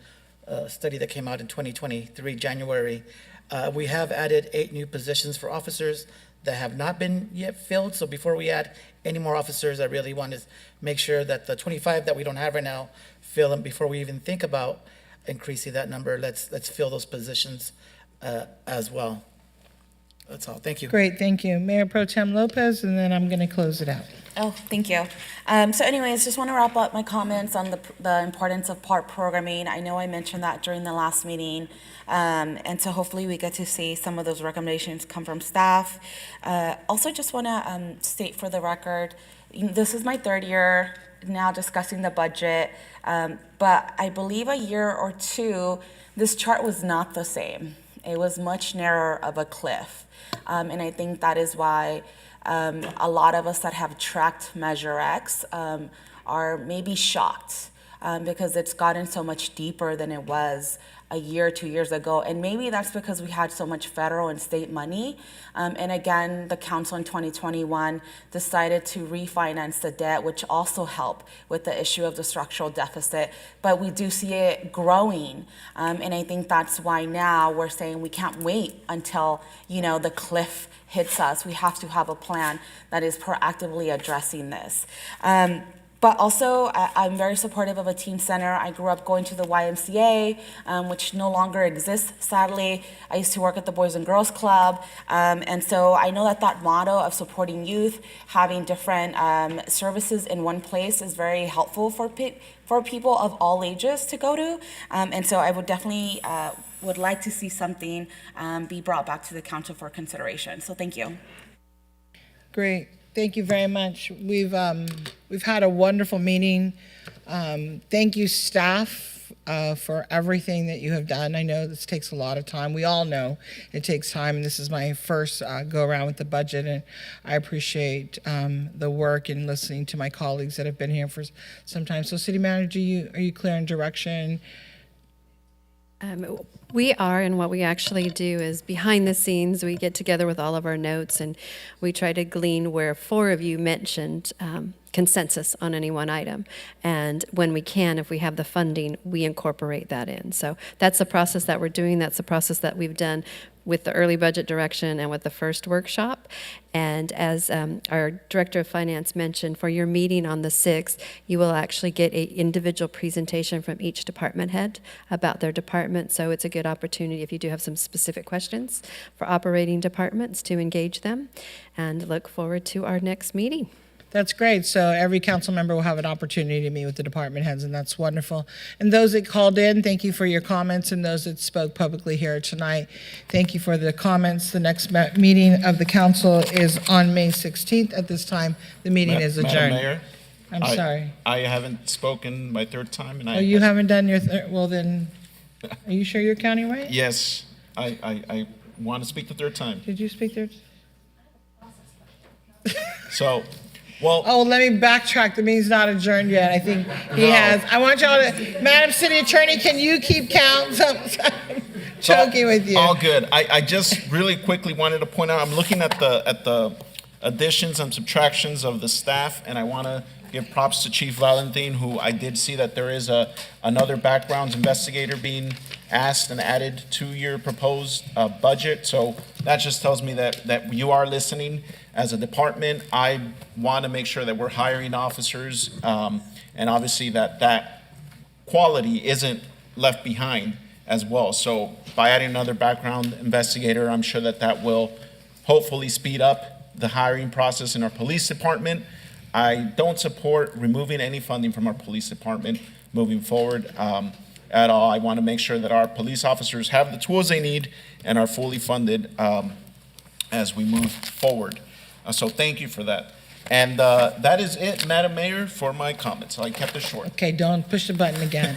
study that came out in 2023, January. We have added 8 new positions for officers that have not been yet filled. So before we add any more officers, I really want to make sure that the 25 that we don't have right now, fill them before we even think about increasing that number. Let's fill those positions as well. That's all. Thank you. Great, thank you. Mayor Pro Tem Lopez, and then I'm going to close it out. Oh, thank you. So anyways, just want to wrap up my comments on the importance of park programming. I know I mentioned that during the last meeting, and so hopefully we get to see some of those recommendations come from staff. Also just want to state for the record, this is my 3rd year now discussing the budget, but I believe a year or two, this chart was not the same. It was much narrower of a cliff. And I think that is why a lot of us that have tracked Measure X are maybe shocked because it's gotten so much deeper than it was a year, 2 years ago. And maybe that's because we had so much federal and state money. And again, the council in 2021 decided to refinance the debt, which also helped with the issue of the structural deficit. But we do see it growing. And I think that's why now we're saying we can't wait until, the cliff hits us. We have to have a plan that is proactively addressing this. But also, I'm very supportive of a teen center. I grew up going to the YMCA, which no longer exists, sadly. I used to work at the Boys and Girls Club. And so I know that motto of supporting youth, having different services in one place is very helpful for people of all ages to go to. And so I would definitely would like to see something be brought back to the council for consideration. So thank you. Great. Thank you very much. We've had a wonderful meeting. Thank you, staff, for everything that you have done. I know this takes a lot of time. We all know it takes time, and this is my first go around with the budget, and I appreciate the work and listening to my colleagues that have been here for some time. So, City Manager, are you clear in direction? We are, and what we actually do is behind the scenes, we get together with all of our notes and we try to glean where 4 of you mentioned consensus on any one item. And when we can, if we have the funding, we incorporate that in. So that's the process that we're doing. That's the process that we've done with the early budget direction and with the first workshop. And as our Director of Finance mentioned, for your meeting on the 6th, you will actually get an individual presentation from each department head about their department. So it's a good opportunity if you do have some specific questions for operating departments to engage them, and look forward to our next meeting. That's great. So every council member will have an opportunity to meet with the department heads, and that's wonderful. And those that called in, thank you for your comments, and those that spoke publicly here tonight, thank you for the comments. The next meeting of the council is on May 16th. At this time, the meeting is adjourned. Madam Mayor, I'm sorry. I haven't spoken my third time, and Oh, you haven't done your, well then, are you sure you're counting right? Yes, I want to speak the third time. Did you speak there? So, well. Oh, let me backtrack. The meeting's not adjourned yet. I think he has. I want y'all to, Madam City Attorney, can you keep count? I'm joking with you. All good. I just really quickly wanted to point out, I'm looking at the additions and subtractions of the staff, and I want to give props to Chief Valentin, who I did see that there is another backgrounds investigator being asked and added to your proposed budget. So that just tells me that you are listening as a department. I want to make sure that we're hiring officers, and obviously that quality isn't left behind as well. So by adding another background investigator, I'm sure that will hopefully speed up the hiring process in our police department. I don't support removing any funding from our police department moving forward at all. I want to make sure that our police officers have the tools they need and are fully funded as we move forward. So thank you for that. And that is it, Madam Mayor, for my comments. I kept it short. Okay, don't push the button again.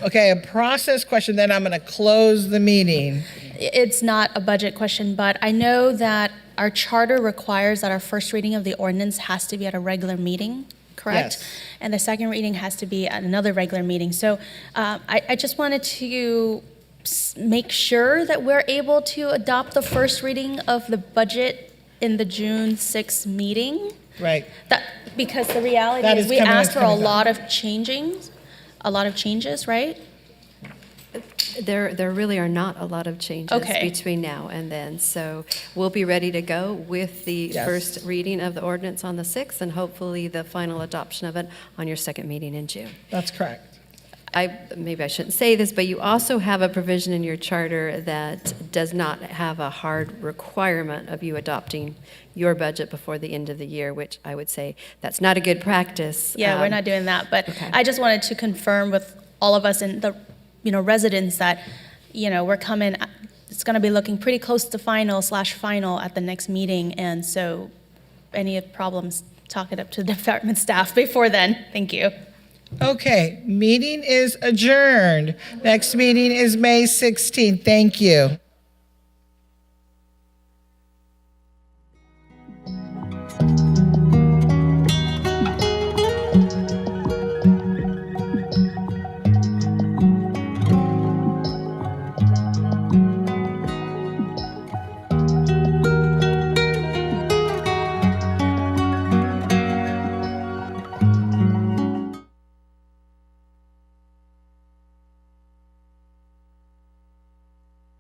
Okay, a process question, then I'm going to close the meeting. It's not a budget question, but I know that our charter requires that our first reading of the ordinance has to be at a regular meeting, correct? Yes. And the second reading has to be at another regular meeting. So I just wanted to make sure that we're able to adopt the first reading of the budget in the June 6th meeting. Right. Because the reality is we asked for a lot of changes, right? There really are not a lot of changes between now and then. So we'll be ready to go with the first reading of the ordinance on the 6th, and hopefully the final adoption of it on your second meeting in June. That's correct. Maybe I shouldn't say this, but you also have a provision in your charter that does not have a hard requirement of you adopting your budget before the end of the year, which I would say that's not a good practice. Yeah, we're not doing that, but I just wanted to confirm with all of us and the residents that, we're coming, it's going to be looking pretty close to final at the next meeting. And so any problems, talk it up to the department staff before then. Thank you. Okay, meeting is adjourned. Next meeting is May 16th. Thank you.